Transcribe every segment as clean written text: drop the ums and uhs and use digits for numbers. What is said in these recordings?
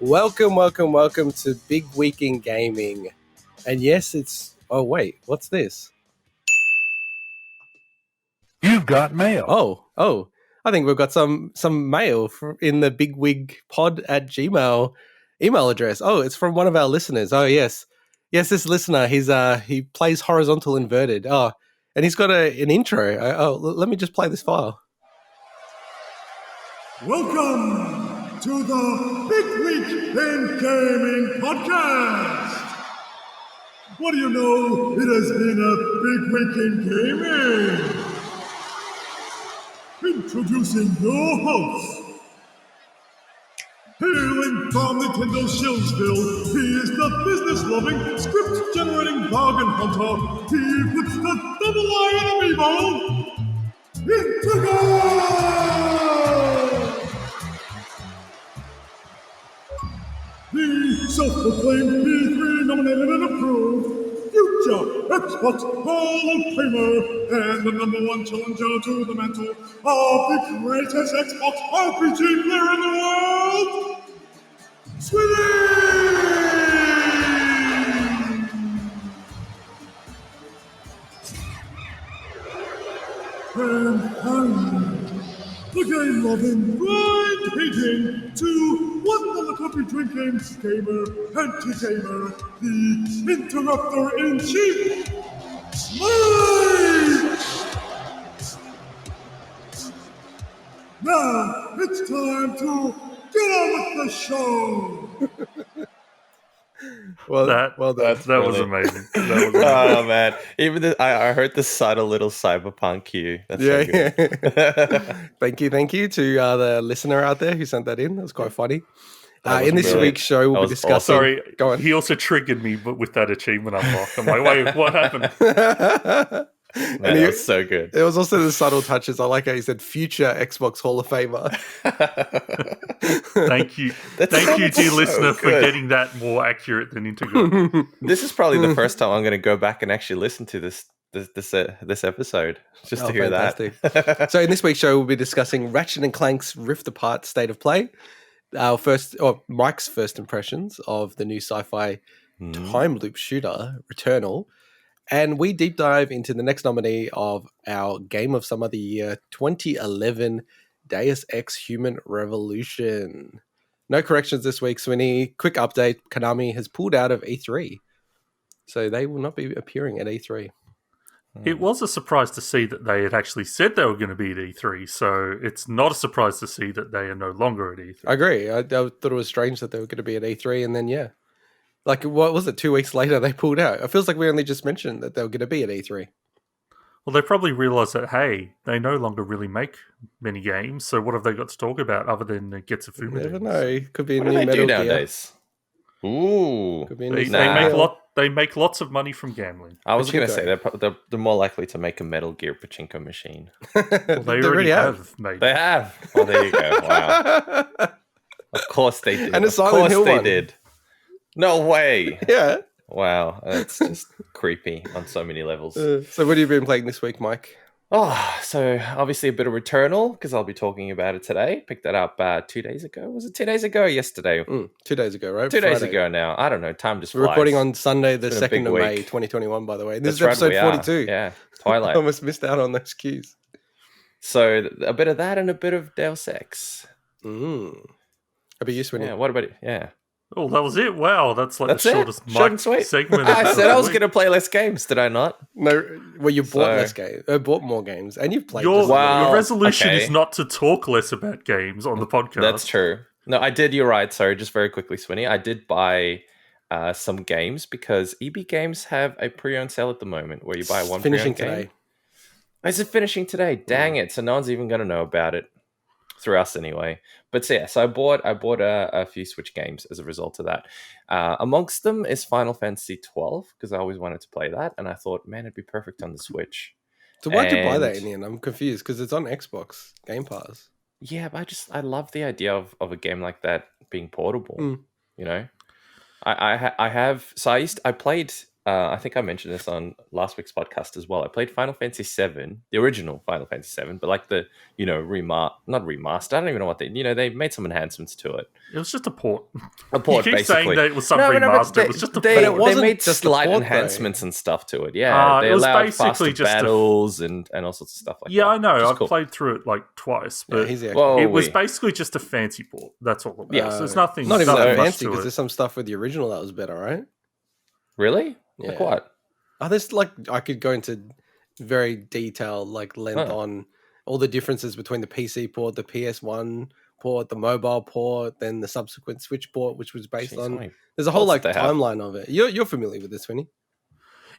Welcome to Big Week in Gaming. And yes, it's... Oh, wait, what's this? You've got mail. Oh, I think we've got some mail in the bigwigpod@gmail email address. Oh, it's from one of our listeners. Oh, yes. Yes, this listener, he plays horizontal inverted. Oh, and he's got an intro. Let me just play this file. Welcome to the Big Week in Gaming podcast. What do you know? It has been a big week in gaming. Introducing your host. Hailing from Nintendo Shillsville, he is the business-loving, script-generating bargain hunter. He puts the double I in amiibo. Integot! The self-proclaimed P3 nominated and approved future Xbox Hall of Famer and the #1 challenger to the mantle of the greatest Xbox RPG player in the world, Swinny! And finally, the game-loving, grind-hating, to one-dollar-coffee-drinking gamer, anti-gamer, the Interrupter-in-Chief, Mike! Now, it's time to get on with the show! That was amazing. Oh man! Even I heard the subtle little cyberpunk cue. That's so good. Thank you to the listener out there who sent that in. That was quite funny. In this week's show, we'll be discussing. Sorry, go on. He also triggered me, but with that achievement unlock, I'm like, wait, what happened? Man, that was so good. There was also the subtle touches. I like how he said "future Xbox Hall of Famer." Thank you, dear listener, for getting that more accurate than integot. This is probably the first time I'm going to go back and actually listen to this episode just to hear fantastic. that. So in this week's show, we'll be discussing Ratchet & Clank's Rift Apart State of Play, Mike's first impressions of the new sci-fi time loop shooter Returnal, and we deep dive into the next nominee of our Game of Summer of the Year 2011, Deus Ex Human Revolution. No corrections this week, Swinny. Quick update, Konami has pulled out of E3, so they will not be appearing at E3. It was a surprise to see that they had actually said they were going to be at E3, so it's not a surprise to see that they are no longer at E3. I agree. I thought it was strange that they were going to be at E3, and then, like, what was it, 2 weeks later they pulled out? It feels like we only just mentioned that they were going to be at E3. Well, they probably realised that, hey, they no longer really make many games, so what have they got to talk about other than Getsufumi? You never know. It could be a What new do they Metal do Gear. nowadays? Ooh, Could be a new They make lots of money from gambling. I was going to say they're more likely to make a Metal Gear pachinko machine. Well, they already have made. They have. Oh, there you go. Wow. Of course they did. And a Silent Hill one. Did. No way. Yeah. Wow, that's just creepy on so many levels. So what have you been playing this week, Mike? Oh, so obviously a bit of Returnal, because I'll be talking about it today. Picked that up 2 days ago. Was it 2 days ago or yesterday? 2 days ago, right? 2 days ago now. I don't know. Time just flies. We're recording on Sunday, the It's 2nd of week. May, 2021, by the way. This That's is right, episode 42. Yeah, Twilight. Almost missed out on those cues. So a bit of that and a bit of Deus Ex. How about you, Swinny? Yeah, what about it? Yeah. Oh, that was it? Wow, that's like the shortest Short and sweet. segment. I said I was going to play less games, did I not? No, well, you bought less games. Bought more games, and you've played. Your Wow, resolution okay. is not to talk less about games on the podcast. That's true. No, I did. You're right. Sorry, just very quickly, Swinny. I did buy some games because EB Games have a pre-owned sale at the moment where you buy one finishing pre-owned today. game. Is it finishing today? Dang it! So no one's even going to know about it through us anyway. But so yeah, so I bought a few Switch games as a result of that. Amongst them is Final Fantasy 12 because I always wanted to play that, and I thought, man, it'd be perfect on the Switch. So why'd you buy that in the end? I'm confused because it's on Xbox Game Pass. Yeah, but I love the idea of a game like that being portable. You know, I played I think I mentioned this on last week's podcast as well. I played Final Fantasy VII, the original Final Fantasy VII, but like the, not remaster. I don't even know what they made some enhancements to it. It was just a port. A port, You keep basically. saying that it was some remaster. It was just a they, port. But it wasn't they made just a slight port, though. enhancements and stuff to it. Yeah, they it was allowed basically faster just battles and all sorts of stuff like that. Yeah, I know. which is I've cool. played through it like twice, Yeah, but he's the Whoa, it was wait. basically just a fancy port. That's all it was. Yeah. There's nothing. Not even nothing that much fancy to because it. there's some stuff with the original that was better, right? Really? Yeah. Like what? Oh, there's I could go into very detailed length on all the differences between the PC port, the PS1 port, the mobile port, then the subsequent Switch port, which was based Jeez, how on. many There's a whole ports did they have? timeline of it. You're familiar with this, Swinny?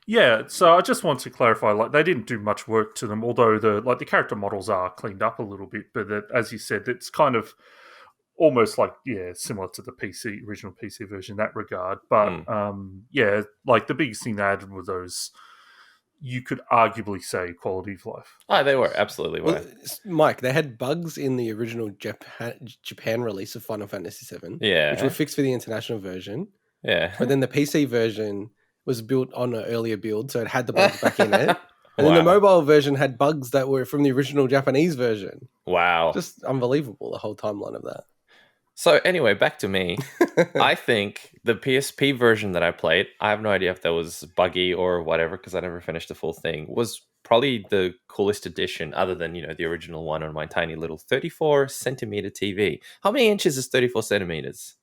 Yeah, so I just want to clarify, they didn't do much work to them, although the character models are cleaned up a little bit. But as you said, it's kind of almost similar to the original PC version in that regard. But the biggest thing they added were those, you could arguably say, quality of life. Oh, they were absolutely Well, were. Mike, they had bugs in the original Japan release of Final Fantasy VII, Yeah, which were fixed for the international version. yeah. But then the PC version was built on an earlier build, so it had the bugs back in it. And then Wow. the mobile version had bugs that were from the original Japanese version. Wow. Just unbelievable, the whole timeline of that. So anyway, back to me. I think the PSP version that I played, I have no idea if that was buggy or whatever because I never finished the full thing, was probably the coolest addition other than, the original one on my tiny little 34 centimeter TV. How many inches is 34 centimeters?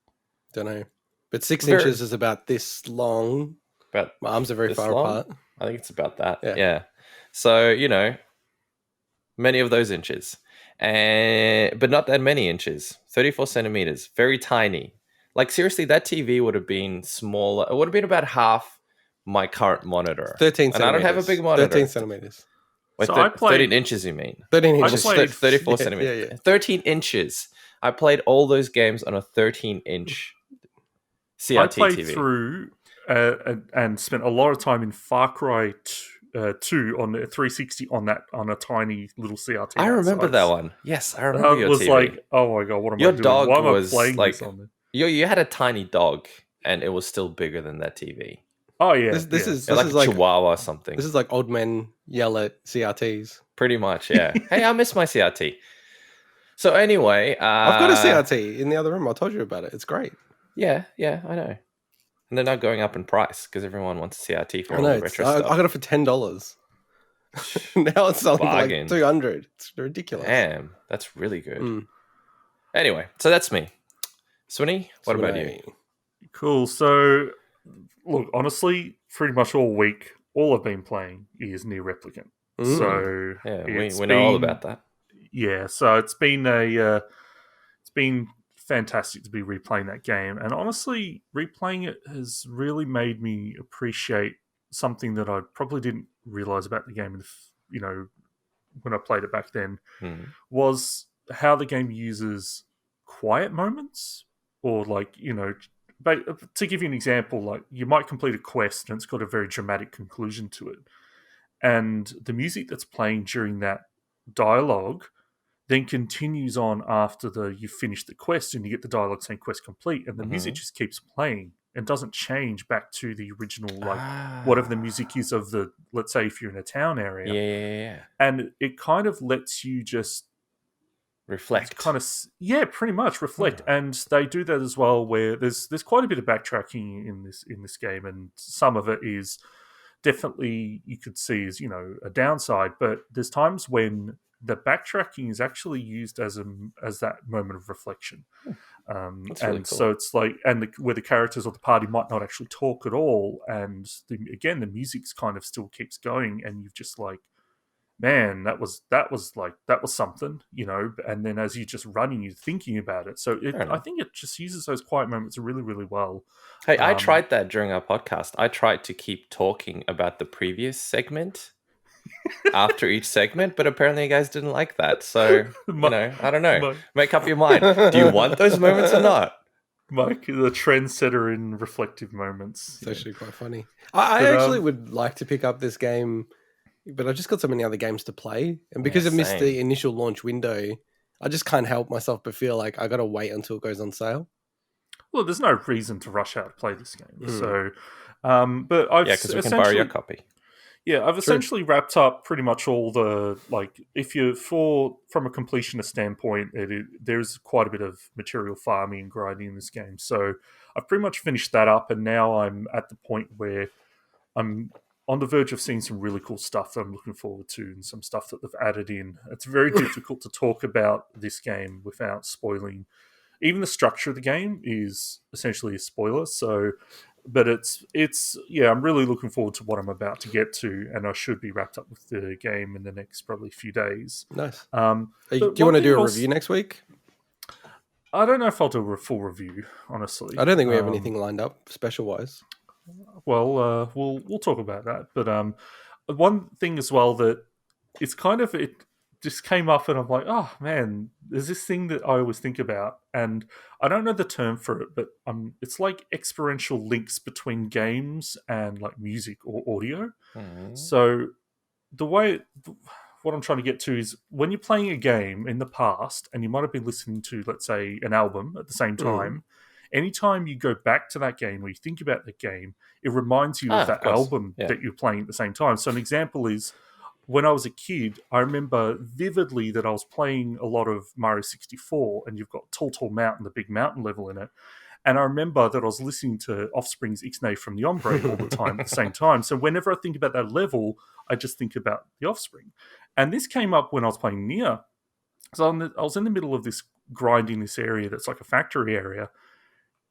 Don't know. But 6 Very- inches is about this long. About My arms are very this far long? apart. I think it's about that. Yeah. Yeah. So, many of those inches. But not that many inches. 34 centimeters. Very tiny. Like, seriously, that TV would have been smaller. It would have been about half my current monitor. 13 And I don't have a big monitor. 13 centimeters. Wait, So I played- 13 inches, you mean? 13 I inches. played- 34 Yeah, centimeters. yeah. 13 inches. I played all those games on a 13-inch CRT I played TV. through and spent a lot of time in Far Cry 2 on the 360 on a tiny little CRT. I remember outside. that one. Yes, I remember That your was TV. like, oh my god, what am Your I doing? dog Why am was, I playing like- this on there? You had a tiny dog, and it was still bigger than that TV. Oh yeah, This yeah. is Like a like Chihuahua or something. this is like old men yell at CRTs. Pretty much, yeah. Hey, I miss my CRT. So anyway, I've got a CRT in the other room. I told you about it. It's great. Yeah, I know. And they're not going up in price because everyone wants a CRT for I all know. the I retro stuff. got it for $10. Now it's selling for Bargain. like 200. It's ridiculous. Damn, that's really good. Mm. Anyway, so that's me. Swinny, what about you? Cool. So, look, honestly, pretty much all week, all I've been playing is Near Replicant. Mm. So Yeah, it's we know all been- about that. Yeah, so it's been fantastic to be replaying that game, and honestly, replaying it has really made me appreciate something that I probably didn't realize about the game. When I played it back then, Hmm. was how the game uses quiet moments, or but to give you an example, you might complete a quest and it's got a very dramatic conclusion to it, and the music that's playing during that dialogue then continues on after you've finished the quest and you get the dialogue saying quest complete, and the music just keeps playing and doesn't change back to the original whatever the music is of the, let's say if you're in a town area. Yeah. And it kind of lets you just Reflect. pretty much reflect. And they do that as well, where there's quite a bit of backtracking in this game, and some of it is definitely you could see as a downside, but there's times when the backtracking is actually used as that moment of reflection. That's and really cool. so it's where the characters or the party might not actually talk at all, and the music's kind of still keeps going, and you've just man, that was something, and then as you're just running, you're thinking about it. So I think it just uses those quiet moments really, really well. Hey, I tried that during our podcast. I tried to keep talking about the previous segment after each segment, but apparently you guys didn't like that. So, I don't know. Make up your mind. Do you want those moments or not? Mike, the trendsetter in reflective moments. It's actually quite funny. I actually would like to pick up this game, but I've just got so many other games to play. And because I've missed same. the initial launch window, I just can't help myself but feel like I got to wait until it goes on sale. Well, there's no reason to rush out to play this game. So, But I've because we can borrow your copy. Yeah, I've essentially wrapped up pretty much all the, like, if you're from a completionist standpoint, there's quite a bit of material farming and grinding in this game. So I've pretty much finished that up, and now I'm at the point where I'm on the verge of seeing some really cool stuff that I'm looking forward to, and some stuff that they've added in. It's very difficult to talk about this game without spoiling. Even the structure of the game is essentially a spoiler, so... But it's I'm really looking forward to what I'm about to get to, and I should be wrapped up with the game in the next probably few days. Nice. Do you want to do a review next week? I don't know if I'll do a full review, honestly. I don't think we have anything lined up special wise. Well, we'll talk about that. But one thing as well that it's kind of it just came up, and I'm like, oh man, there's this thing that I always think about, and I don't know the term for it, but it's like experiential links between games and like music or audio. So what I'm trying to get to is when you're playing a game in the past, and you might have been listening to, let's say, an album at the same time. Anytime you go back to that game or you think about the game, it reminds you of that album that you're playing at the same time. So an example is, when I was a kid, I remember vividly that I was playing a lot of Mario 64, and you've got Tall Tall Mountain, the big mountain level in it. And I remember that I was listening to Offspring's Ixnay from the Ombre all the time at the same time. So whenever I think about that level, I just think about the Offspring. And this came up when I was playing Nier. So I was in the middle of this grinding this area that's like a factory area.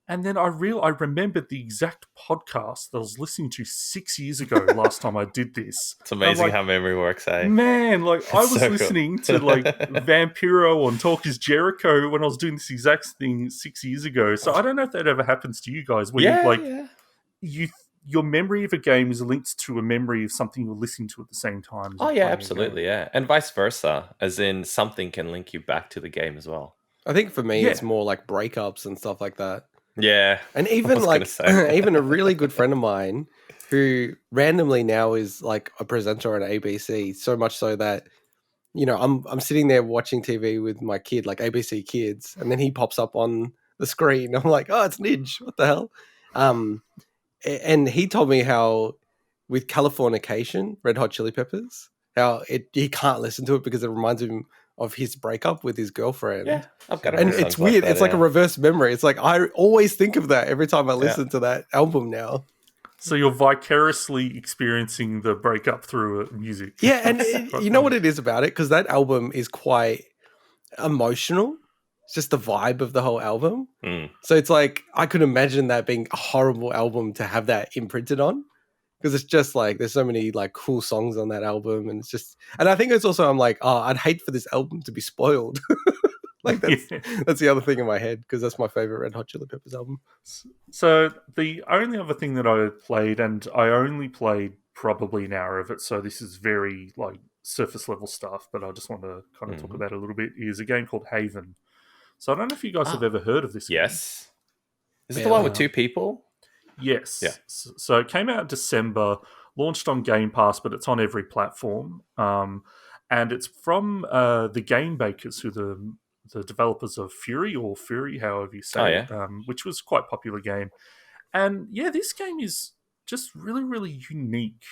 And then I remembered the exact podcast that I was listening to 6 years ago last time I did this. It's amazing how memory works, eh? Man, like I was listening to like Vampiro on Talk is Jericho when I was doing this exact thing 6 years ago. So I don't know if that ever happens to you guys when your memory of a game is linked to a memory of something you're listening to at the same time. Oh yeah, absolutely, yeah. And vice versa, as in something can link you back to the game as well. I think for me it's more like breakups and stuff like that. Yeah. And even like even a really good friend of mine who randomly now is like a presenter on ABC, so much so that, you know, I'm sitting there watching TV with my kid, like ABC Kids, and then he pops up on the screen. I'm like, oh, it's Nidge. What the hell? And he told me how with Californication, Red Hot Chili Peppers, how he can't listen to it because it reminds him of his breakup with his girlfriend. Yeah, I've got and it's weird. It's like a reverse memory. It's like I always think of that every time I listen to that album now. So you're vicariously experiencing the breakup through music. Yeah, and you know what it is about it? Because that album is quite emotional. It's just the vibe of the whole album. So it's like I could imagine that being a horrible album to have that imprinted on. Because it's just like there's so many like cool songs on that album, and it's just, and I think it's also I'm like, oh, I'd hate for this album to be spoiled. Like that's the other thing in my head, because that's my favorite Red Hot Chili Peppers album. So the only other thing that I played, and I only played probably an hour of it, so this is very like surface level stuff, but I just want to kind of talk about it a little bit, is a game called Haven. So I don't know if you guys have ever heard of this game. Yes. Is it the one with two people? Yes. Yeah. So it came out in December, launched on Game Pass, but it's on every platform. And it's from the Game Bakers, who the developers of Fury, however you say it, which was quite a popular game. And yeah, this game is just really, really unique,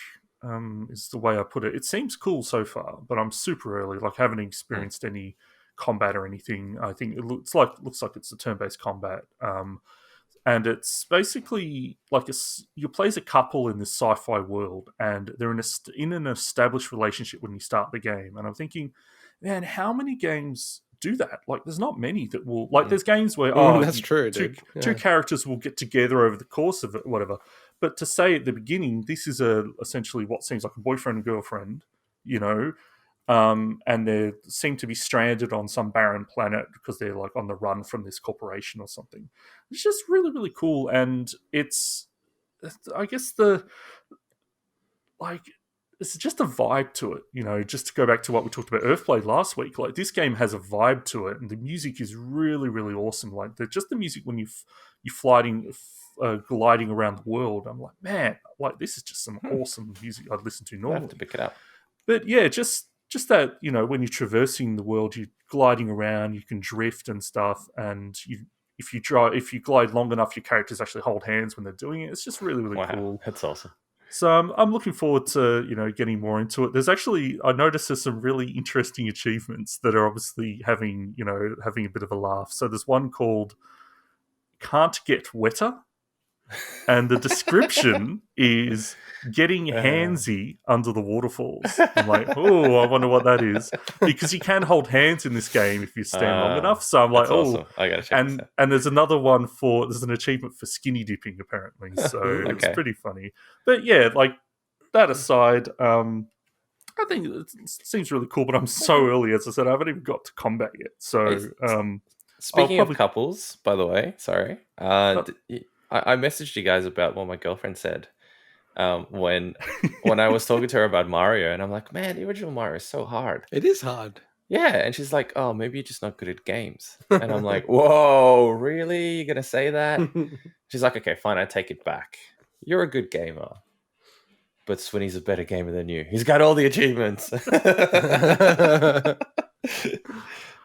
is the way I put it. It seems cool so far, but I'm super early. Like, I haven't experienced any combat or anything. I think it looks like it's a turn-based combat. And it's basically like you play as a couple in this sci-fi world, and they're in an established relationship when you start the game. And I'm thinking, man, how many games do that? Like, there's not many that will. Like, there's games where that's true, two characters will get together over the course of it, whatever. But to say at the beginning, this is essentially what seems like a boyfriend and girlfriend, you know. And they seem to be stranded on some barren planet because they're like on the run from this corporation or something. It's just really, really cool. And it's, I guess it's just a vibe to it, you know, just to go back to what we talked about Earthblade last week. Like, this game has a vibe to it, and the music is really, really awesome. Like, just the music when you're gliding around the world, I'm like, man, like, this is just some awesome music I'd listen to normally. I have to pick it up. But yeah, just that, you know, when you're traversing the world, you're gliding around, you can drift and stuff, and if you glide long enough, your characters actually hold hands when they're doing it. It's just really, really cool. That's awesome. So I'm looking forward to getting more into it. There's actually, I noticed there's some really interesting achievements that are obviously having a bit of a laugh. So there's one called "Can't Get Wetter," and the description is getting handsy under the waterfalls. I'm like, oh, I wonder what that is, because you can hold hands in this game if you stand long enough. So I'm like, awesome. I gotta check this out. And there's another one there's an achievement for skinny dipping apparently. So it's pretty funny. But yeah, like that aside, I think it seems really cool. But I'm so early, as I said, I haven't even got to combat yet. So speaking of couples, by the way, sorry, I messaged you guys about what my girlfriend said. When I was talking to her about Mario, and I'm like, man, the original Mario is so hard. It is hard. Yeah, and she's like, oh, maybe you're just not good at games. And I'm like, whoa, really? You're gonna say that? She's like, okay, fine, I take it back. You're a good gamer, but Swinny's a better gamer than you. He's got all the achievements.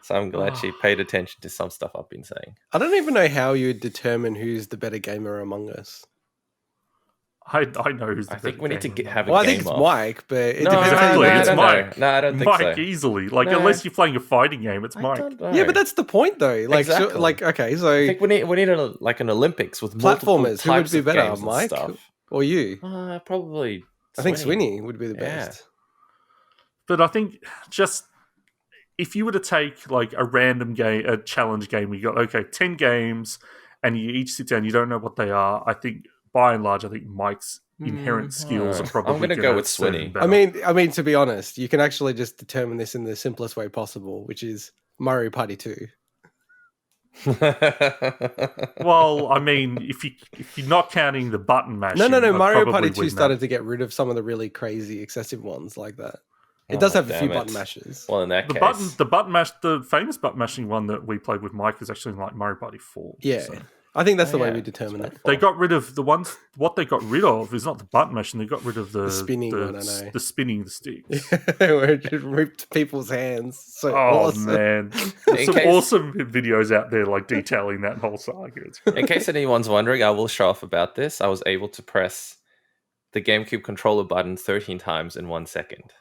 So I'm glad she paid attention to some stuff I've been saying. I don't even know how you would determine who's the better gamer among us. I know who's the I think we need to gamer. have a Well, I game think it's off. Mike, but it No, depends. exactly, how you it's know. Mike. No, I don't think Mike so. easily. Like, No. unless you're playing a fighting game, it's Mike. Yeah, but that's the point, though. Like, Exactly. okay, so I think we need an Olympics with multiple platformers. Who would types be of better, games and Mike stuff. or you? Probably. I think Swinny would be the best. But I think just if you were to take like a random game, a challenge game, we got 10 games, and you each sit down, you don't know what they are. I think by and large, Mike's inherent skills are probably. I'm going to go with Swinny. I mean, to be honest, you can actually just determine this in the simplest way possible, which is Mario Party 2. Well, I mean, if you're not counting the button mashing, No. I'd Mario probably Party 2 win started that. to get rid of some of the really crazy, excessive ones like that. It does have a few button mashes. Well, in that case, the famous button mashing one that we played with Mike is actually like Mario Party 4. Yeah. So. I think that's the way we determine it. They got rid of the ones. What they got rid of is not the button mashing. They got rid of the spinning one. I know. The spinning the sticks. Where it just ripped people's hands. So oh awesome. man, there's some awesome videos out there like detailing that whole saga. In case anyone's wondering, I will show off about this. I was able to press the GameCube controller button 13 times in 1 second.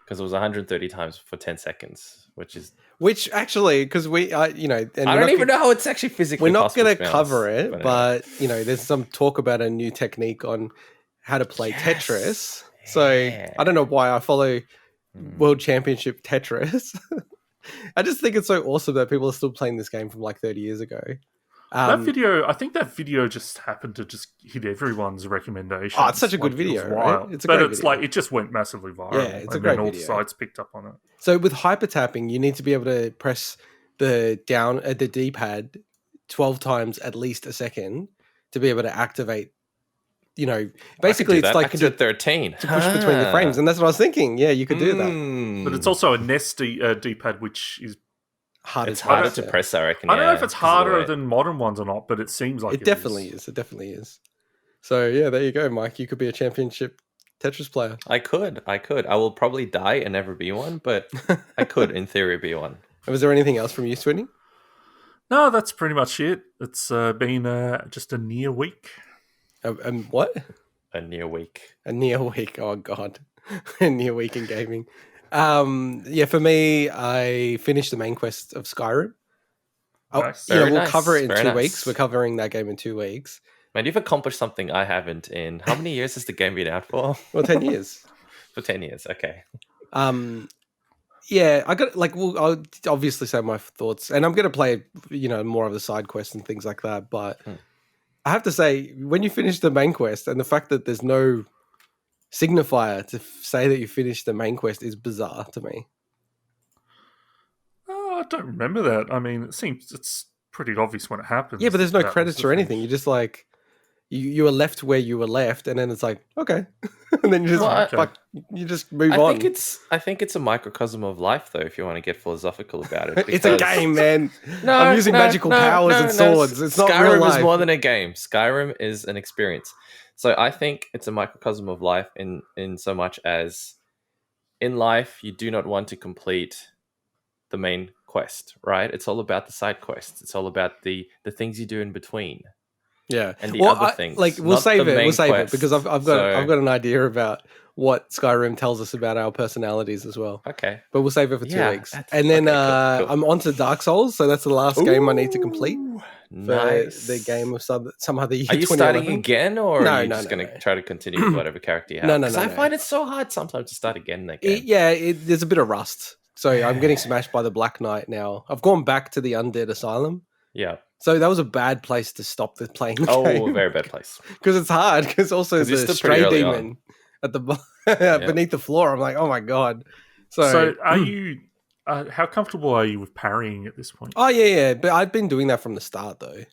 Because it was 130 times for 10 seconds, which actually, because we, and I don't even know how it's actually physically. We're not going to cover it, but there's some talk about a new technique on how to play Tetris. So I don't know why I follow World Championship Tetris. I just think it's so awesome that people are still playing this game from like 30 years ago. I think that video just happened to just hit everyone's recommendation. Oh, it's such a good video, right? It's like it just went massively viral. Yeah, it's a great video. All the sites picked up on it. So with hyper tapping, you need to be able to press the D-pad 12 times at least a second to be able to activate. Basically, it's like to 13 to push between the frames, and that's what I was thinking. Yeah, you could do that, but it's also a NES D-pad, which is. It's harder to press, I reckon. I don't know if it's harder than modern ones or not, but it seems like it definitely is. It definitely is. So yeah, there you go, Mike. You could be a championship Tetris player. I could. I will probably die and never be one, but I could, in theory, be one. Was there anything else from you, Swinny? No, that's pretty much it. It's been just a near week. What? A near week. A near week. Oh God, a near week in gaming. For me, I finished the main quest of Skyrim. Nice. We'll cover it in 2 weeks. We're covering that game in 2 weeks. Man, you've accomplished something I haven't in... How many years has the game been out for? Well, 10 years. For 10 years, okay. I got I'll obviously say my thoughts, and I'm going to play, more of the side quests and things like that. But I have to say, when you finish the main quest, and the fact that there's no signifier to say that you finished the main quest is bizarre to me. Oh, I don't remember that. I mean, it's pretty obvious when it happens. Yeah, but there's no credits or anything. You just like you were left where you were left, and then it's like okay, and then you just move on. I think it's a microcosm of life, though. If you want to get philosophical about it, it's a game, man. I'm using magical powers and swords. It's not real life. Skyrim is more than a game. Skyrim is an experience. So I think it's a microcosm of life in so much as in life you do not want to complete the main quest, right? It's all about the side quests. It's all about the things you do in between. Yeah, and the other things. Like we'll not save the it. We'll main save it quest. because I've got So- I've got an idea about what Skyrim tells us about our personalities as well. Okay. But we'll save it for 2 Yeah, weeks. that's- And then okay, cool. I'm on to Dark Souls, so that's the last game I need to complete Ooh, for Nice. the game of some other year. Are you 2011. starting again, or No, are you no, just no, going to no. try to continue with whatever character you have? No, no, 'Cause no, I no. find it so hard sometimes to start again in that game. There's a bit of rust. So I'm getting smashed by the Black Knight now. I've gone back to the Undead Asylum. Yeah. So that was a bad place to stop the playing the Oh, game. very bad place. Because it's hard. Because also 'Cause you're the still pretty stray early on. demon at the beneath the floor. I'm like, oh my god. So are you? How comfortable are you with parrying at this point? Oh yeah. But I've been doing that from the start though.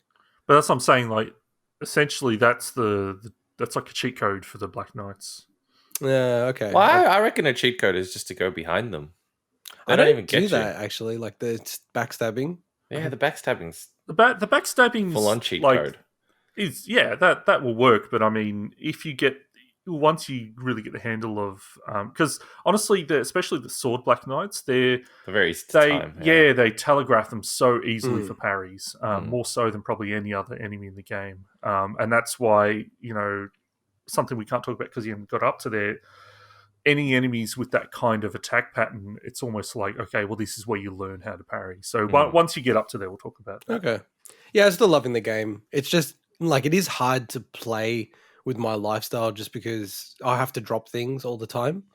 But that's what I'm saying. Like, essentially, that's that's like a cheat code for the Black Knights. Yeah. Okay. Well, I reckon a cheat code is just to go behind them. They I don't even get do you. that actually. Like the backstabbing. Yeah, the backstabbing's The backstabbing full on cheat like, code. that will work. But I mean, if you get once you really get the handle of because honestly, especially the sword Black Knights, The very time. they telegraph them so easily Mm. for parries, more so than probably any other enemy in the game, and that's why something we can't talk about because you haven't got up to there. Any enemies with that kind of attack pattern, it's almost like, okay, well, this is where you learn how to parry. So once you get up to there, we'll talk about that. Okay. Yeah, I'm still loving the game. It's just like it is hard to play with my lifestyle just because I have to drop things all the time,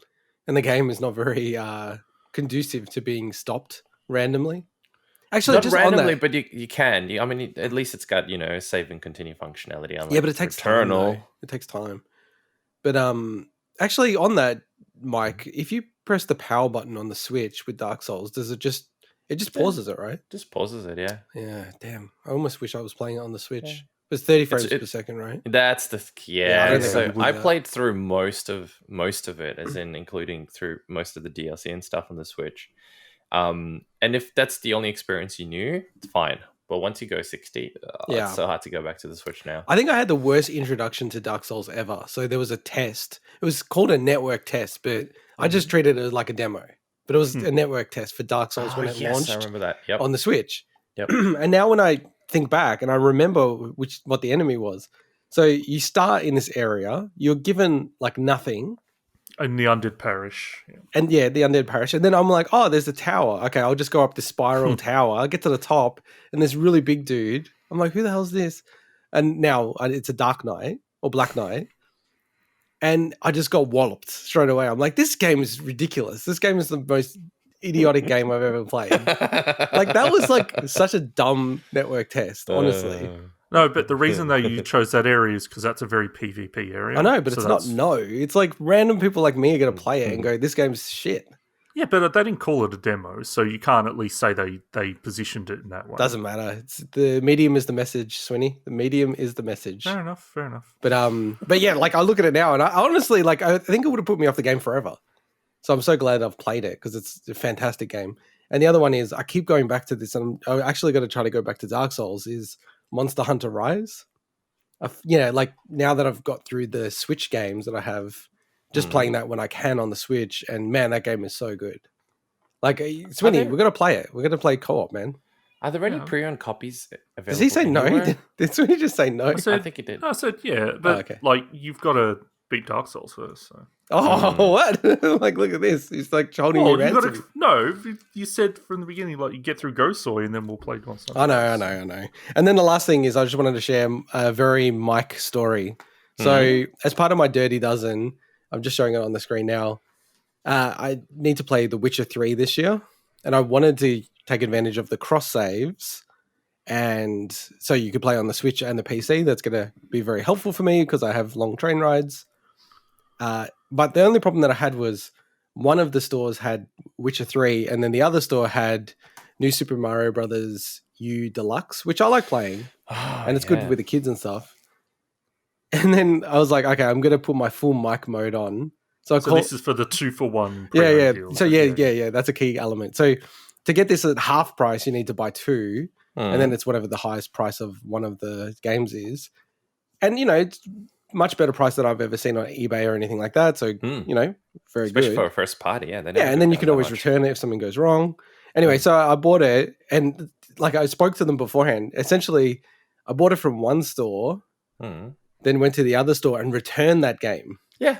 and the game is not very conducive to being stopped randomly. Actually, Not just randomly, on that, but you can. I mean, at least it's got save and continue functionality. Unlike yeah, but it takes time. Returnal. Though. It takes time. But actually, on that, Mike, if you press the power button on the Switch with Dark Souls, does it just pauses it, right? Just pauses it, yeah. Yeah, damn. I almost wish I was playing it on the Switch. Yeah. It's 30 frames per second, right? That's the Yeah, I don't think so you would I do that. played through most of it, as in including through most of the DLC and stuff on the Switch. And if that's the only experience you knew, it's fine. But once you go 60, it's so hard to go back to the Switch now. I think I had the worst introduction to Dark Souls ever. So there was a test. It was called a network test, but I just treated it like a demo. But it was a network test for Dark Souls when it yes, I launched remember that. Yep. on the Switch. Yep. And now when I think back and I remember what the enemy was. So you start in this area, you're given like nothing. In the Undead Parish. Yeah. And the Undead Parish. And then I'm like, oh, there's a tower. Okay, I'll just go up this spiral tower. I get to the top, and this really big dude. I'm like, who the hell's this? And now it's a Dark Knight or Black Knight. And I just got walloped straight away. I'm like, this game is ridiculous. This game is the most idiotic game I've ever played. Like, that was like such a dumb network test, honestly. No, but the reason that you chose that area is because that's a very PvP area. I know, but So it's not. that's- No, it's like random people like me are going to play it and go, this game's shit. Yeah, but they didn't call it a demo, so you can't at least say they positioned it in that way. Doesn't matter. It's the medium is the message, Swinny. The medium is the message. Fair enough. But yeah, like I look at it now, and I honestly, like, I think it would have put me off the game forever. So I'm so glad I've played it because it's a fantastic game. And the other one is I keep going back to this, and I'm actually going to try to go back to Dark Souls. Is Monster Hunter Rise? Like now that I've got through the Switch games that I have, just playing that when I can on the Switch, and man, that game is so good. Like, Swinny, we're gonna play it. We're gonna play co-op, man. Are there any Yeah. pre-owned copies available? Does he say no? anywhere? Did Swinny just say no? I said, I think he did. I said yeah, but okay. like you've got to beat Dark Souls first. So. Oh, what? Like, look at this. He's like holding me ransom. You said from the beginning, like, you get through Gosoy and then we'll play Monster I Hunter. know. And then the last thing is I just wanted to share a very Mike story. So as part of my Dirty Dozen, I'm just showing it on the screen now. I need to play The Witcher 3 this year. And I wanted to take advantage of the cross saves. And so you could play on the Switch and the PC. That's going to be very helpful for me because I have long train rides. But the only problem that I had was one of the stores had Witcher 3 and then the other store had New Super Mario Brothers U Deluxe, which I like playing. And it's good with the kids and stuff. And then I was like, okay, I'm going to put my full mic mode on. So this is for the 2-for-1. Yeah. Deal. So yeah, that's a key element. So to get this at half price, you need to buy two. And then it's whatever the highest price of one of the games is. And, it's much better price than I've ever seen on eBay or anything like that. So, very Especially good. for a first party, yeah. And then you can always return it if something goes wrong. Anyway, so I bought it, and like I spoke to them beforehand. Essentially, I bought it from one store, then went to the other store and returned that game. Yeah,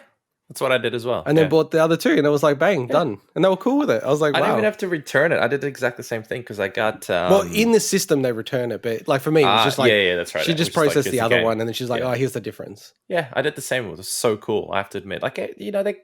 that's what I did as well. And then bought the other two, and it was like, bang, done. And they were cool with it. I was like, wow. I didn't even have to return it. I did exactly the same thing because I got... well, in the system, they return it. But like for me, it was just like... Yeah, that's right. She just processed the other one, and then she's like, oh, here's the difference. Yeah, I did the same. It was so cool, I have to admit. Like, you know, they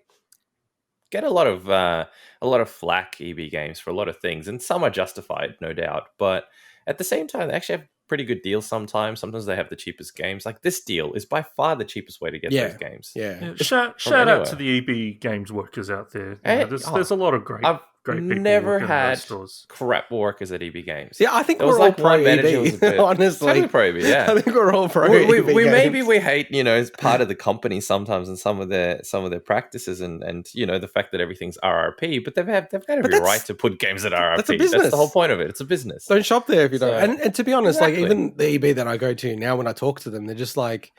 get a lot of flack, EB games, for a lot of things. And some are justified, no doubt. But at the same time, they actually have pretty good deals sometimes. Sometimes they have the cheapest games. Like this deal is by far the cheapest way to get those games. Yeah. Shout out to the EB games workers out there. There's a lot of great people. Never had crap workers at EB Games. Yeah, I think we're all pro EB, honestly. Totally pro EB, yeah. I think we're all pro EB. Maybe we hate, you know, as part of the company sometimes and some of their practices and you know, the fact that everything's RRP, but they've got every right to put games at RRP. That's a business. That's the whole point of it. It's a business. Don't shop there if you don't. And to be honest, like even the EB that I go to now, when I talk to them, they're just like,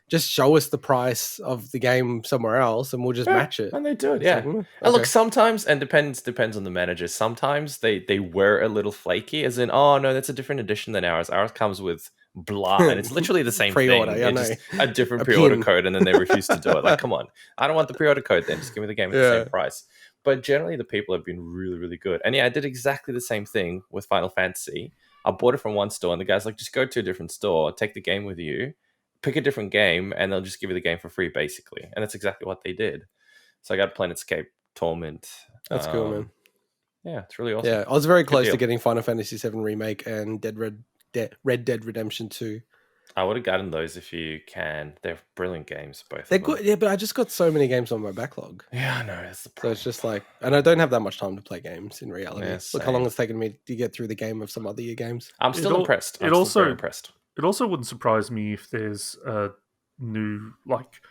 just show us the price of the game somewhere else and we'll just match it. And they do it, yeah. Like, okay. And look, sometimes, and depends on the manager, sometimes they were a little flaky, as in, oh no, that's a different edition than ours. Ours comes with blah, and it's literally the same pre-order, thing. Just a different pre-order code, and then they refuse to do it. Like, come on. I don't want the pre-order code then. Just give me the game at the same price. But generally, the people have been really, really good. And yeah, I did exactly the same thing with Final Fantasy. I bought it from one store, and the guy's like, just go to a different store, take the game with you, pick a different game, and they'll just give you the game for free, basically. And that's exactly what they did. So I got Planetscape Torment. That's cool, man. Yeah, it's really awesome. Yeah, I was very close to getting Final Fantasy VII Remake and Red Dead Redemption 2. I would have gotten those if you can. They're brilliant games, both. They're good, yeah, but I just got so many games on my backlog. Yeah, I know. That's the problem. So it's just like, and I don't have that much time to play games in reality. Yeah, look how long it's taken me to get through the game of some other year games. I'm still impressed. I'm still very impressed. It also wouldn't surprise me if there's a new, like,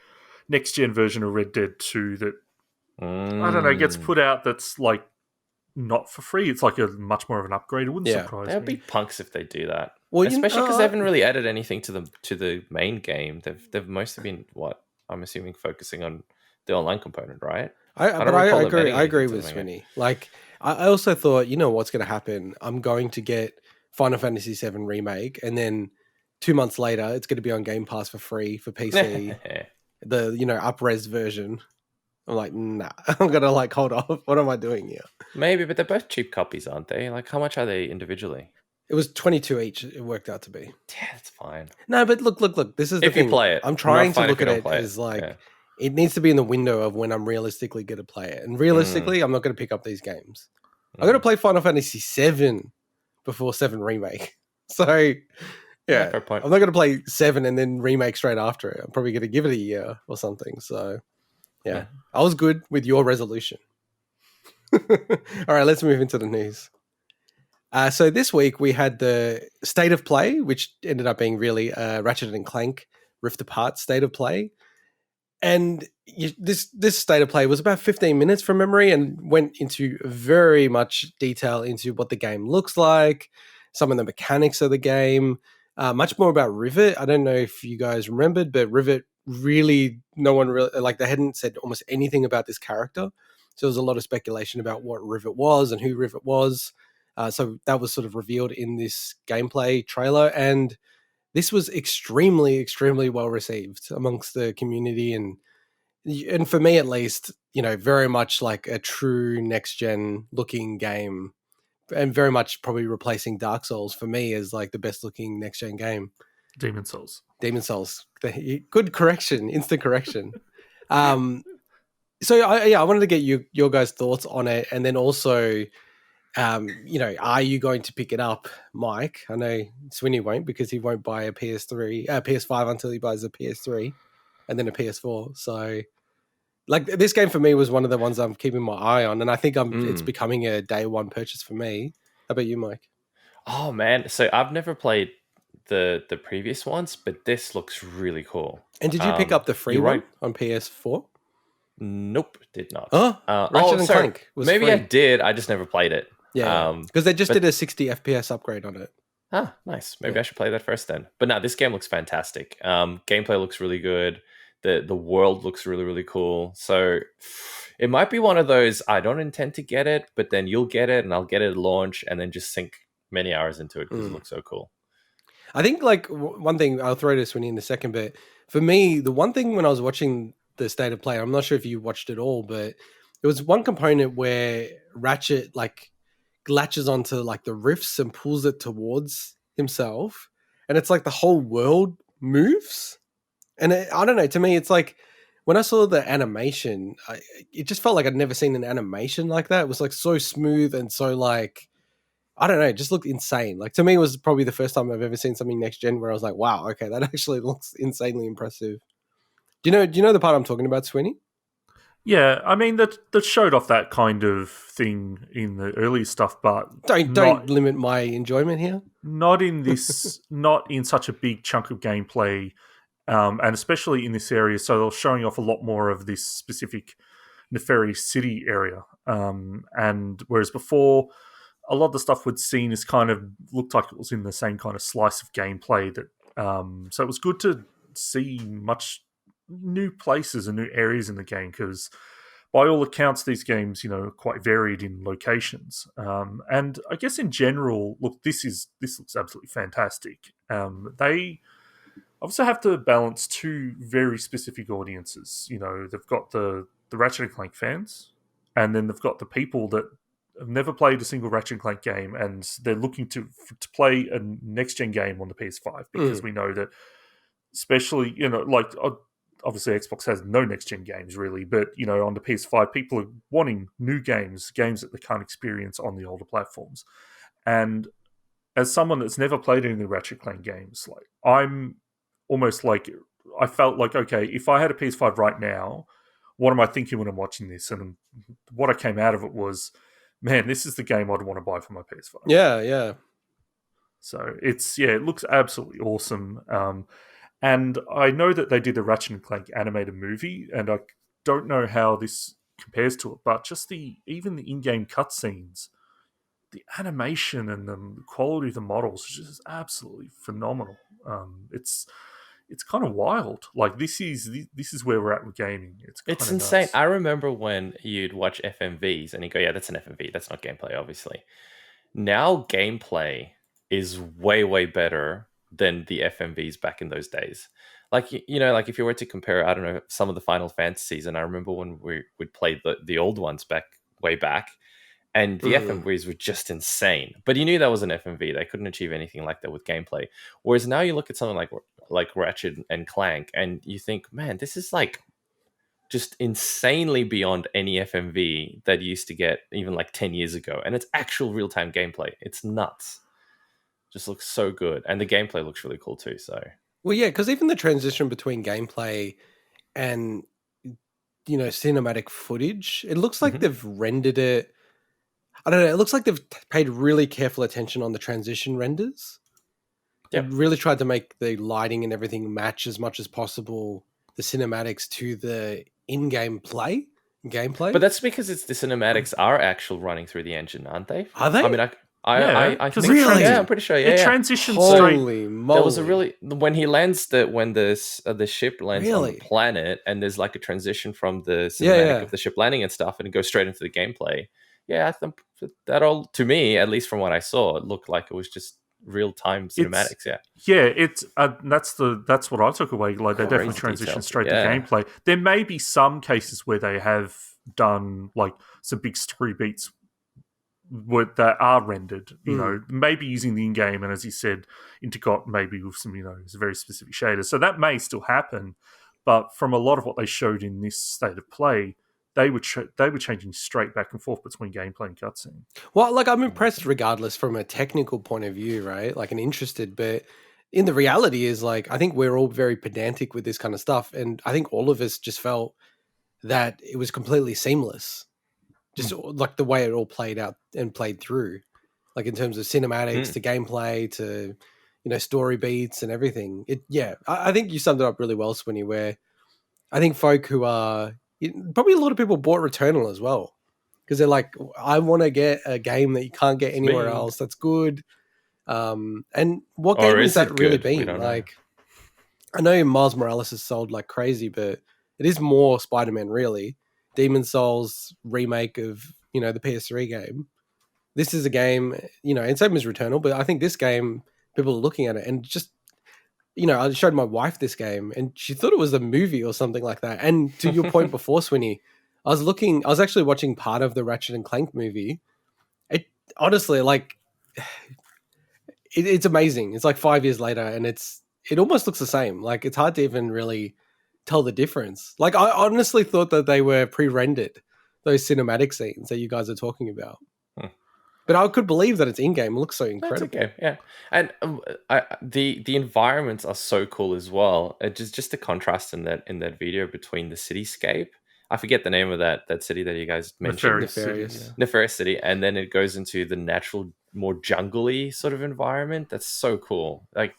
next-gen version of Red Dead 2 that, I don't know, gets put out that's, like, not for free. It's like a much more of an upgrade. It wouldn't surprise me. They'd be punks if they do that. Well, especially because they haven't really added anything to the main game. They've mostly been, I'm assuming, focusing on the online component, right? I agree with Swinny. Like, I also thought, you know what's going to happen? I'm going to get Final Fantasy VII Remake, and then 2 months later, it's going to be on Game Pass for free for PC. The, you know, up-res version. I'm like, nah, I'm going to like hold off. What am I doing here? Maybe, but they're both cheap copies, aren't they? Like, how much are they individually? It was 22 each. It worked out to be. Yeah, that's fine. No, but look. This is the thing. If you play it. I'm trying to look at it as like, it needs to be in the window of when I'm realistically going to play it. And realistically, I'm not going to pick up these games. I'm going to play Final Fantasy VII before 7 Remake. So... yeah, fair point. I'm not going to play 7 and then remake straight after it. I'm probably going to give it a year or something. So, yeah. I was good with your resolution. All right, let's move into the news. So this week we had the State of Play, which ended up being really Ratchet and Clank Rift Apart State of Play. And this State of Play was about 15 minutes from memory and went into very much detail into what the game looks like, some of the mechanics of the game, much more about Rivet. I don't know if you guys remembered, but Rivet really, no one really, like they hadn't said almost anything about this character. So there was a lot of speculation about what Rivet was and who Rivet was. So that was sort of revealed in this gameplay trailer. And this was extremely, extremely well received amongst the community. And for me, at least, you know, very much like a true next-gen looking game. And very much probably replacing Dark Souls for me as like the best looking next gen game. Demon Souls. Good correction, instant correction. So I wanted to get your guys' thoughts on it, and then also, you know, are you going to pick it up, Mike? I know Swinny won't because he won't buy a PS5 until he buys a PS3, and then a PS4. So. Like this game for me was one of the ones I'm keeping my eye on, and I think it's becoming a day one purchase for me. How about you, Mike? Oh man, so I've never played the previous ones, but this looks really cool. And did you pick up the free one on PS4? Nope, did not. Ratchet and Clank was maybe free. I did. I just never played it. Yeah, because they just did a 60 FPS upgrade on it. Ah, nice. Maybe I should play that first then. But no, this game looks fantastic. Gameplay looks really good. The world looks really, really cool. So It might be one of those, I don't intend to get it, but then you'll get it and I'll get it at launch and then just sink many hours into it because it looks so cool. I think like one thing, I'll throw to Swinny in a second, but for me, the one thing when I was watching the state of play, I'm not sure if you watched it all, but there was one component where Ratchet like latches onto like the rifts and pulls it towards himself, and it's like the whole world moves. And I don't know, to me, it's like when I saw the animation, it just felt like I'd never seen an animation like that. It was like so smooth and so like, I don't know, it just looked insane. Like to me, it was probably the first time I've ever seen something next gen where I was like, wow, okay, that actually looks insanely impressive. Do you know the part I'm talking about, Swinny? Yeah, I mean that showed off that kind of thing in the early stuff, but Don't limit my enjoyment here. Not in this, not in such a big chunk of gameplay, and especially in this area. So they're showing off a lot more of this specific nefarious city area, and whereas before, a lot of the stuff we'd seen is kind of looked like it was in the same kind of slice of gameplay that. So it was good to see much new places and new areas in the game because by all accounts these games are quite varied in locations, and I guess in general, look, this looks absolutely fantastic. They obviously have to balance two very specific audiences. They've got the Ratchet and Clank fans, and then they've got the people that have never played a single Ratchet and Clank game and they're looking to play a next gen game on the PS5 because we know that, especially like obviously Xbox has no next gen games really, but on the PS5 people are wanting new games that they can't experience on the older platforms. And as someone that's never played any of the Ratchet Clank games, like I'm almost like I felt like, okay, if I had a PS5 right now, what am I thinking when I'm watching this? And what I came out of it was, man, this is the game I'd want to buy for my PS5. Yeah. So it looks absolutely awesome. And I know that they did the Ratchet and Clank animated movie, and I don't know how this compares to it, but just even the in-game cutscenes, the animation and the quality of the models is just absolutely phenomenal. It's kind of wild. Like this is where we're at with gaming. It's insane. nuts. I remember when you'd watch FMVs and you go, yeah, that's an FMV. That's not gameplay, obviously. Now gameplay is way, way better than the FMVs back in those days. Like, like if you were to compare, I don't know, some of the Final Fantasies, and I remember when we'd play the old ones way back, and the FMVs were just insane. But you knew that was an FMV. They couldn't achieve anything like that with gameplay. Whereas now you look at something like Ratchet and Clank, and you think, man, this is like just insanely beyond any FMV that you used to get even like 10 years ago. And it's actual real-time gameplay. It's nuts. Just looks so good. And the gameplay looks really cool too. So, well, yeah, because even the transition between gameplay and cinematic footage, it looks like they've rendered it. I don't know. It looks like they've paid really careful attention on the transition renders. Yep. They've really tried to make the lighting and everything match as much as possible the cinematics to the in-game gameplay. But that's because the cinematics are actual running through the engine, aren't they? Are they? I mean, I think really? Yeah, I'm pretty sure. Yeah, it yeah. transitions Holy straight. moly! There was when he lands when the ship lands on the planet, and there's like a transition from the cinematic of the ship landing and stuff, and it goes straight into the gameplay. Yeah, I think that all, to me, at least from what I saw, it looked like it was just real time cinematics. It's that's what I took away. Like they definitely transition straight to gameplay. There may be some cases where they have done like some big story beats that are rendered, maybe using the in-game, and as you said, integot maybe with some, very specific shaders. So that may still happen, but from a lot of what they showed in this state of play, they were changing straight back and forth between gameplay and cutscene. Well, like I'm impressed regardless from a technical point of view, right? Like and interested, but in the reality is like I think we're all very pedantic with this kind of stuff, and I think all of us just felt that it was completely seamless. Just like the way it all played out and played through, like in terms of cinematics to gameplay to, story beats and everything. I think you summed it up really well, Swinny, where I think folk who are, probably a lot of people bought Returnal as well. Because they're like, I want to get a game that you can't get anywhere else that's good. And what game has that really been? Like, I know Miles Morales has sold like crazy, but it is more Spider-Man really. Demon Souls remake of, the PS3 game. This is a game, and same as Returnal, but I think this game, people are looking at it and just, I showed my wife this game and she thought it was a movie or something like that. And to your point before, Swinny, I was actually watching part of the Ratchet and Clank movie. It honestly, it's amazing. It's like 5 years later and it almost looks the same. Like, it's hard to even really tell the difference. Like, I honestly thought that they were pre-rendered, those cinematic scenes that you guys are talking about. But I could believe that it's in-game. It looks so incredible. That's okay, yeah. And the environments are so cool as well. Just the contrast in that video between the cityscape. I forget the name of that city that you guys mentioned. Nefarious City. And then it goes into the natural, more jungly sort of environment. That's so cool. It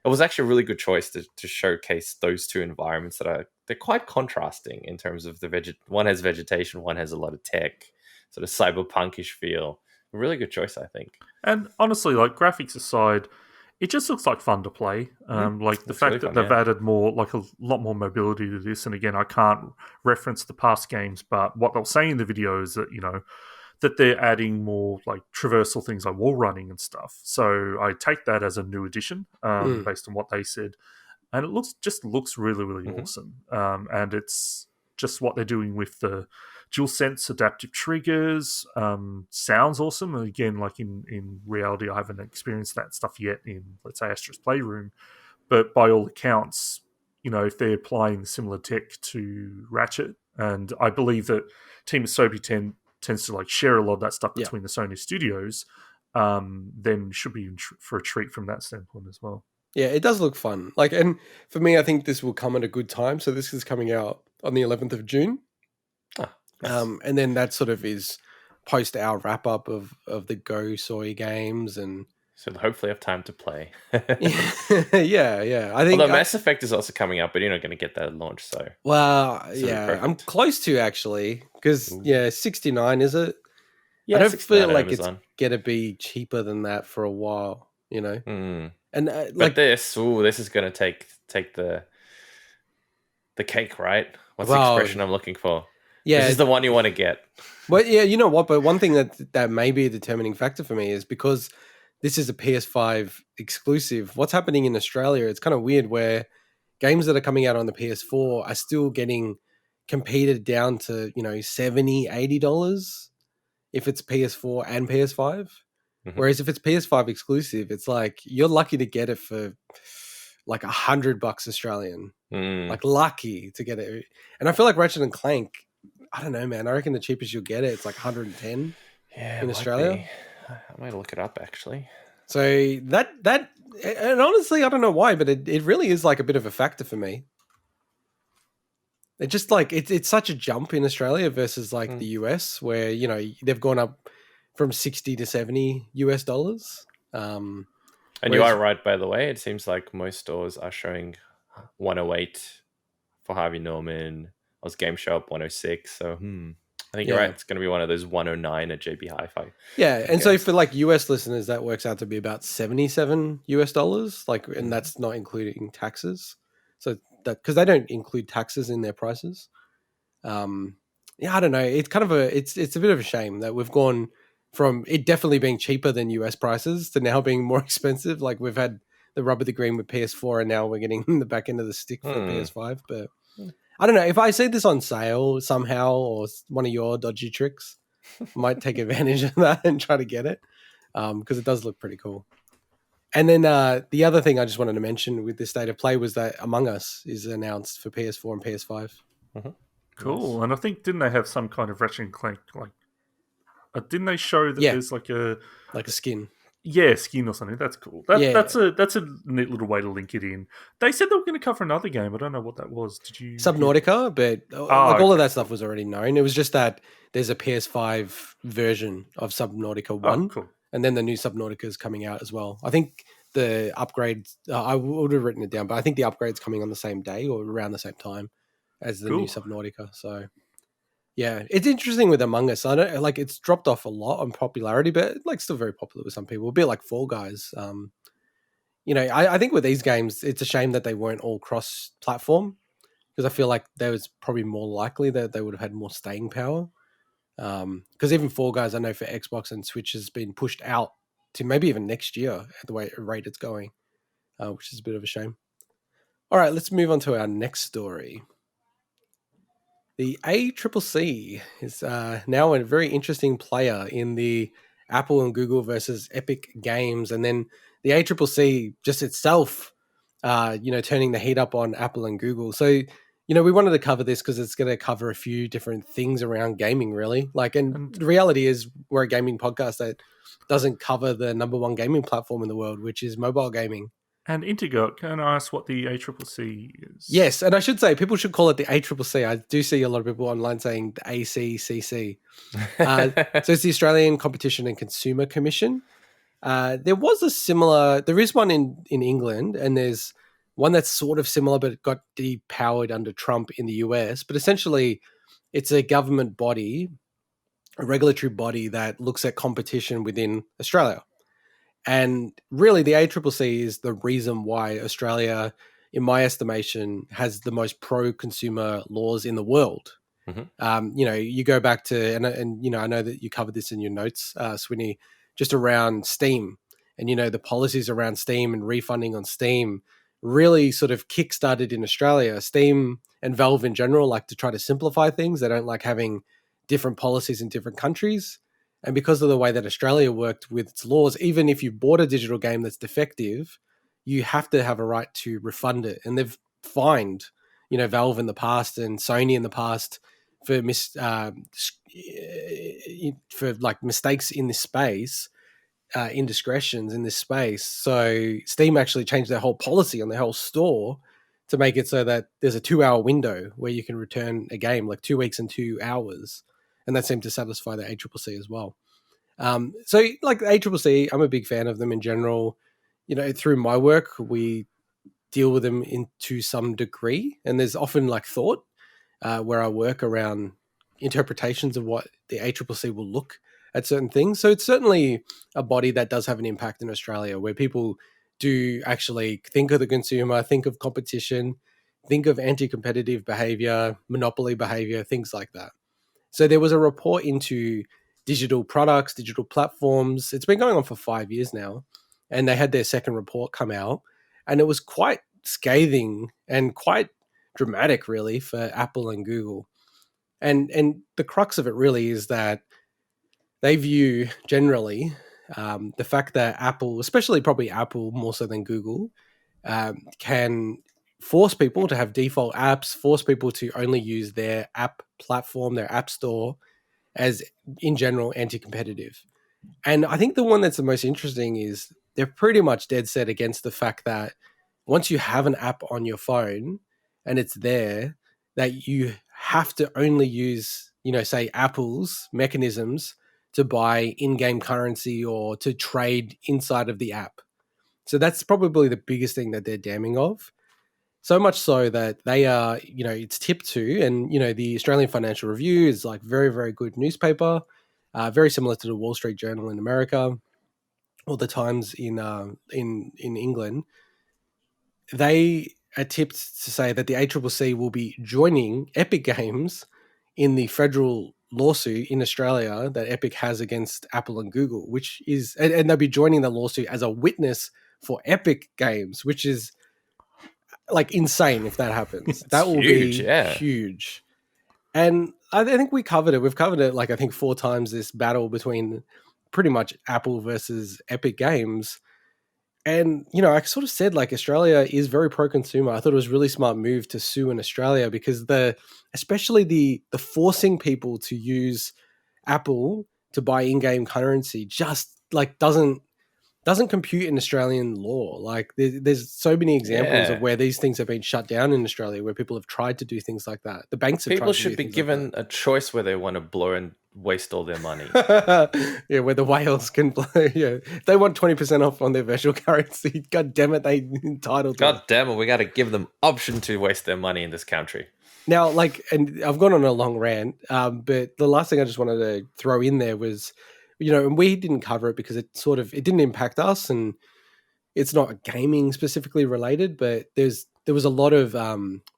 was actually a really good choice to showcase those two environments they're quite contrasting in terms of one has vegetation, one has a lot of tech, sort of cyberpunkish feel. A really good choice, I think. And honestly, like, graphics aside, it just looks like fun to play. Like the fact that they've added more, like a lot more mobility to this. And again, I can't reference the past games, but what they'll say in the video is that, that they're adding more like traversal things like wall running and stuff. So I take that as a new addition based on what they said. And it looks really, really awesome. And it's just what they're doing with the dual sense adaptive triggers. Sounds awesome. And again, like in reality, I haven't experienced that stuff yet in, let's say, Astra's Playroom. But by all accounts, if they're applying similar tech to Ratchet, and I believe that Team Asobi tends to like share a lot of that stuff between the Sony studios, then should be for a treat from that standpoint as well. Yeah, it does look fun. Like, and for me, I think this will come at a good time. So this is coming out on the 11th of June. And then that sort of is post our wrap up of the Go Soy games, and so hopefully have time to play. yeah. I think Mass Effect is also coming up, but you're not going to get that at launch. So I'm close to actually, because 69 is it? Yeah, I don't feel like Amazon. It's gonna be cheaper than that for a while, And but this is going to take the cake, right? What's the expression I'm looking for? Yeah, this is the one you want to get. Well, yeah, you know what? But one thing that may be a determining factor for me is because this is a PS5 exclusive. What's happening in Australia? It's kind of weird where games that are coming out on the PS4 are still getting competed down to $70, $80 if it's PS4 and PS5. Whereas if it's PS5 exclusive, it's like you're lucky to get it for like $100 Australian. Like, lucky to get it. And I feel like Ratchet and Clank, I don't know, man. I reckon the cheapest you'll get it's like 110 in Australia. I might look it up actually. So that and honestly, I don't know why, but it really is like a bit of a factor for me. It just like it's such a jump in Australia versus like the US, where they've gone up from $60 to $70 US. And you are right, by the way. It seems like most stores are showing 108 for Harvey Norman. I was Game Shop 106. So I think you're right. It's going to be one of those 109 at JB Hi-Fi. Yeah, and so for like US listeners, that works out to be about $77 US. Like, and that's not including taxes. So that because they don't include taxes in their prices. I don't know. It's kind of it's a bit of a shame that we've gone from it definitely being cheaper than US prices to now being more expensive. Like, we've had the rub of the green with PS4, and now we're getting the back end of the stick for PS5. But I don't know, if I see this on sale somehow or one of your dodgy tricks, I might take advantage of that and try to get it, because it does look pretty cool. And then the other thing I just wanted to mention with this state of play was that Among Us is announced for PS4 and PS5. Cool. Nice. And I think, didn't they have some kind of Ratchet and Clank, like, didn't they show that there's like a skin? Yeah, skin or something. That's cool. That's a neat little way to link it in. They said they were going to cover another game. I don't know what that was. Did you? Subnautica, but all of that stuff was already known. It was just that there's a PS5 version of Subnautica 1. Cool. And then the new Subnautica is coming out as well. I think the upgrade, I would have written it down, but I think the upgrade's coming on the same day or around the same time as the new Subnautica. So yeah, it's interesting with Among Us. I don't like it's dropped off a lot on popularity, but like still very popular with some people. A bit like Fall Guys. I think with these games, it's a shame that they weren't all cross-platform, because I feel like there was probably more likely that they would have had more staying power. Because even Fall Guys, I know for Xbox and Switch has been pushed out to maybe even next year at the rate it's going, which is a bit of a shame. All right, let's move on to our next story. The ACCC is now a very interesting player in the Apple and Google versus Epic Games, and then the ACCC just itself, turning the heat up on Apple and Google. So, we wanted to cover this because it's going to cover a few different things around gaming, really. And the reality is, we're a gaming podcast that doesn't cover the number one gaming platform in the world, which is mobile gaming. And integot, can I ask what the ACCC is? Yes, and I should say people should call it the ACCC. I do see a lot of people online saying the ACCC. So it's the Australian Competition and Consumer Commission. There is one in England, and there's one that's sort of similar, but it got depowered under Trump in the US. But essentially, it's a government body, a regulatory body that looks at competition within Australia. And really, the ACCC is the reason why Australia, in my estimation, has the most pro-consumer laws in the world. Mm-hmm. You go back to, and I know that you covered this in your notes, Swinny, just around Steam, and the policies around Steam and refunding on Steam really sort of kickstarted in Australia. Steam and Valve in general like to try to simplify things. They don't like having different policies in different countries. And because of the way that Australia worked with its laws, even if you bought a digital game that's defective, you have to have a right to refund it. And they've fined, Valve in the past and Sony in the past for mistakes in this space, indiscretions in this space. So Steam actually changed their whole policy on their whole store to make it so that there's a 2-hour window where you can return a game, like 2 weeks and 2 hours. And that seemed to satisfy the ACCC as well. So the ACCC, I'm a big fan of them in general. Through my work, we deal with them to some degree. And there's often thought where I work around interpretations of what the ACCC will look at certain things. So it's certainly a body that does have an impact in Australia, where people do actually think of the consumer, think of competition, think of anti-competitive behavior, monopoly behavior, things like that. So there was a report into digital products, digital platforms. It's been going on for 5 years now, and they had their second report come out, and it was quite scathing and quite dramatic, really, for Apple and Google. And the crux of it really is that they view generally the fact that Apple, especially probably Apple more so than Google, can force people to have default apps, force people to only use their app platform, their app store, as in general anti-competitive. And I think the one that's the most interesting is they're pretty much dead set against the fact that once you have an app on your phone and it's there, that you have to only use, say Apple's mechanisms to buy in-game currency or to trade inside of the app. So that's probably the biggest thing that they're damning of. So much so that they are, it's tipped to, and, the Australian Financial Review is very, very good newspaper, very similar to the Wall Street Journal in America or the Times in England. They are tipped to say that the ACCC will be joining Epic Games in the federal lawsuit in Australia that Epic has against Apple and Google, which is, and they'll be joining the lawsuit as a witness for Epic Games, which is insane if that happens. That will huge, be yeah. huge. And I think we covered it. We've covered it I think 4 times, this battle between pretty much Apple versus Epic Games. And, I sort of said Australia is very pro-consumer. I thought it was a really smart move to sue in Australia because especially the forcing people to use Apple to buy in-game currency just doesn't compute in Australian law. There's so many examples of where these things have been shut down in Australia, where people have tried to do things like that. The banks have People tried to should do be things given like a choice where they want to blow and waste all their money. yeah, where the whales can blow. Yeah, they want 20% off on their virtual currency. God damn it, they entitled to God it. damn it, we got to give them option to waste their money in this country. Now, and I've gone on a long rant, but the last thing I just wanted to throw in there was, and we didn't cover it because it didn't impact us, and it's not gaming specifically related, but there's there was a lot of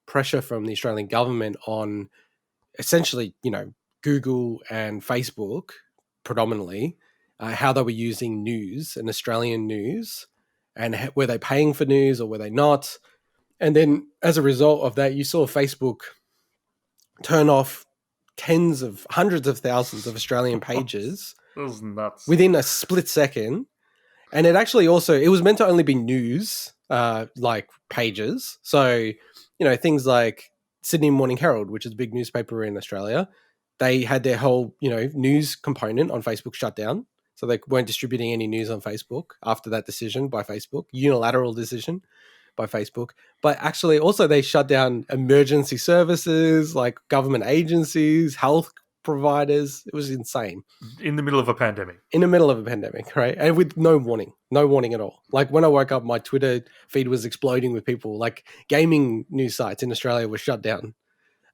pressure from the Australian government on essentially, Google and Facebook predominantly, how they were using news and Australian news, and were they paying for news or were they not? And then as a result of that, you saw Facebook turn off hundreds of thousands of Australian pages That was nuts. within a split second. And it actually it was meant to only be news, like pages. So, things like Sydney Morning Herald, which is a big newspaper in Australia, they had their whole, news component on Facebook shut down. So they weren't distributing any news on Facebook after that decision by Facebook, unilateral decision by Facebook. But actually also they shut down emergency services, like government agencies, health providers. It was insane. In the middle of a pandemic. In the middle of a pandemic, right? And with no warning at all. Like when I woke up, my Twitter feed was exploding with people. Like gaming news sites in Australia were shut down.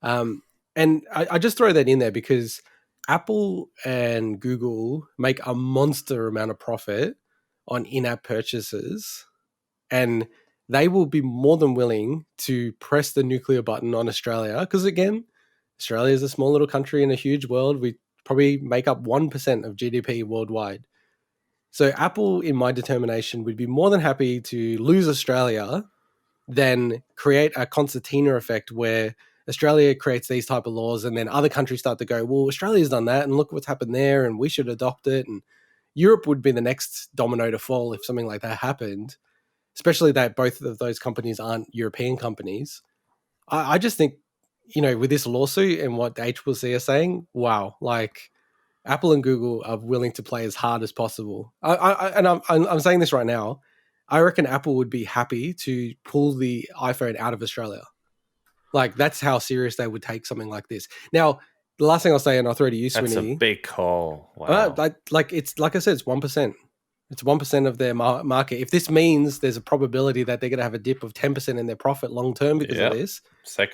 And I just throw that in there because Apple and Google make a monster amount of profit on in-app purchases, and they will be more than willing to press the nuclear button on Australia because, again, Australia is a small little country in a huge world. We probably make up 1% of GDP worldwide. So Apple, in my determination, would be more than happy to lose Australia than create a concertina effect where Australia creates these type of laws and then other countries start to go, well, Australia's done that and look what's happened there and we should adopt it. And Europe would be the next domino to fall if something like that happened, especially that both of those companies aren't European companies. I just think, with this lawsuit and what the ACCC are saying, wow, like Apple and Google are willing to play as hard as possible. I'm saying this right now. I reckon Apple would be happy to pull the iPhone out of Australia. Like that's how serious they would take something like this. Now, the last thing I'll say, and I'll throw to you, Swinny. That's a big call. Wow. Like I said, it's 1%. It's 1% of their market. If this means there's a probability that they're going to have a dip of 10% in their profit long term because of this,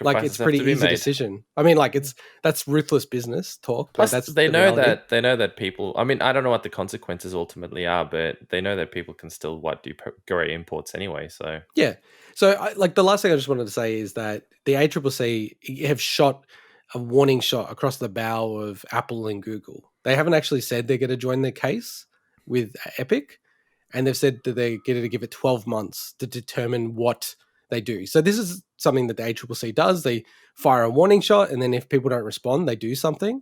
like it's pretty easy decision. I mean, like that's ruthless business talk. Plus, that's they know that people. I mean, I don't know what the consequences ultimately are, but they know that people can still do great imports anyway. So yeah. So the last thing I just wanted to say is that the ACCC have shot a warning shot across the bow of Apple and Google. They haven't actually said they're going to join the case with Epic, and they've said that they're going to give it 12 months to determine what they do. So this is something that the ACCC does. They fire a warning shot, and then if people don't respond, they do something.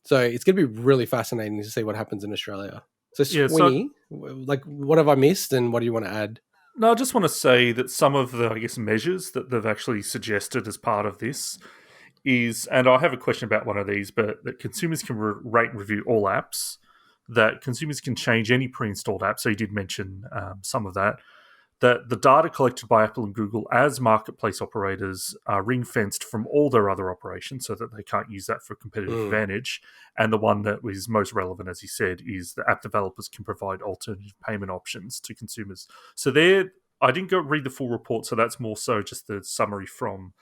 So it's going to be really fascinating to see what happens in Australia. So Swinny, what have I missed, and what do you want to add? No, I just want to say that some of the, measures that they've actually suggested as part of this is, and I have a question about one of these, but that consumers can rate and review all apps, that consumers can change any pre-installed app. So you did mention some of that. That the data collected by Apple and Google as marketplace operators are ring-fenced from all their other operations so that they can't use that for competitive advantage. And the one that was most relevant, as you said, is that app developers can provide alternative payment options to consumers. So I didn't go read the full report, so that's more so just the summary from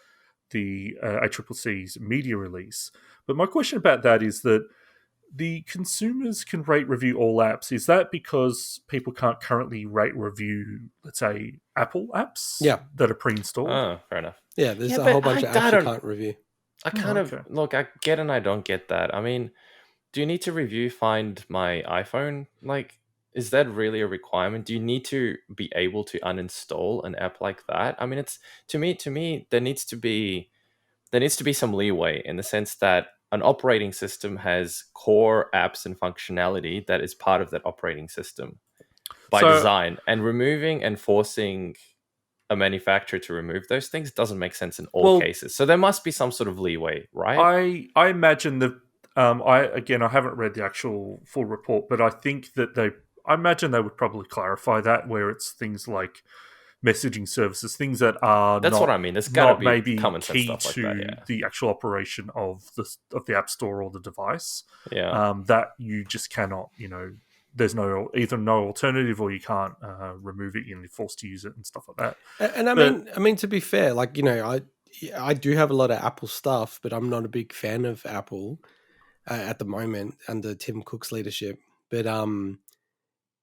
the ACCC's media release. But my question about that is that the consumers can rate review all apps. Is that because people can't currently rate review, let's say, Apple apps that are pre-installed? Oh, fair enough. Yeah, there's a whole bunch of apps you can't review. I kind of look, I get and I don't get that. I mean, do you need to Find My iPhone? Like, is that really a requirement? Do you need to be able to uninstall an app like that? I mean, it's to me, there needs to be some leeway in the sense that an operating system has core apps and functionality that is part of that operating system by design, and removing and forcing a manufacturer to remove those things doesn't make sense in all cases. So there must be some sort of leeway, right? I imagine that I haven't read the actual full report, but I think that I imagine they would probably clarify that, where it's things like messaging services, things that are what I mean. There's got to be maybe common sense key stuff like to that, the actual operation of the app store or the device. Yeah, that you just cannot. There's no alternative, or you can't remove it. You're forced to use it and stuff like that. And I mean, to be fair, I do have a lot of Apple stuff, but I'm not a big fan of Apple at the moment under Tim Cook's leadership. But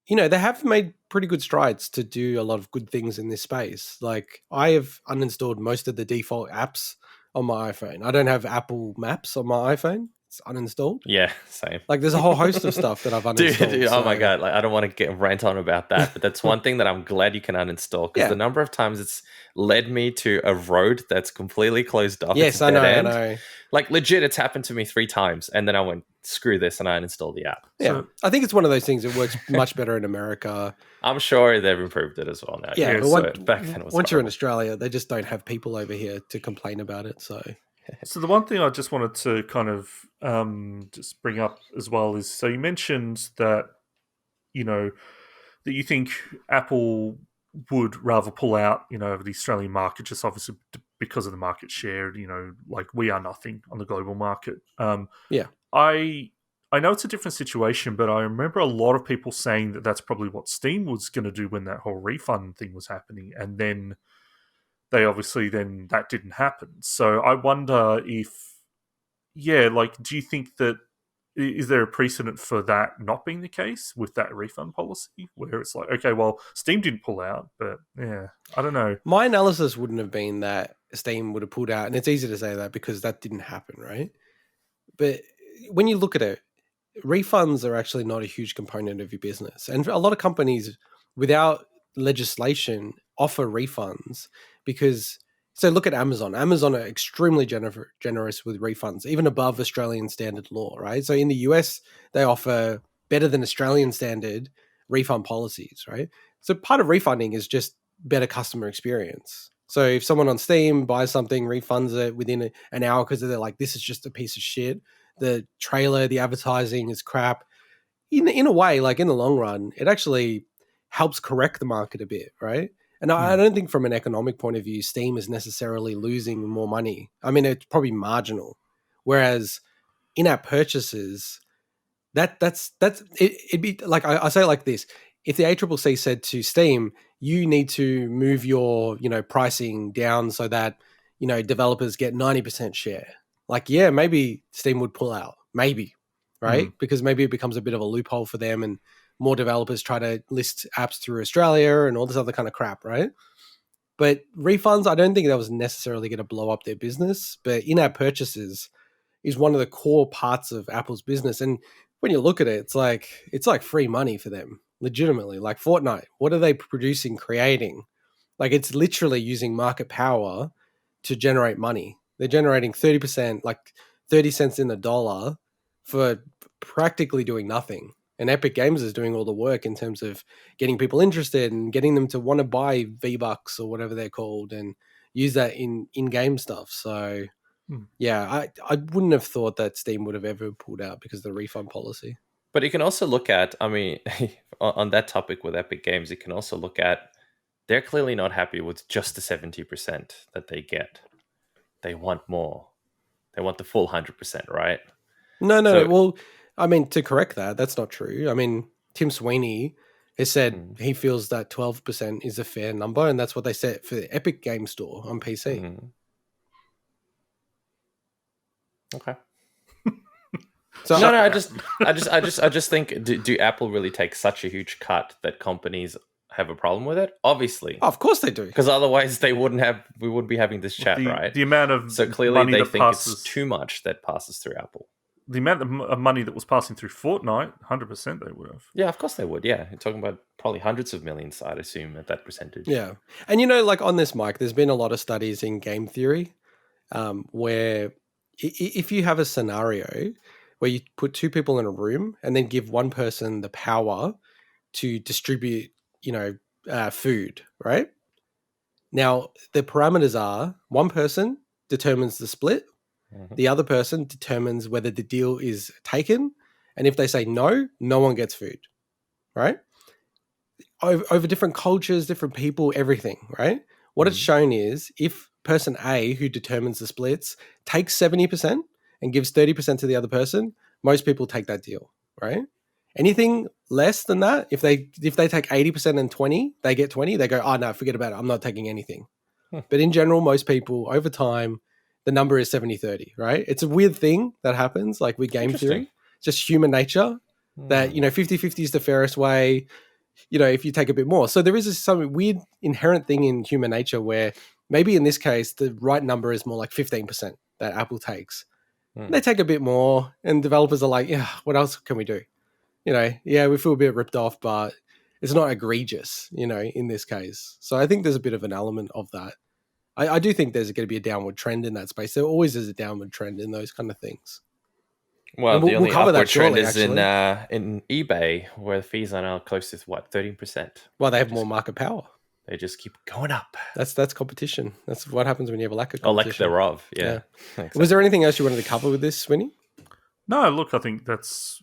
they have made pretty good strides to do a lot of good things in this space. Like, I have uninstalled most of the default apps on my iPhone. I don't have Apple Maps on my iPhone. It's uninstalled. Yeah, same. Like, there's a whole host of stuff that I've uninstalled. Dude, oh my god! Like, I don't want to get rant on about that, but that's one thing that I'm glad you can uninstall, because the number of times it's led me to a road that's completely closed off. Yes, I know. Like, legit, it's happened to me 3 times, and then I went, screw this, and I uninstalled the app. Yeah, so, I think it's one of those things that works much better in America. I'm sure they've improved it as well now. Yeah, but back then it was once you're in Australia, they just don't have people over here to complain about it. So the one thing I just wanted to kind of just bring up as well is, so you mentioned that, that you think Apple would rather pull out, of the Australian market, just obviously because of the market share, like we are nothing on the global market. Yeah. I know it's a different situation, but I remember a lot of people saying that that's probably what Steam was going to do when that whole refund thing was happening. And then that didn't happen. So I wonder if, do you think that, is there a precedent for that not being the case with that refund policy, where it's like, okay, well, Steam didn't pull out, but yeah, I don't know. My analysis wouldn't have been that Steam would have pulled out, and it's easy to say that because that didn't happen, right? But when you look at it, refunds are actually not a huge component of your business. And a lot of companies, without legislation, offer refunds because, so look at Amazon. Amazon are extremely generous with refunds, even above Australian standard law, right? So in the US, they offer better than Australian standard refund policies, right? So part of refunding is just better customer experience. So if someone on Steam buys something, refunds it within an hour because they're like, this is just a piece of shit, the trailer, the advertising is crap, in a way, like in the long run, it actually helps correct the market a bit, right? And I don't think from an economic point of view, Steam is necessarily losing more money. I mean, it's probably marginal. Whereas in-app purchases, it'd be like, I say it like this. If the ACCC said to Steam, you need to move your, pricing down so that, developers get 90% share. Like, yeah, maybe Steam would pull out. Maybe, right? Because maybe it becomes a bit of a loophole for them and more developers try to list apps through Australia and all this other kind of crap, right? But refunds, I don't think that was necessarily going to blow up their business. But in-app purchases is one of the core parts of Apple's business. And when you look at it, it's like free money for them, legitimately. Like Fortnite, what are they producing, creating? Like, it's literally using market power to generate money. They're generating 30%, like 30 cents in the dollar for practically doing nothing. And Epic Games is doing all the work in terms of getting people interested and getting them to want to buy V-Bucks or whatever they're called and use that in-game stuff. So, yeah, I wouldn't have thought that Steam would have ever pulled out because of the refund policy. But you can also look at, I mean, on that topic with Epic Games, you can also look at, they're clearly not happy with just the 70% that they get. They want more. They want the full 100%, right? No. Well, I mean, to correct that, that's not true. I mean, Tim Sweeney has said he feels that 12% is a fair number, and that's what they set for the Epic Game Store on PC. Okay. So I just think, do Apple really take such a huge cut that companies have a problem with it? Obviously. Of course they do. Because otherwise we wouldn't be having this chat, right? The amount of so clearly they think it's too much that passes through Apple. The amount of money that was passing through Fortnite, 100% they would have. Yeah, of course they would. Yeah, you're talking about probably hundreds of millions, I'd assume, at that percentage. Yeah. And like on this mic, there's been a lot of studies in game theory where if you have a scenario where you put 2 people in a room and then give one person the power to distribute, food, right? Now, the parameters are one person determines the split, the other person determines whether the deal is taken, and if they say no, no one gets food, right? Over different cultures, different people, everything, right? What it's shown is if person A, who determines the splits, takes 70% and gives 30% to the other person, most people take that deal, right? Anything less than that, if they take 80% and 20, they get 20, they go, oh no, forget about it, I'm not taking anything. But in general, most people, over time, the number is 70-30, right? It's a weird thing that happens, like with game theory. It's just human nature that, 50-50 is the fairest way. if you take a bit more. So there is some weird inherent thing in human nature where maybe in this case, the right number is more like 15% that Apple takes. They take a bit more and developers are like, yeah, what else can we do? Yeah, we feel a bit ripped off, but it's not egregious, in this case. So I think there's a bit of an element of that. I do think there's going to be a downward trend in that space. There always is a downward trend in those kind of things. Well, the only cover that upward trend shortly, is in eBay, where the fees are now close to 13%. Well, they have more market power. They just keep going up. That's competition. That's what happens when you have a lack of Or competition. lack thereof, yeah. Exactly. Was there anything else you wanted to cover with this, Swinny? No, look, I think that's...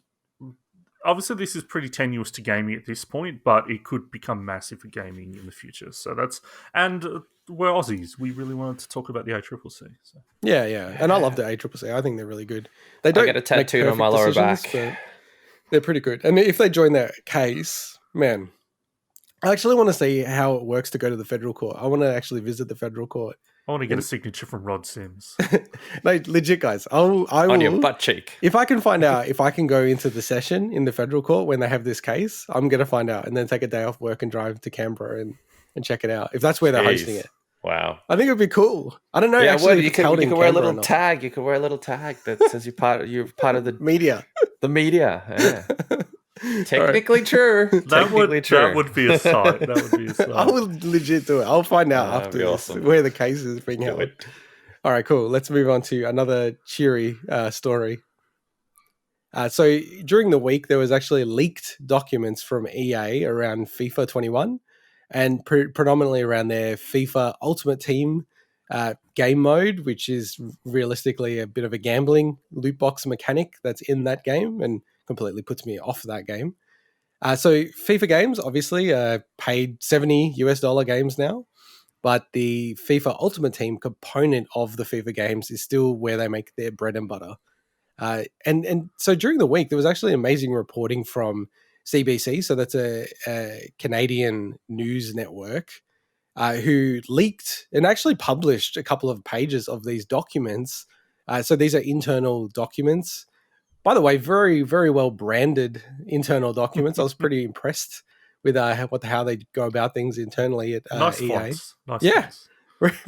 Obviously, this is pretty tenuous to gaming at this point, but it could become massive for gaming in the future. So that's... And we're Aussies. We really wanted to talk about the ACCC. So. Yeah. And I love the ACCC. I think they're really good. They I don't get a tattoo on my lower back. They're pretty good. And if they join their case, man... I actually want to see how it works to go to the federal court. I want to actually visit the federal court. I want to get a signature from Rod Sims. No, legit, guys. I will, on your butt cheek. If I can find out if I can go into the session in the federal court when they have this case, I'm going to find out and then take a day off work and drive to Canberra and check it out. If that's where they're hosting it. Wow. I think it would be cool. I don't know. Yeah, actually, you can wear a little tag. You can wear a little tag that says you're part of the media. The media, yeah. Technically true. That would be a sight. That would be a sight. I will legit do it. I'll find out after this where the case is being held. All right, cool. Let's move on to another cheery story. So during the week, there was actually leaked documents from EA around FIFA 21 and predominantly around their FIFA Ultimate Team game mode, which is realistically a bit of a gambling loot box mechanic that's in that game and completely puts me off that game. So FIFA games, obviously, paid $70 games now, but the FIFA Ultimate Team component of the FIFA games is still where they make their bread and butter. And so during the week, there was actually amazing reporting from CBC, so that's a Canadian news network, who leaked and actually published a couple of pages of these documents. So these are internal documents. By the way, very, very well branded internal documents. I was pretty impressed with how they go about things internally at nice EA. Fonts. Nice fonts.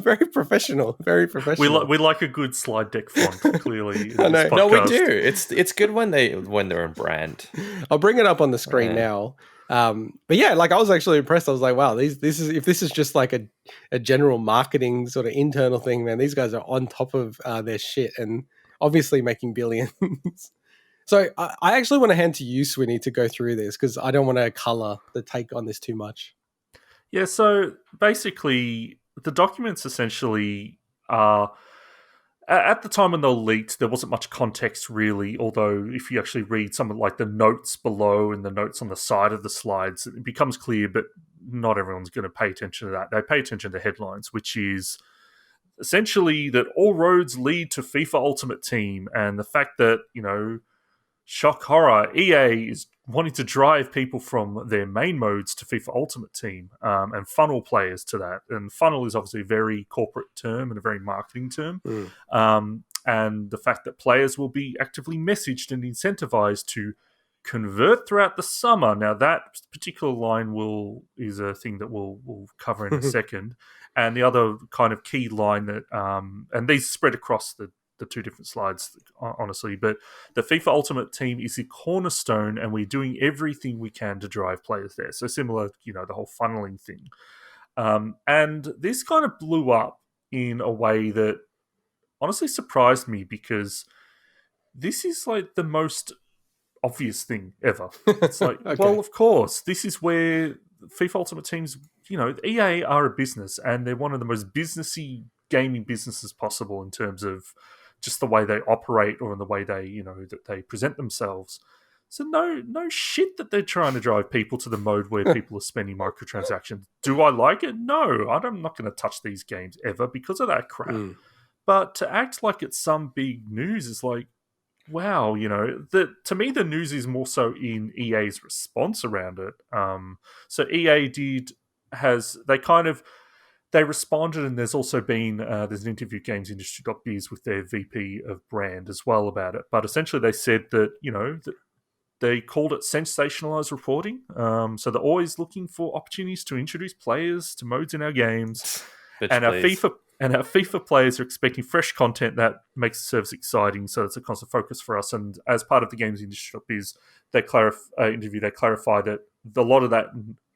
Very professional. Very professional. We like a good slide deck font. Clearly, I know. No, we do. It's good when they're in brand. I'll bring it up on the screen now. But yeah, like I was actually impressed. I was like, wow, if this is just like a general marketing sort of internal thing, man, these guys are on top of their shit and obviously making billions. So I actually want to hand to you, Swinny, to go through this because I don't want to color the take on this too much. Yeah, so basically the documents essentially are... At the time when they were leaked, there wasn't much context really, although if you actually read some of like the notes below and the notes on the side of the slides, it becomes clear, but not everyone's going to pay attention to that. They pay attention to the headlines, which is essentially that all roads lead to FIFA Ultimate Team, and the fact that, shock horror, EA is wanting to drive people from their main modes to FIFA Ultimate Team and funnel players to that. And funnel is obviously a very corporate term and a very marketing term. And the fact that players will be actively messaged and incentivized to convert throughout the summer. Now, that particular line is a thing that we'll cover in a second. And the other kind of key line that, and these spread across the two different slides, honestly, but the FIFA Ultimate Team is the cornerstone and we're doing everything we can to drive players there. So similar, the whole funneling thing. And this kind of blew up in a way that honestly surprised me because this is like the most obvious thing ever. It's like, Okay. Well, of course, this is where FIFA Ultimate Team's, EA are a business and they're one of the most businessy gaming businesses possible in terms of just the way they operate or in the way they, that they present themselves. So no shit that they're trying to drive people to the mode where people are spending microtransactions. Do I like it? No, I'm not going to touch these games ever because of that crap. But to act like it's some big news is like, wow, to me the news is more so in EA's response around it. So EA they responded, and there's also been there's an interview gamesindustry.biz with their VP of brand as well about it. But essentially, they said that that they called it sensationalized reporting. So they're always looking for opportunities to introduce players to modes in our games. Bitch, And our FIFA players are expecting fresh content that makes the service exciting, so it's a constant focus for us. And as part of the games industry is interview, they clarify that a lot of that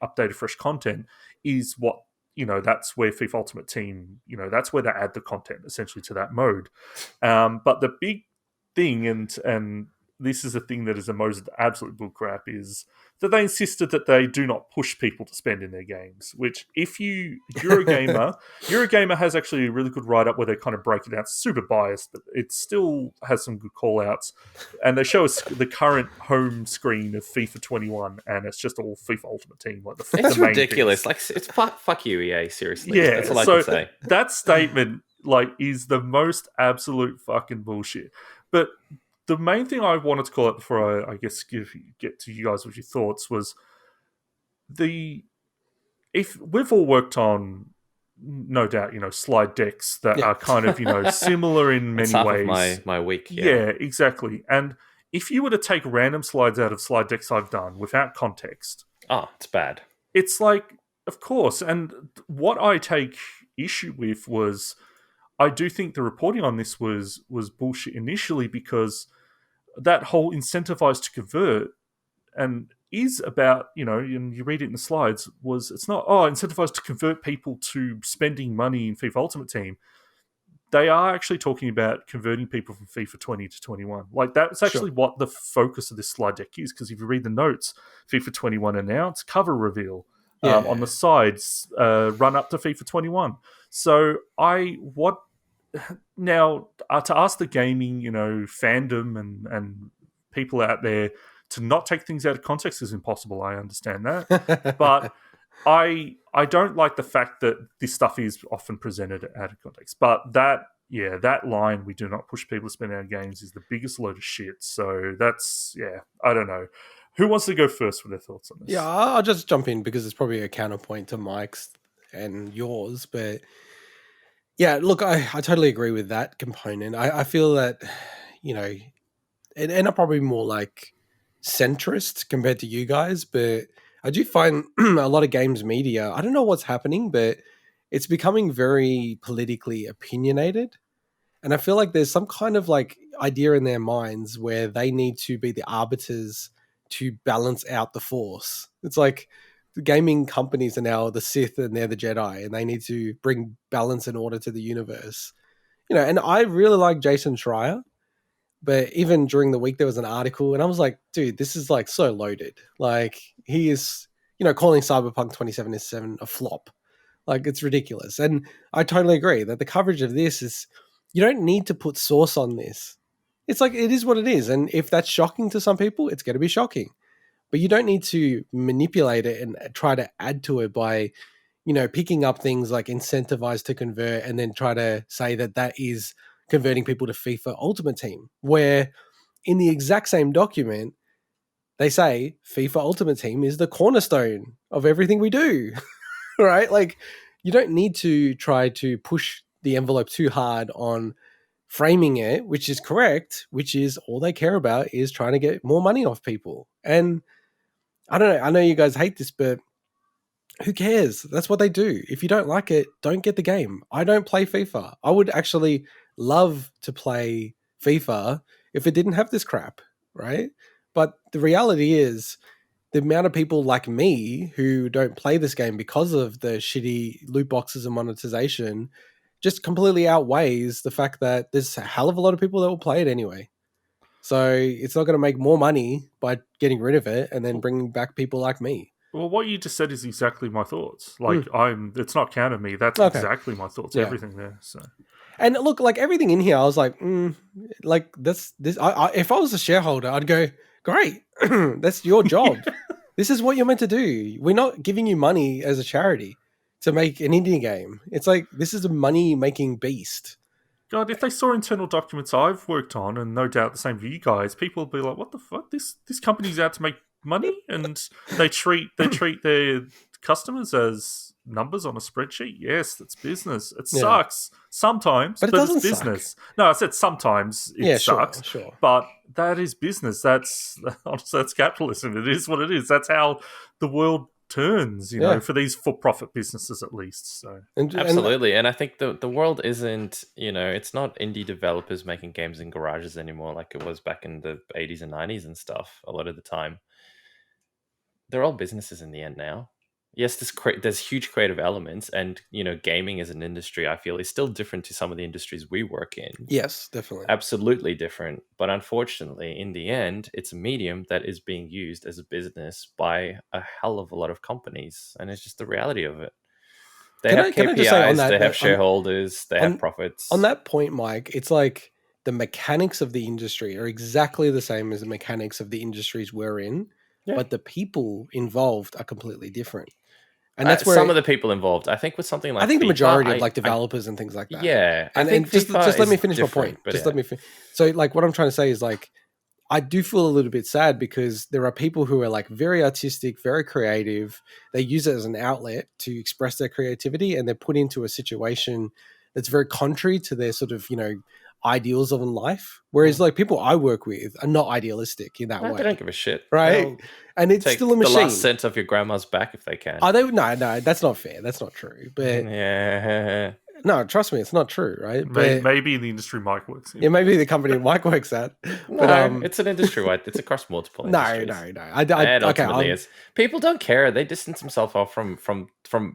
updated fresh content is what, that's where FIFA Ultimate Team, that's where they add the content essentially to that mode. But the big thing, and this is the thing that is the most absolute bullcrap, is that they insisted that they do not push people to spend in their games. Which, if Eurogamer has actually a really good write-up where they kind of break it down. It's super biased, but it still has some good call-outs. And they show us the current home screen of FIFA 21, and it's just all FIFA Ultimate Team. Like it's the main ridiculous. things. Like, it's fuck you, EA. Seriously, Yeah, that's all I so can say. that statement is the most absolute fucking bullshit. But the main thing I wanted to call out before I guess get to you guys with your thoughts was if we've all worked on, no doubt, slide decks that are kind of, similar in many half ways. Of my week. Yeah, exactly. And if you were to take random slides out of slide decks I've done without context, it's bad. It's like, of course. And what I take issue with was, I do think the reporting on this was bullshit initially, because that whole incentivized to convert and is about, and you read it in the slides, it's not, incentivized to convert people to spending money in FIFA Ultimate Team. They are actually talking about converting people from FIFA 20 to 21. Like, that's actually what the focus of this slide deck is, because if you read the notes, FIFA 21 announced, cover reveal. On the sides, run up to FIFA 21. So now, to ask the gaming, fandom and people out there to not take things out of context is impossible. I understand that. But I don't like the fact that this stuff is often presented out of context. But that line, we do not push people to spend our games, is the biggest load of shit. So that's, I don't know. Who wants to go first with their thoughts on this? Yeah, I'll just jump in because it's probably a counterpoint to Mike's and yours. But yeah, look, I totally agree with that component. I feel that, and I'm probably more like centrist compared to you guys, but I do find a lot of games media, I don't know what's happening, but it's becoming very politically opinionated. And I feel like there's some kind of like idea in their minds where they need to be the arbiters to balance out the force. It's like the gaming companies are now the Sith and they're the Jedi, and they need to bring balance and order to the universe. And I really like Jason Schreier, but even during the week there was an article and I was like, dude, this is like so loaded. Like, he is, calling Cyberpunk 2077 a flop. Like, it's ridiculous. And I totally agree that the coverage of this is, you don't need to put sauce on this. It's like, it is what it is. And if that's shocking to some people, it's going to be shocking. But you don't need to manipulate it and try to add to it by, picking up things like incentivized to convert and then try to say that that is converting people to FIFA Ultimate Team, where in the exact same document, they say FIFA Ultimate Team is the cornerstone of everything we do, right? Like, you don't need to try to push the envelope too hard on framing it, which is correct, which is all they care about is trying to get more money off people. And I don't know, I know you guys hate this, but who cares? That's what they do. If you don't like it, don't get the game. I don't play FIFA. I would actually love to play FIFA if it didn't have this crap, right? But the reality is the amount of people like me who don't play this game because of the shitty loot boxes and monetization just completely outweighs the fact that there's a hell of a lot of people that will play it anyway. So it's not going to make more money by getting rid of it and then bringing back people like me. Well, what you just said is exactly my thoughts. Like, it's not counter me. That's exactly my thoughts. Yeah. Everything there. So, and look, like everything in here, I was like, like this. If I was a shareholder, I'd go, great, that's your job. This is what you're meant to do. We're not giving you money as a charity to make an indie game. It's like, this is a money-making beast. God, if they saw internal documents I've worked on, and no doubt the same for you guys, people would be like, what the fuck? This company's out to make money, and they treat their customers as numbers on a spreadsheet? Yes, that's business. It Yeah. sucks sometimes, But but, it it's doesn't business. No, I said sometimes it Yeah, sucks, sure. but that is business. That's honestly, that's capitalism. It is what it is. That's how the world turns, you know, Yeah. for these for-profit businesses at least. So Absolutely. And I think the world isn't, you know, it's not indie developers making games in garages anymore like it was back in the 80s and 90s and stuff a lot of the time. They're all businesses in the end now. Yes, there's huge creative elements, and you know, gaming as an industry, I feel, is still different to some of the industries we work in. Yes, definitely. Absolutely different. But unfortunately, in the end, it's a medium that is being used as a business by a hell of a lot of companies, and it's just the reality of it. They have Can I KPIs, just say on that, they have on- shareholders, they have profits. On that point, Mike, it's like the mechanics of the industry are exactly the same as the mechanics of the industries we're in, but the people involved are completely different. And that's where some of the people involved, I think, with something like I think the FIFA, majority of like developers and things like that. Yeah, and, I think just FIFA let me is finish my different, point. but Just yeah. let me. So, like, what I'm trying to say is, like, I do feel a little bit sad because there are people who are like very artistic, very creative. They use it as an outlet to express their creativity, and they're put into a situation that's very contrary to their sort of, you know, ideals of life. Whereas like people I work with are not idealistic in that way. They don't give a shit, right? They'll and it's take still a machine. the last cent of your grandma's back if they can. Are they? No, that's not fair. That's not true. But yeah, no, trust me, it's not true, right? But maybe in the industry Mike works in. yeah, maybe the company Mike works at. No, But it's an industry-wide. It's across multiple no. industries. It ultimately is. People don't care. They distance themselves off from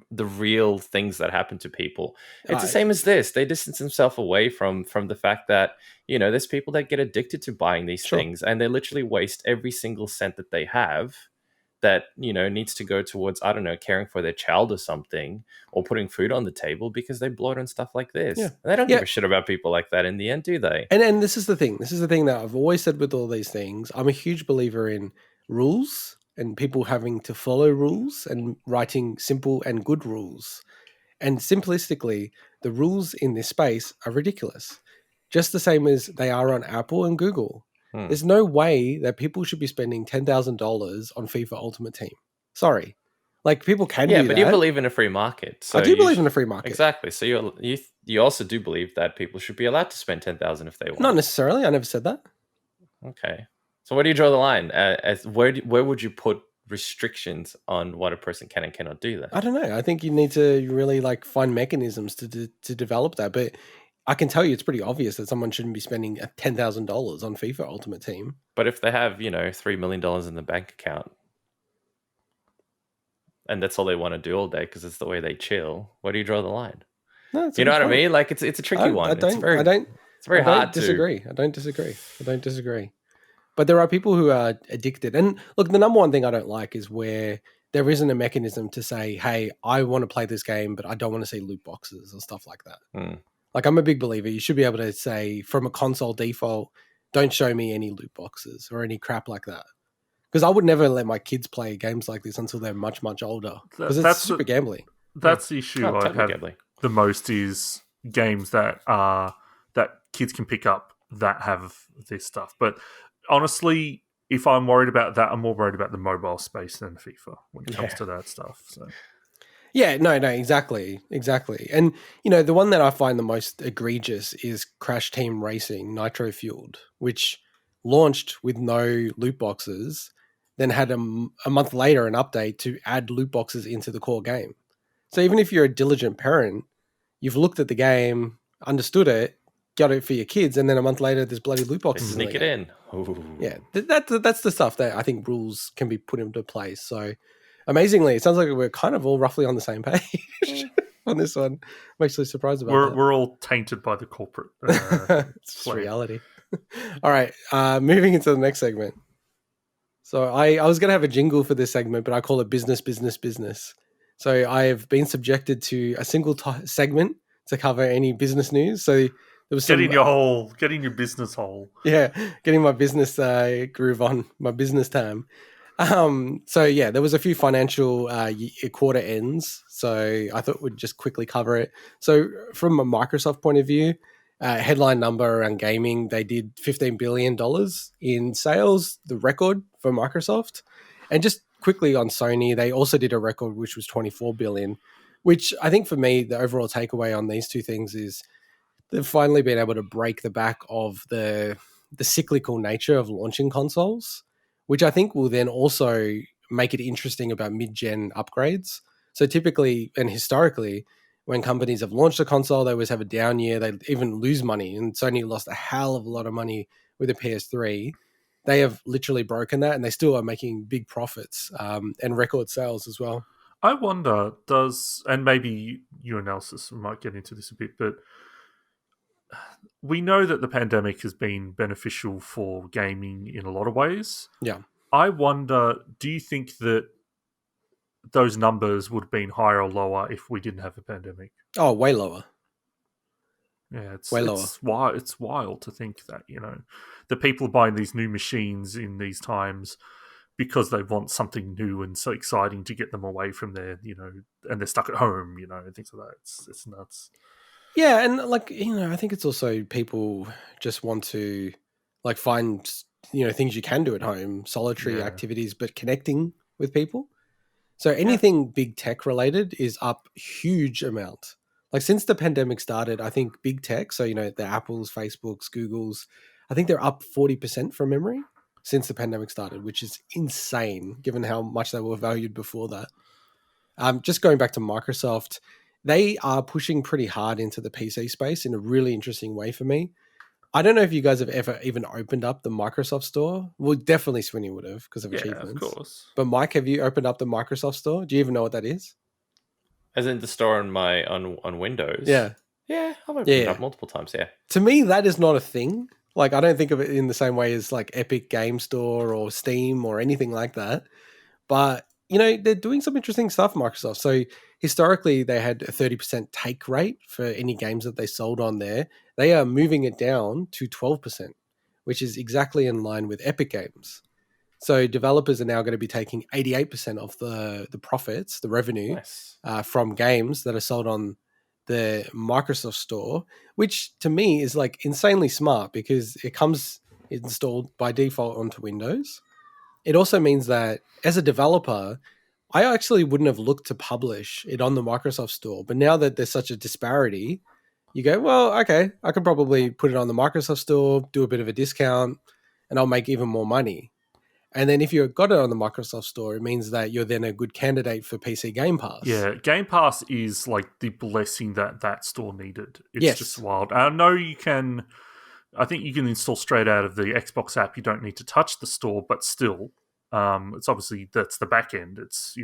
the real things that happen to people. It's the same as this. They distance themselves away from the fact that, you know, there's people that get addicted to buying these things, and they literally waste every single cent that they have that, you know, needs to go towards, I don't know, caring for their child or something, or putting food on the table because they blow it on stuff like this. Yeah. And they don't give a shit about people like that in the end, do they? And this is the thing. This is the thing that I've always said with all these things. I'm a huge believer in rules and people having to follow rules and writing simple and good rules. And simplistically, the rules in this space are ridiculous. Just the same as they are on Apple and Google. There's no way that people should be spending $10,000 on FIFA Ultimate Team. Sorry. Like, people can do that. Yeah, but you believe in a free market. So I do believe in a free market. Exactly. So you also do believe that people should be allowed to spend $10,000 if they want. Not necessarily. I never said that. Okay. So where do you draw the line? Where would you put restrictions on what a person can and cannot do then? I don't know. I think you need to really like find mechanisms to develop that. But I can tell you it's pretty obvious that someone shouldn't be spending $10,000 on FIFA Ultimate Team. But if they have, you know, $3 million in the bank account, and that's all they want to do all day because it's the way they chill, where do you draw the line? No, you know what I mean? Like, it's a tricky one. It's very hard to disagree. I don't disagree. But there are people who are addicted. And look, the number one thing I don't like is where there isn't a mechanism to say, hey, I want to play this game, but I don't want to see loot boxes or stuff like that. Like, I'm a big believer. You should be able to say from a console default, don't show me any loot boxes or any crap like that. Because I would never let my kids play games like this until they're much, much older. Because it's super gambling. That's the issue I have the most is games that kids can pick up that have this stuff. But honestly, if I'm worried about that, I'm more worried about the mobile space than FIFA when it comes to that stuff. So. Yeah, no, exactly. And, you know, the one that I find the most egregious is Crash Team Racing Nitro Fueled, which launched with no loot boxes, then had a month later an update to add loot boxes into the core game. So even if you're a diligent parent, you've looked at the game, understood it, got it for your kids, and then a month later there's bloody loot boxes. Sneak it in. Ooh. Yeah, that's the stuff that I think rules can be put into place. So amazingly, it sounds like we're kind of all roughly on the same page on this one. I'm actually surprised about that. We're all tainted by the corporate. It's reality. All right, moving into the next segment. So I was going to have a jingle for this segment, but I call it business. So I have been subjected to a single segment to cover any business news. So there was getting your business hole. Yeah, getting my business groove on, my business time. So yeah, there was a few financial quarter ends. So I thought we'd just quickly cover it. So from a Microsoft point of view, headline number around gaming, they did $15 billion in sales, the record for Microsoft. And just quickly on Sony, they also did a record, which was $24 billion. Which I think for me, the overall takeaway on these two things is they've finally been able to break the back of the cyclical nature of launching consoles, which I think will then also make it interesting about mid-gen upgrades. So typically and historically, when companies have launched a console, they always have a down year. They even lose money, and Sony lost a hell of a lot of money with the PS3. They have literally broken that, and they still are making big profits and record sales as well. I wonder, and maybe your analysis might get into this a bit, but we know that the pandemic has been beneficial for gaming in a lot of ways. Yeah. I wonder, do you think that those numbers would have been higher or lower if we didn't have a pandemic? Oh, way lower. Yeah, it's way lower. It's wild to think that, the people are buying these new machines in these times because they want something new and so exciting to get them away from their, and they're stuck at home, and things like that. It's nuts. Yeah, and I think it's also people just want to find things you can do at home, solitary activities, but connecting with people. So anything big tech related is up huge amount. Since the pandemic started, I think big tech, so the Apples, Facebooks, Googles, I think they're up 40% from memory since the pandemic started, which is insane given how much they were valued before that. Just going back to Microsoft, they are pushing pretty hard into the PC space in a really interesting way for me. I don't know if you guys have ever even opened up the Microsoft Store. Well, definitely Swinny would have because of achievements. Of course. But Mike, have you opened up the Microsoft Store? Do you even know what that is? As in the store on Windows? Yeah. Yeah, I've opened it up multiple times, yeah. To me, that is not a thing. I don't think of it in the same way as Epic Game Store or Steam or anything like that. But, they're doing some interesting stuff, Microsoft. So historically, they had a 30% take rate for any games that they sold on there. They are moving it down to 12%, which is exactly in line with Epic Games. So developers are now going to be taking 88% of the profits, the revenue, from games that are sold on the Microsoft Store, which to me is insanely smart because it comes installed by default onto Windows. It also means that as a developer, I actually wouldn't have looked to publish it on the Microsoft Store. But now that there's such a disparity, you go, well, okay, I can probably put it on the Microsoft Store, do a bit of a discount, and I'll make even more money. And then if you've got it on the Microsoft Store, it means that you're then a good candidate for PC Game Pass. Yeah, Game Pass is the blessing that store needed. It's just wild. I know I think you can install straight out of the Xbox app. You don't need to touch the store, but still, it's obviously, that's the back end. It's,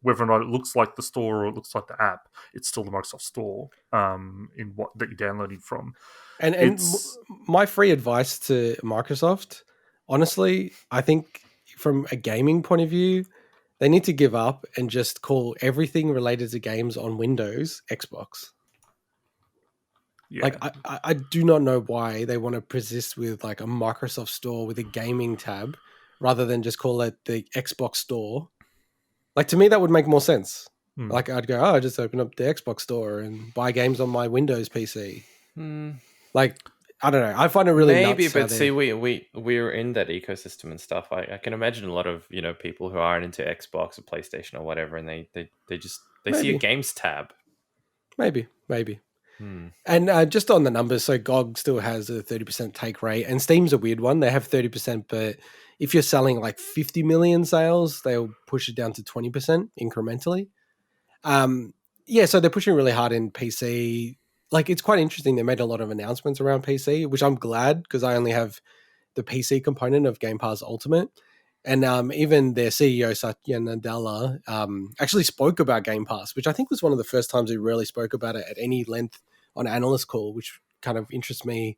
whether or not it looks like the store or it looks like the app, it's still the Microsoft Store in what that you're downloading from. And my free advice to Microsoft, honestly, I think from a gaming point of view, they need to give up and just call everything related to games on Windows Xbox. Yeah. I do not know why they want to persist with a Microsoft Store with a gaming tab rather than just call it the Xbox Store. To me, that would make more sense. I'd go, I just open up the Xbox Store and buy games on my Windows PC. I don't know. I find it really nuts. But see, we're in that ecosystem and stuff. I can imagine a lot of people who aren't into Xbox or PlayStation or whatever, and they see a games tab. Maybe. And just on the numbers, so GOG still has a 30% take rate, and Steam's a weird one. They have 30%, but if you're selling 50 million sales, they'll push it down to 20% incrementally. So they're pushing really hard in PC. It's quite interesting. They made a lot of announcements around PC, which I'm glad because I only have the PC component of Game Pass Ultimate. And even their CEO, Satya Nadella, actually spoke about Game Pass, which I think was one of the first times he really spoke about it at any length on analyst call, which kind of interests me.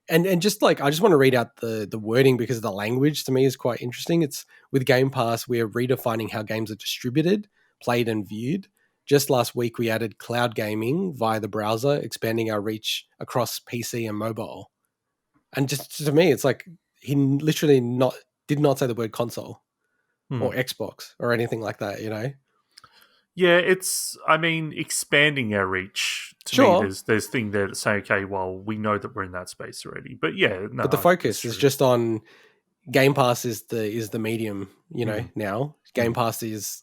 And just I just want to read out the wording because the language to me is quite interesting. It's with Game Pass, we are redefining how games are distributed, played, and viewed. Just last week, we added cloud gaming via the browser, expanding our reach across PC and mobile. And just to me, it's he literally did not say the word console or Xbox or anything like that, Yeah, it's, expanding our reach. To me, there's thing there that say, okay, well, we know that we're in that space already. But yeah, no. But the focus is just on Game Pass is the medium, now. Game Pass is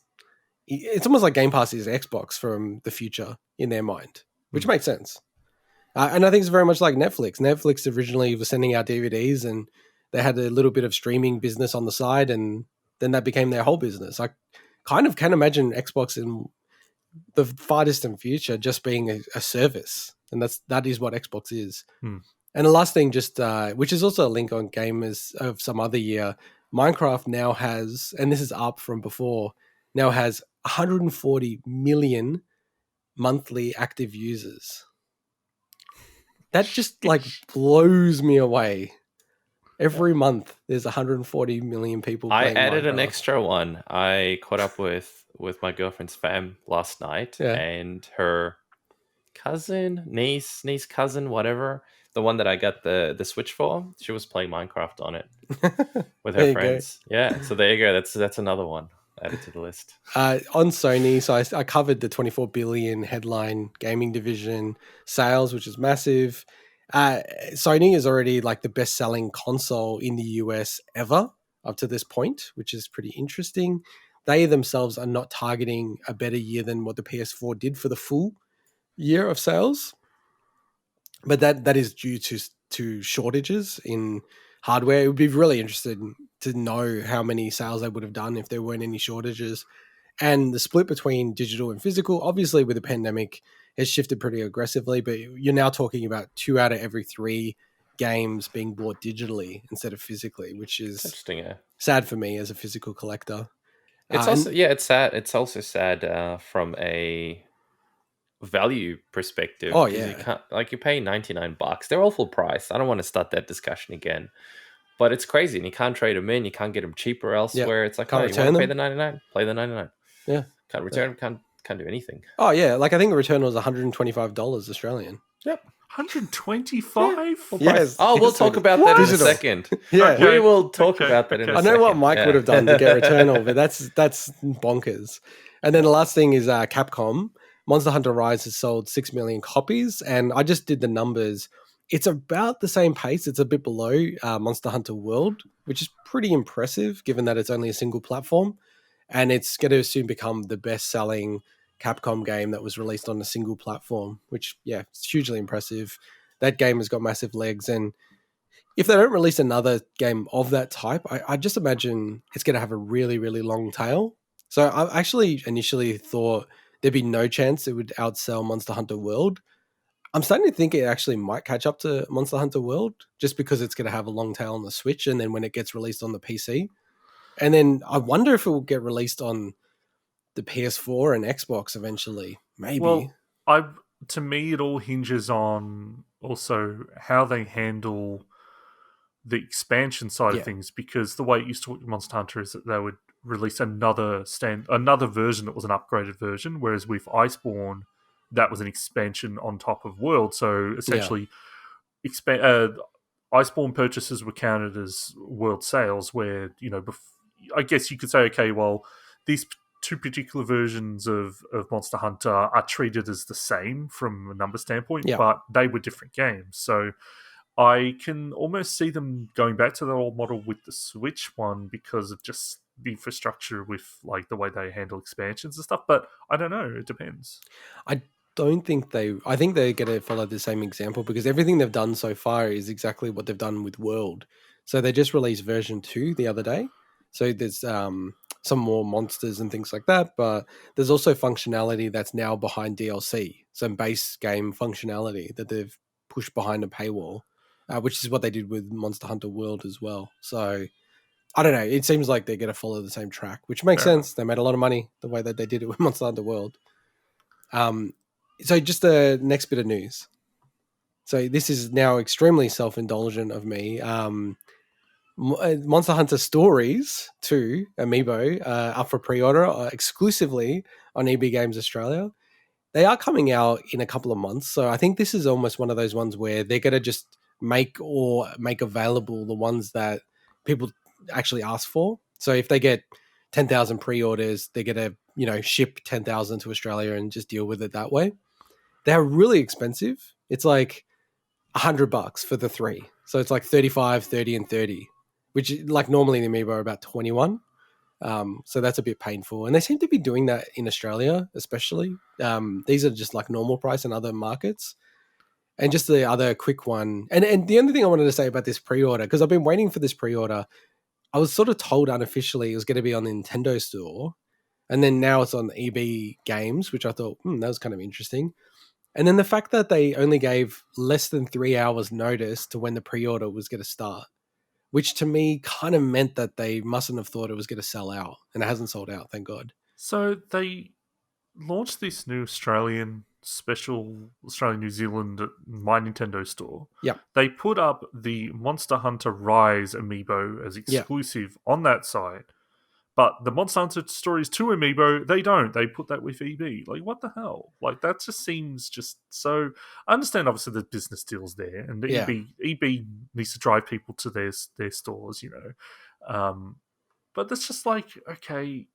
it's almost like Game Pass is Xbox from the future in their mind, which makes sense. And I think it's very much like Netflix. Netflix originally was sending out DVDs and they had a little bit of streaming business on the side, and then that became their whole business. I kind of can imagine Xbox in the far distant future just being a service, and that is what Xbox is. And the last thing, just which is also a link on Gamers of some other year, Minecraft now has, and this is up from before, now has 140 million monthly active users. That just like blows me away. Every month there's 140 million people playing I added Minecraft. an extra one. I caught up with my girlfriend's fam last night, and her cousin, niece, cousin, whatever, the one that I got the Switch for, she was playing Minecraft on it with her friends. Yeah, so there you go. That's another one added to the list. On Sony, so I covered the 24 billion headline gaming division sales, which is massive. Sony is already like the best-selling console in the US ever up to this point, which is pretty interesting. They themselves are not targeting a better year than what the PS4 did for the full year of sales, but that is due to shortages in hardware. It would be really interesting to know how many sales they would have done if there weren't any shortages. And the split between digital and physical, obviously with the pandemic, has shifted pretty aggressively, but you're now talking about 2 out of every 3 games being bought digitally instead of physically, which is interesting. Yeah, sad for me as a physical collector. It's also it's sad. It's also sad from a value perspective. Oh, 'cause yeah. you can't, like, you pay $99. They're all full price. I don't want to start that discussion again, but it's crazy, and you can't trade them in. You can't get them cheaper elsewhere. It's like, Can't oh, you return want to pay them? the 99? Play the 99. Yeah. Can't return them. Can't do anything. Oh, yeah. Like I think Returnal is $125 Australian. Yep. 125? Yes. Oh, we'll talk about that in a second. Yeah. We will talk about that in a I second. know what Mike would have done to get Returnal, but that's bonkers. And then the last thing is Capcom. Monster Hunter Rise has sold 6 million copies, and I just did the numbers. It's about the same pace. It's a bit below Monster Hunter World, which is pretty impressive given that it's only a single platform. And it's going to soon become the best-selling Capcom game that was released on a single platform, which, yeah, it's hugely impressive. That game has got massive legs, and if they don't release another game of that type, I just imagine it's going to have a really, really long tail. So I actually initially thought there'd be no chance it would outsell Monster Hunter World. I'm starting to think it actually might catch up to Monster Hunter World just because it's going to have a long tail on the Switch, and then when it gets released on the PC. And then I wonder if it will get released on the PS4 and Xbox eventually. Maybe. Well, to me, it all hinges on also how they handle the expansion side of things, because the way it used to work with Monster Hunter is that they would release another version that was an upgraded version, whereas with Iceborne, that was an expansion on top of World. So essentially, Iceborne purchases were counted as World sales, where, I guess you could say, okay, well, these 2 particular versions of Monster Hunter are treated as the same from a number standpoint, but they were different games. So I can almost see them going back to the old model with the Switch one because of just the infrastructure with like the way they handle expansions and stuff. But I don't know. It depends. I think they're going to follow the same example because everything they've done so far is exactly what they've done with World. So they just released version 2 the other day. So there's some more monsters and things like that, but there's also functionality that's now behind DLC, some base game functionality that they've pushed behind a paywall, which is what they did with Monster Hunter World as well. So I don't know. It seems like they're going to follow the same track, which makes sense. They made a lot of money the way that they did it with Monster Hunter World. So just the next bit of news. So this is now extremely self-indulgent of me. Monster Hunter Stories 2 amiibo up for pre-order exclusively on EB Games Australia. They are coming out in a couple of months, so I think this is almost one of those ones where they're going to just make available the ones that people actually ask for. So if they get 10,000 pre-orders, they're going to ship 10,000 to Australia and just deal with it that way. They're really expensive. It's like $100 for the 3. So it's like 35, 30, and 30, which like normally the amiibo are about 21. So that's a bit painful. And they seem to be doing that in Australia, especially. These are just like normal price in other markets. And just the other quick one. And the only thing I wanted to say about this pre-order, because I've been waiting for this pre-order, I was sort of told unofficially it was going to be on the Nintendo store. And then now it's on EB Games, which I thought, that was kind of interesting. And then the fact that they only gave less than 3 hours notice to when the pre-order was going to start, which to me kind of meant that they mustn't have thought it was going to sell out. And it hasn't sold out, thank God. So they launched this new special Australian New Zealand My Nintendo store. Yeah. They put up the Monster Hunter Rise amiibo as exclusive on that site. But the Monster Hunter Stories 2 amiibo, they don't. They put that with EB. Like, what the hell? Like, that just seems just so... I understand, obviously, the business deals there, and EB needs to drive people to their stores, But that's just like, okay,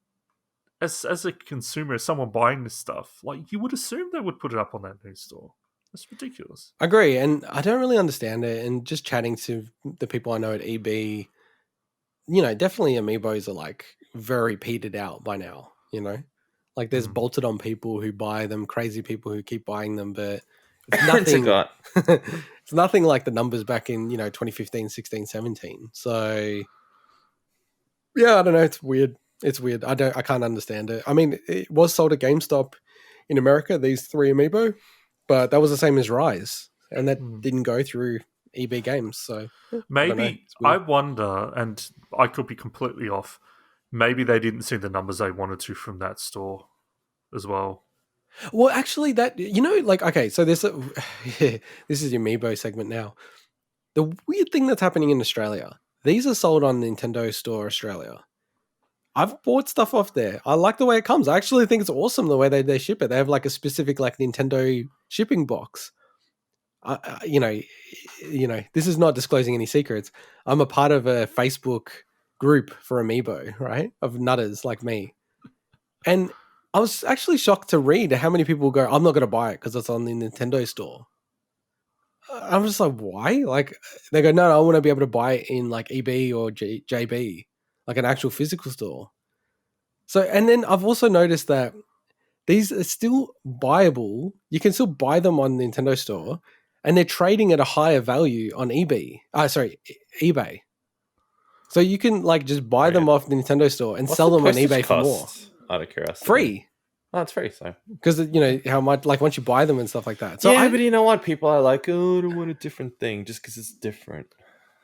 as a consumer, as someone buying this stuff, like, you would assume they would put it up on that new store. That's ridiculous. I agree, and I don't really understand it. And just chatting to the people I know at EB... definitely amiibos are like very petered out by now, like there's bolted on people who buy them, crazy people who keep buying them, but it's nothing, it's nothing like the numbers back in, 2015, 16, 17. So yeah, I don't know. It's weird. I can't understand it. I mean, it was sold at GameStop in America, these 3 amiibo, but that was the same as Rise. And that didn't go through EB Games, so maybe I wonder, and I could be completely off. Maybe they didn't see the numbers they wanted to from that store as well. Well, actually, that okay. So this is your Amiibo segment now. The weird thing that's happening in Australia, these are sold on Nintendo Store Australia. I've bought stuff off there. I like the way it comes. I actually think it's awesome the way they ship it. They have like a specific like Nintendo shipping box. This is not disclosing any secrets. I'm a part of a Facebook group for Amiibo, right? Of nutters like me. And I was actually shocked to read how many people go, I'm not going to buy it because it's on the Nintendo store. I'm just like, why? Like, they go, no, I want to be able to buy it in like EB or JB, like an actual physical store. So, and then I've also noticed that these are still buyable. You can still buy them on the Nintendo store. And they're trading at a higher value on eBay. eBay. So you can like just buy them off the Nintendo store and sell them on eBay for more. Out of curiosity. Free. Oh, it's free, so. Because, how much, like once you buy them and stuff like that. So but you know what? People are like, oh, I don't want a different thing just because it's different.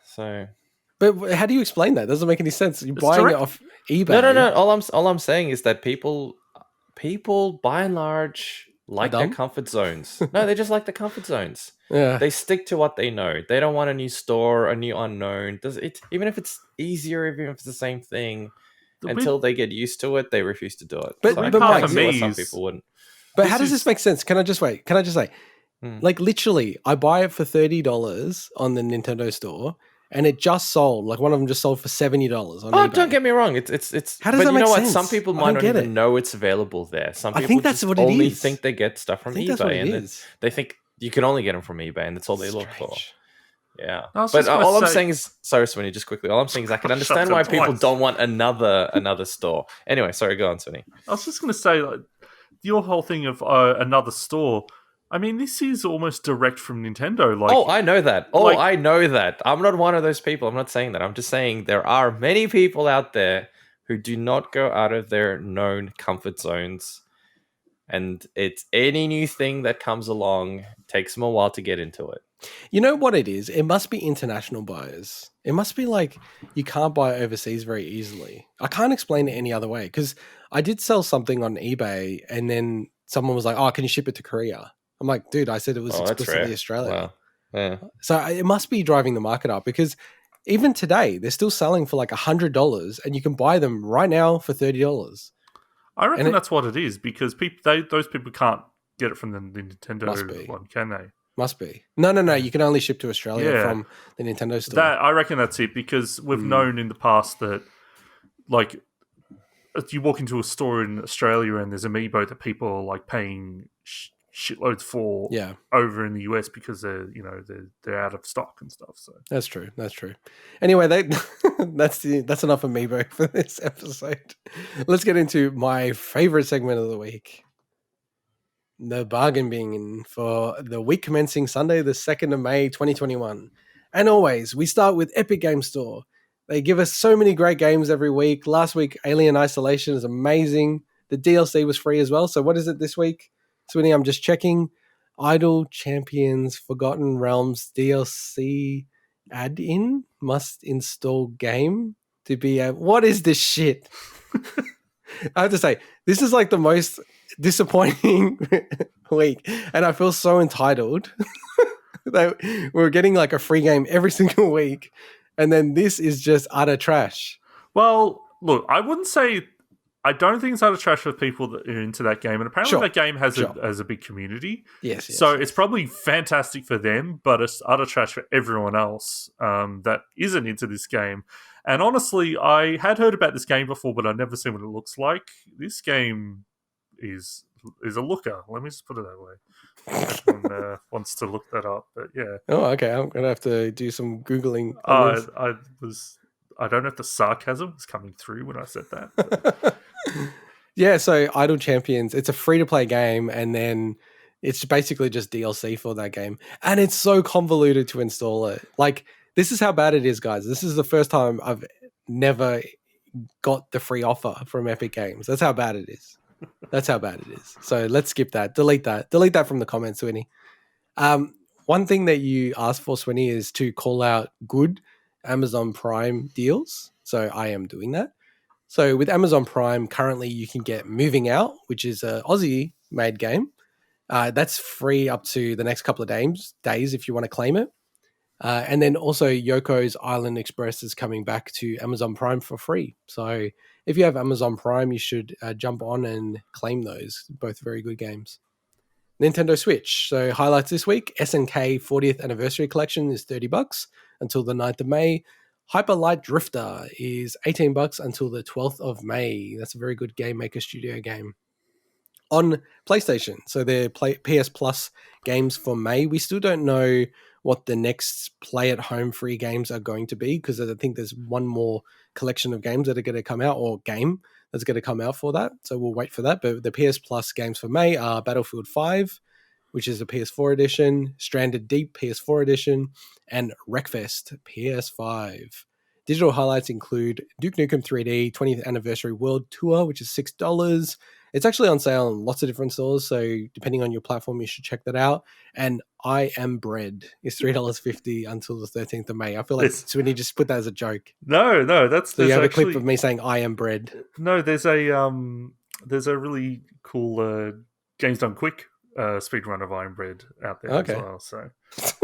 So. But how do you explain that? It doesn't make any sense. You're buying it off eBay. No. All I'm saying is that people by and large like their comfort zones. No, they just like the comfort zones. Yeah. They stick to what they know. They don't want a new store, a new unknown. Even if it's easier, even if it's the same thing, until they get used to it, they refuse to do it. But some people wouldn't. But how does this make sense? Can I just say, like literally, I buy it for $30 on the Nintendo store, and it just sold. Like one of them just sold for $70 on eBay. Don't get me wrong. It's. How does that make sense? Some people might not even know it's available there. Some people only think they get stuff from eBay, and they think you can only get them from eBay, and that's all they look for. Yeah, but I'm saying is, sorry, Swinny, just quickly. All I'm saying is I can understand why people don't want another store. Anyway, sorry, go on, Swinny. I was just going to say, like, your whole thing of another store. I mean, this is almost direct from Nintendo. Like, I know that. I know that. I'm not one of those people. I'm not saying that. I'm just saying there are many people out there who do not go out of their known comfort zones. And it's any new thing that comes along, takes them a while to get into it. You know what it is? It must be international buyers. It must be like you can't buy overseas very easily. I can't explain it any other way because I did sell something on eBay and then someone was like, oh, can you ship it to Korea? I'm like, dude, I said it was explicitly Australia. Wow. Yeah. So it must be driving the market up because even today, they're still selling for like $100 and you can buy them right now for $30. I reckon that's what it is because those people can't get it from the Nintendo one, can they? Must be. No. You can only ship to Australia from the Nintendo store. I reckon that's it because we've known in the past that, like, if you walk into a store in Australia and there's Amiibo that people are like paying shitloads for Yeah. over in the US because they're out of stock and stuff. So That's true. That's true. Anyway, that's enough amiibo for this episode. Let's get into my favorite segment of the week. The bargain bin for the week commencing Sunday, the 2nd of May, 2021. And always, we start with Epic Game Store. They give us so many great games every week. Last week, Alien Isolation is amazing. The DLC was free as well. So what is it this week? Swinny, I'm just checking. Idle Champions Forgotten Realms DLC add-in must install game to be a... What is this shit? I have to say, this is like the most disappointing week, and I feel so entitled that we're getting like a free game every single week, and then this is just utter trash. Well, look, I wouldn't say... I don't think it's utter trash for people that are into that game, and apparently that game has a big community. Yes. So it's probably fantastic for them, but it's utter trash for everyone else that isn't into this game. And honestly, I had heard about this game before, but I've never seen what it looks like. This game is a looker. Let me just put it that way. Someone wants to look that up, but yeah. Oh, okay. I'm gonna have to do some googling. I don't know if the sarcasm was coming through when I said that. Yeah, so Idle Champions, it's a free-to-play game, and then it's basically just DLC for that game. And it's so convoluted to install it. Like, this is how bad it is, guys. This is the first time I've never got the free offer from Epic Games. That's how bad it is. That's how bad it is. So let's skip that. Delete that. Delete that from the comments, Swinny. One thing that you asked for, Swinny, is to call out good Amazon Prime deals. So I am doing that. So with Amazon Prime, currently you can get Moving Out, which is an Aussie-made game. That's free up to the next couple of days if you want to claim it. And then also Yoko's Island Express is coming back to Amazon Prime for free. So if you have Amazon Prime, you should jump on and claim those. Both very good games. Nintendo Switch. So highlights this week, SNK 40th Anniversary Collection is $30 until the 9th of May. Hyper Light Drifter is $18 until the 12th of May. That's a very good Game Maker Studio game. On PlayStation, so their PS Plus games for May, we still don't know what the next play-at-home free games are going to be, because I think there's one more collection of games that are going to come out, or game that's going to come out for that. So we'll wait for that. But the PS Plus games for May are Battlefield 5, which is the PS4 edition, Stranded Deep PS4 edition, and Wreckfest PS5. Digital highlights include Duke Nukem 3D 20th Anniversary World Tour, which is $6. It's actually on sale in lots of different stores, so depending on your platform, you should check that out. And I Am Bread is $3.50 until the 13th of May. I feel like Swinny just put that as a joke. No, that's... So you have a clip of me saying I am bread. No, there's a really cool Games Done Quick speedrun of I Am Bread out there as well. So,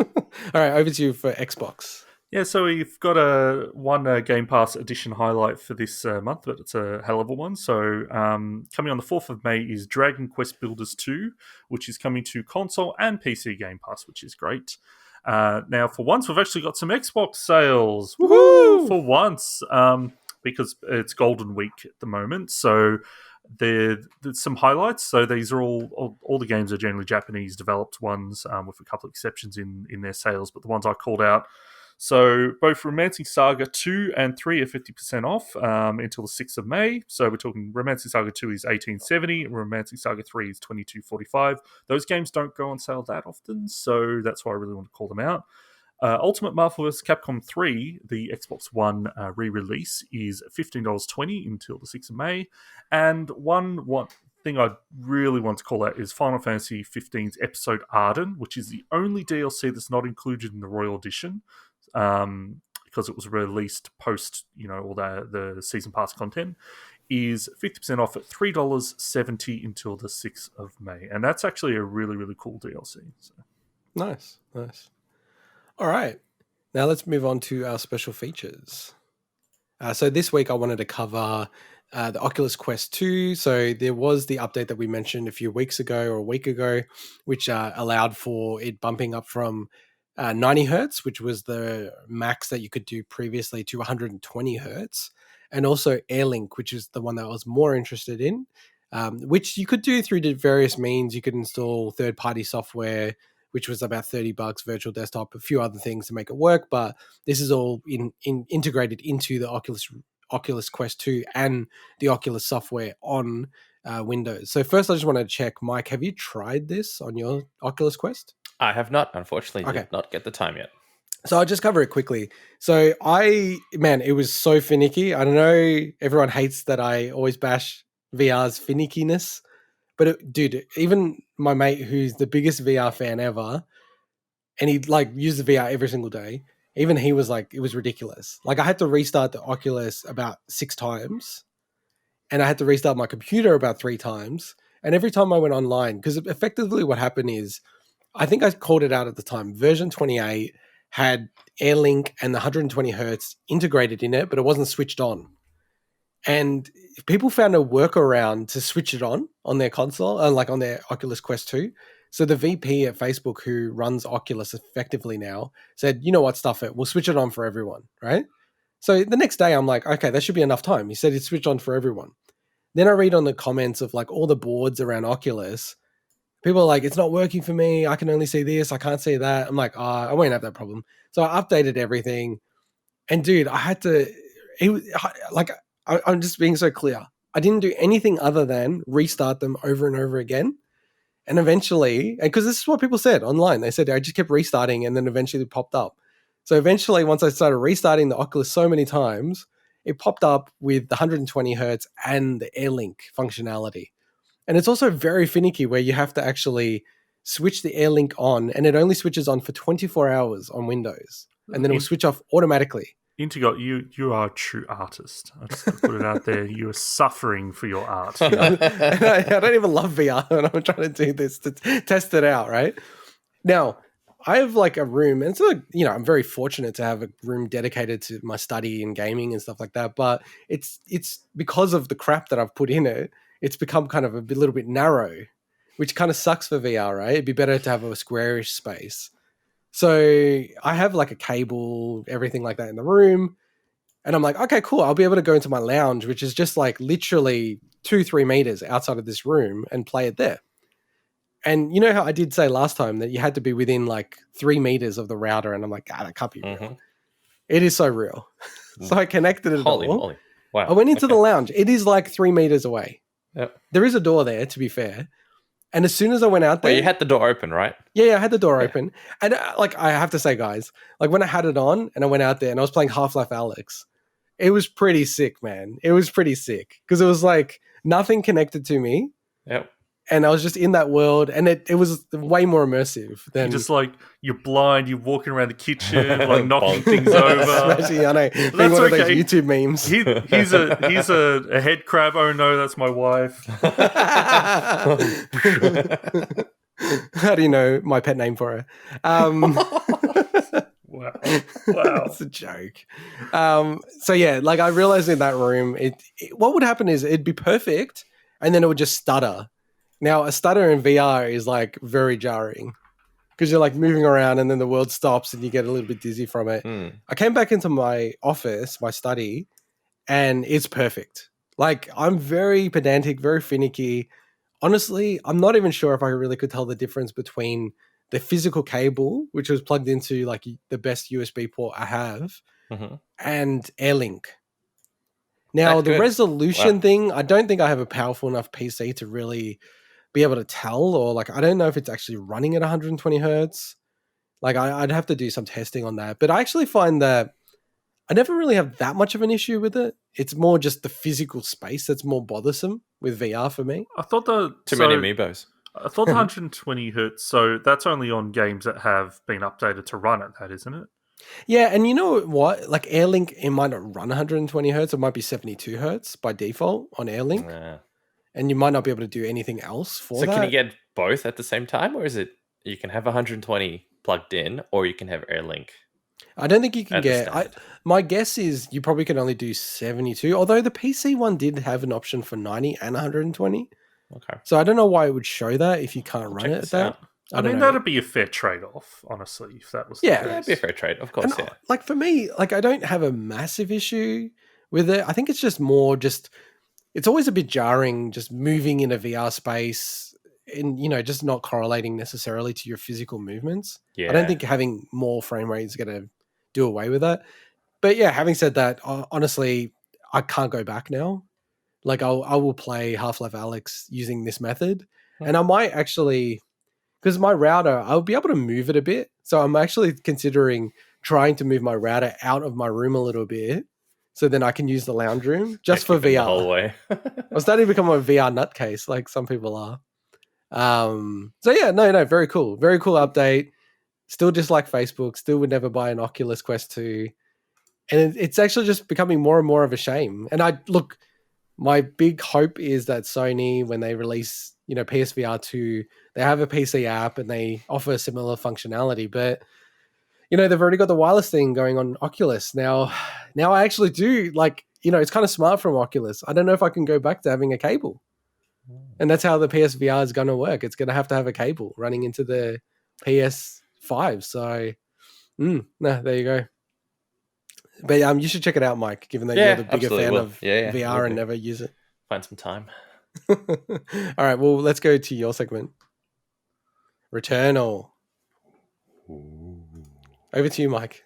all right, over to you for Xbox. Yeah, so we've got one Game Pass edition highlight for this month, but it's a hell of a one. So coming on the 4th of May is Dragon Quest Builders 2, which is coming to console and PC Game Pass, which is great. Now, for once, we've actually got some Xbox sales. Woohoo! For once, because it's Golden Week at the moment. So there's some highlights. So these are all the games are generally Japanese developed ones, with a couple of exceptions in their sales. But the ones I called out, so both Romancing Saga 2 and 3 are 50% off until the 6th of May. So we're talking Romancing Saga 2 is $18.70, and Romancing Saga 3 is $22.45. Those games don't go on sale that often, so that's why I really want to call them out. Ultimate Marvel vs. Capcom 3, the Xbox One re-release, is $15.20 until the 6th of May. And one thing I really want to call out is Final Fantasy XV's Episode Arden, which is the only DLC that's not included in the Royal Edition, because it was released post, all the season pass content, is 50% off at $3.70 until the 6th of May. And that's actually a really, really cool DLC. So. Nice. All right. Now let's move on to our special features. So this week I wanted to cover the Oculus Quest 2. So there was the update that we mentioned a few weeks ago or a week ago, which allowed for it bumping up from 90 hertz, which was the max that you could do previously, to 120 hertz. And also AirLink, which is the one that I was more interested in. which you could do through the various means. You could install third-party software, which was about $30, virtual desktop, a few other things to make it work. But this is all integrated into the Oculus Quest 2 and the Oculus software on Windows. So first, I just want to check, Mike, have you tried this on your Oculus Quest? I have not, unfortunately. Did not get the time yet. So I'll just cover it quickly. So it was so finicky. I don't know, everyone hates that I always bash VR's finickiness, but dude, even my mate who's the biggest VR fan ever, and he like used the VR every single day, even he was like, it was ridiculous. Like I had to restart the Oculus about 6 times, and I had to restart my computer about 3 times. And every time I went online, because effectively what happened is, I think I called it out at the time, version 28 had AirLink and the 120 hertz integrated in it, but it wasn't switched on. And people found a workaround to switch it on their console, like on their Oculus Quest 2. So the VP at Facebook who runs Oculus effectively now said, you know what, stuff it. We'll switch it on for everyone, right? So the next day I'm like, okay, that should be enough time. He said it's switched on for everyone. Then I read on the comments of like all the boards around Oculus. People are like, it's not working for me. I can only see this. I can't see that. I'm like, I won't have that problem. So I updated everything. And dude, I had to, I'm just being so clear. I didn't do anything other than restart them over and over again. And eventually, because this is what people said online, they said I just kept restarting and then eventually it popped up. So eventually, once I started restarting the Oculus so many times, it popped up with the 120 hertz and the AirLink functionality. And it's also very finicky where you have to actually switch the AirLink on, and it only switches on for 24 hours on Windows. And then it will switch off automatically. Integot, you are a true artist. I just put it out there. You are suffering for your art. And I don't even love VR, and I'm trying to do this to test it out, right? Now, I have like a room, and it's like, I'm very fortunate to have a room dedicated to my study and gaming and stuff like that. But it's because of the crap that I've put in it, it's become kind of a little bit narrow, which kind of sucks for VR, right? It'd be better to have a squarish space. So I have like a cable, everything like that in the room. And I'm like, okay, cool. I'll be able to go into my lounge, which is just like literally 2-3 meters outside of this room, and play it there. And you know how I did say last time that you had to be within like 3 meters of the router. And I'm like, that can't be real. It is so real. So I connected it Holy all. moly. Wow. I went into the lounge. It is like 3 meters away. Yep. There is a door there, to be fair. And as soon as I went out there... Well, you had the door open, right? Yeah, I had the door open. And I have to say, guys, like when I had it on and I went out there and I was playing Half-Life Alyx, it was pretty sick, man. It was pretty sick. Because it was like nothing connected to me. Yep. And I was just in that world, and it was way more immersive than... You're just like, you're blind, you're walking around the kitchen, like knocking things over. Smashing, I know. Being one of those YouTube memes. He's a head crab. Oh no, that's my wife. How do you know my pet name for her? Wow. It's a joke. So yeah, like I realized in that room, what would happen is it'd be perfect, and then it would just stutter. Now, a stutter in VR is like very jarring because you're like moving around and then the world stops and you get a little bit dizzy from it. I came back into my office, my study, and it's perfect. Like I'm very pedantic, very finicky. Honestly, I'm not even sure if I really could tell the difference between the physical cable, which was plugged into like the best USB port I have, and AirLink. Now, the resolution thing, I don't think I have a powerful enough PC to really be able to tell, or like, I don't know if it's actually running at 120 hertz. Like I'd have to do some testing on that. But I actually find that I never really have that much of an issue with it. It's more just the physical space that's more bothersome with VR for me. I thought many amiibos. I thought the 120 hertz, so that's only on games that have been updated to run at that, isn't it? Yeah, and you know what? Like AirLink, it might not run 120 hertz. It might be 72 hertz by default on AirLink. Yeah. And you might not be able to do anything else for that. So can you get both at the same time? Or is it you can have 120 plugged in, or you can have AirLink? I don't think you can get... my guess is you probably can only do 72, although the PC one did have an option for 90 and 120. Okay. So I don't know why it would show that if you can't run it at that. I mean, that'd be a fair trade-off, honestly, if that was the case. That'd be a fair trade, of course, And, like, for me, like, I don't have a massive issue with it. I think it's just more it's always a bit jarring just moving in a VR space and, just not correlating necessarily to your physical movements. Yeah. I don't think having more frame rate is going to do away with that. But yeah, having said that, honestly, I can't go back now. Like I will play Half-Life Alyx using this method, and I might actually, because my router, I'll be able to move it a bit. So I'm actually considering trying to move my router out of my room a little bit, so then I can use the lounge room just for keep it in the VR. hallway. I'm starting to become a VR nutcase, like some people are. So yeah, no, very cool update. Still just like Facebook, still would never buy an Oculus Quest 2. And it's actually just becoming more and more of a shame. And my big hope is that Sony, when they release, PSVR 2, they have a PC app and they offer similar functionality. But, they've already got the wireless thing going on Oculus. Now I actually do, it's kind of smart from Oculus. I don't know if I can go back to having a cable. And that's how the PSVR is going to work. It's going to have a cable running into the PS5. So, there you go. But you should check it out, Mike, given that you're the bigger fan of VR and never use it. Find some time. All right, well, let's go to your segment. Returnal. Ooh. Over to you, Mike.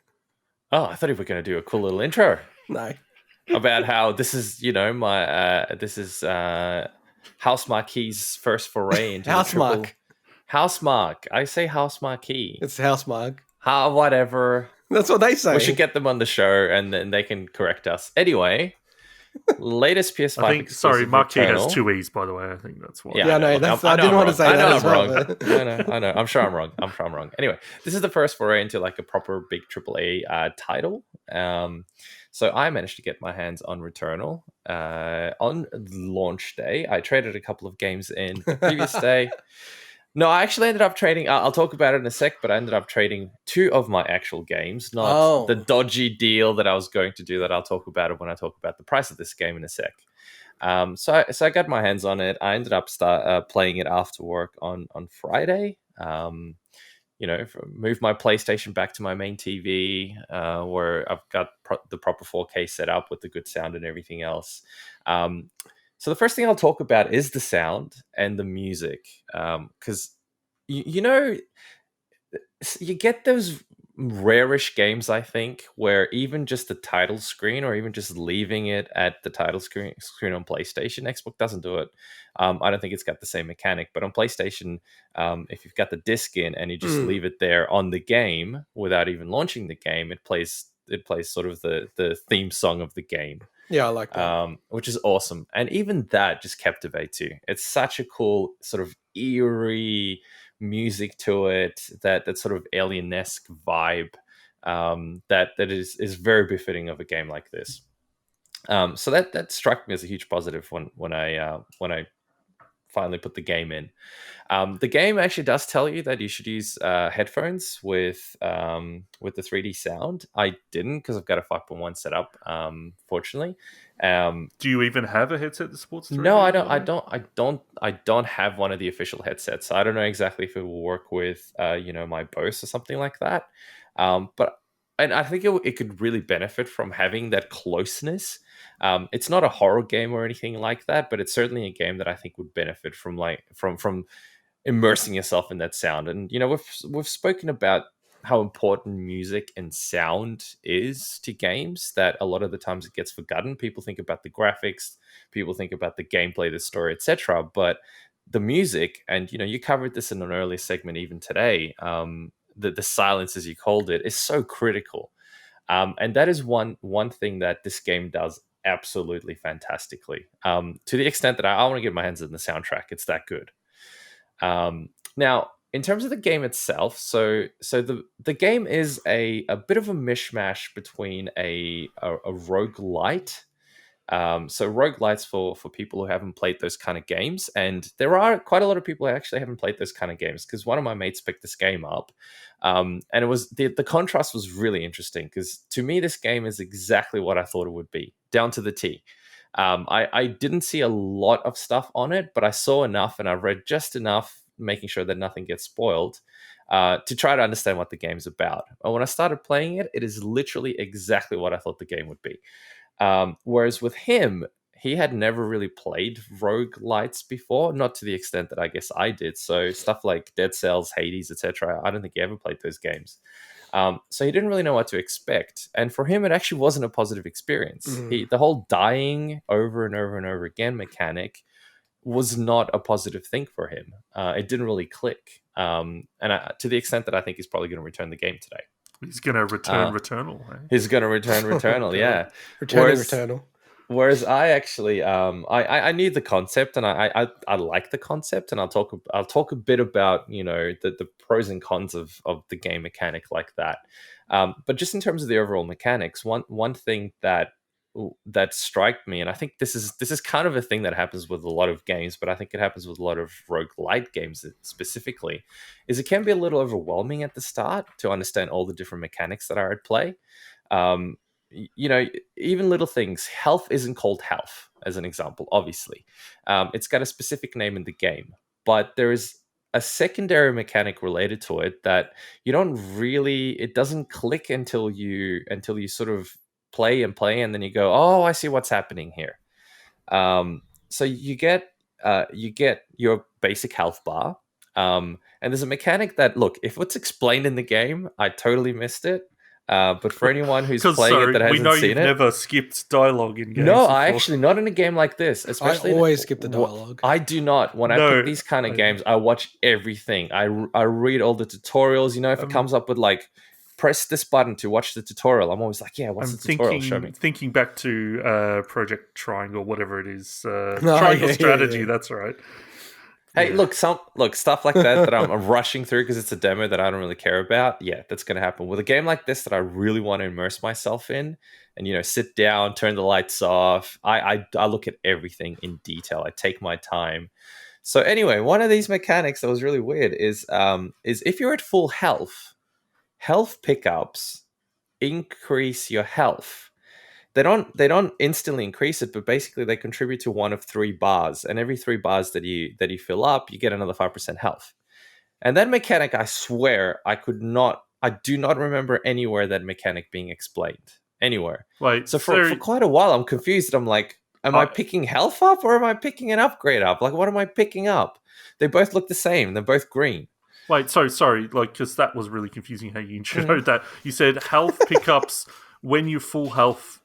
Oh, I thought you were going to do a cool little intro. No. About how this is, House Marquee's first foray into Housemark. Housemark. I say House Marquee. It's Housemark. Whatever. That's what they say. We should get them on the show and then they can correct us. Anyway, latest PS5. I think, sorry, Marquee has 2 E's, by the way. I think that's why. Yeah, no, I didn't want to say that. I know. I'm sure I'm wrong. Anyway, this is the first foray into like a proper big AAA title. So I managed to get my hands on Returnal on launch day. I traded a couple of games in the previous day. No, I actually ended up trading. I'll talk about it in a sec, but I ended up trading 2 of my actual games, not the dodgy deal that I was going to do. That I'll talk about it when I talk about the price of this game in a sec. So I got my hands on it. I ended up playing it after work on Friday. Moved my PlayStation back to my main TV, where I've got the proper 4K set up with the good sound and everything else. So the first thing I'll talk about is the sound and the music, because you get those rarish games, I think, where even just the title screen or even just leaving it at the title screen on PlayStation, Xbox doesn't do it. I don't think it's got the same mechanic, but on PlayStation, if you've got the disc in and you just leave it there on the game without even launching the game, it plays sort of the theme song of the game. Yeah, I like that. Which is awesome. And even that just captivates you. It's such a cool sort of eerie music to it, that sort of alien-esque vibe that is very befitting of a game like this. So that struck me as a huge positive when I finally put the game in. The game actually does tell you that you should use headphones with the 3D sound. I didn't, because I've got a 5.1 setup, fortunately. Do you even have a headset that supports 3D? No, I don't have one of the official headsets. So I don't know exactly if it will work with my Bose or something like that. But I think it could really benefit from having that closeness. It's not a horror game or anything like that, but it's certainly a game that I think would benefit from from immersing yourself in that sound. And we've spoken about how important music and sound is to games, that a lot of the times it gets forgotten. People think about the graphics, people think about the gameplay, the story, etc. But the music, and you covered this in an earlier segment even today, the silence, as you called it, is so critical. And that is one thing that this game does absolutely fantastically, to the extent that I want to get my hands on the soundtrack. It's that good. Now, in terms of the game itself, so the game is a bit of a mishmash between a roguelite. So roguelites for people who haven't played those kind of games, and there are quite a lot of people who actually haven't played those kind of games, because one of my mates picked this game up, and it was the contrast was really interesting, because to me this game is exactly what I thought it would be, down to the T. I didn't see a lot of stuff on it, but I saw enough and I read just enough, making sure that nothing gets spoiled, to try to understand what the game's about. And when I started playing it, it is literally exactly what I thought the game would be. Whereas with him, he had never really played roguelites before, not to the extent that I guess I did. So stuff like Dead Cells, Hades, etc. I don't think he ever played those games. So he didn't really know what to expect. And for him, it actually wasn't a positive experience. The whole dying over and over and over again mechanic was not a positive thing for him. It didn't really click. To the extent that I think he's probably going to return the game today. He's going to return Returnal. Eh? He's going to return Returnal, yeah. Returnal. Whereas I actually, I knew the concept, and I like the concept, and I'll talk a bit about the pros and cons of the game mechanic like that. But just in terms of the overall mechanics, one thing that struck me, and I think this is kind of a thing that happens with a lot of games, but I think it happens with a lot of roguelite games specifically, is it can be a little overwhelming at the start to understand all the different mechanics that are at play. Even little things. Health isn't called health, as an example, obviously. It's got a specific name in the game, but there is a secondary mechanic related to it that it doesn't click until you sort of play, and then you go, oh, I see what's happening here. So you get your basic health bar, and there's a mechanic that, look, if it's explained in the game, I totally missed it. But for anyone who's playing it that hasn't we know seen you've it, never skipped dialogue in games. No, before. I actually not in a game like this. Especially I always skip the dialogue. I do not. When I pick these kind of games, I watch everything. I read all the tutorials. If it comes up with like, press this button to watch the tutorial, I'm always like, yeah, what's the tutorial? Show me. Thinking back to Project Triangle, whatever it is, Triangle Strategy. Yeah. That's right. Hey, look, stuff like that I'm rushing through because it's a demo that I don't really care about. Yeah, that's going to happen. With a game like this that I really want to immerse myself in and, sit down, turn the lights off, I look at everything in detail. I take my time. So anyway, one of these mechanics that was really weird is if you're at full health pickups increase your health. They don't instantly increase it, but basically they contribute to one of 3 bars, and every 3 bars that you fill up, you get another 5% health. And that mechanic, I swear, I do not remember anywhere that mechanic being explained anywhere. Right. So for quite a while, I'm confused. I'm like, am I picking health up or am I picking an upgrade up? Like, what am I picking up? They both look the same. They're both green. Wait, sorry, because that was really confusing how you introed that. You said health pickups when you're full health.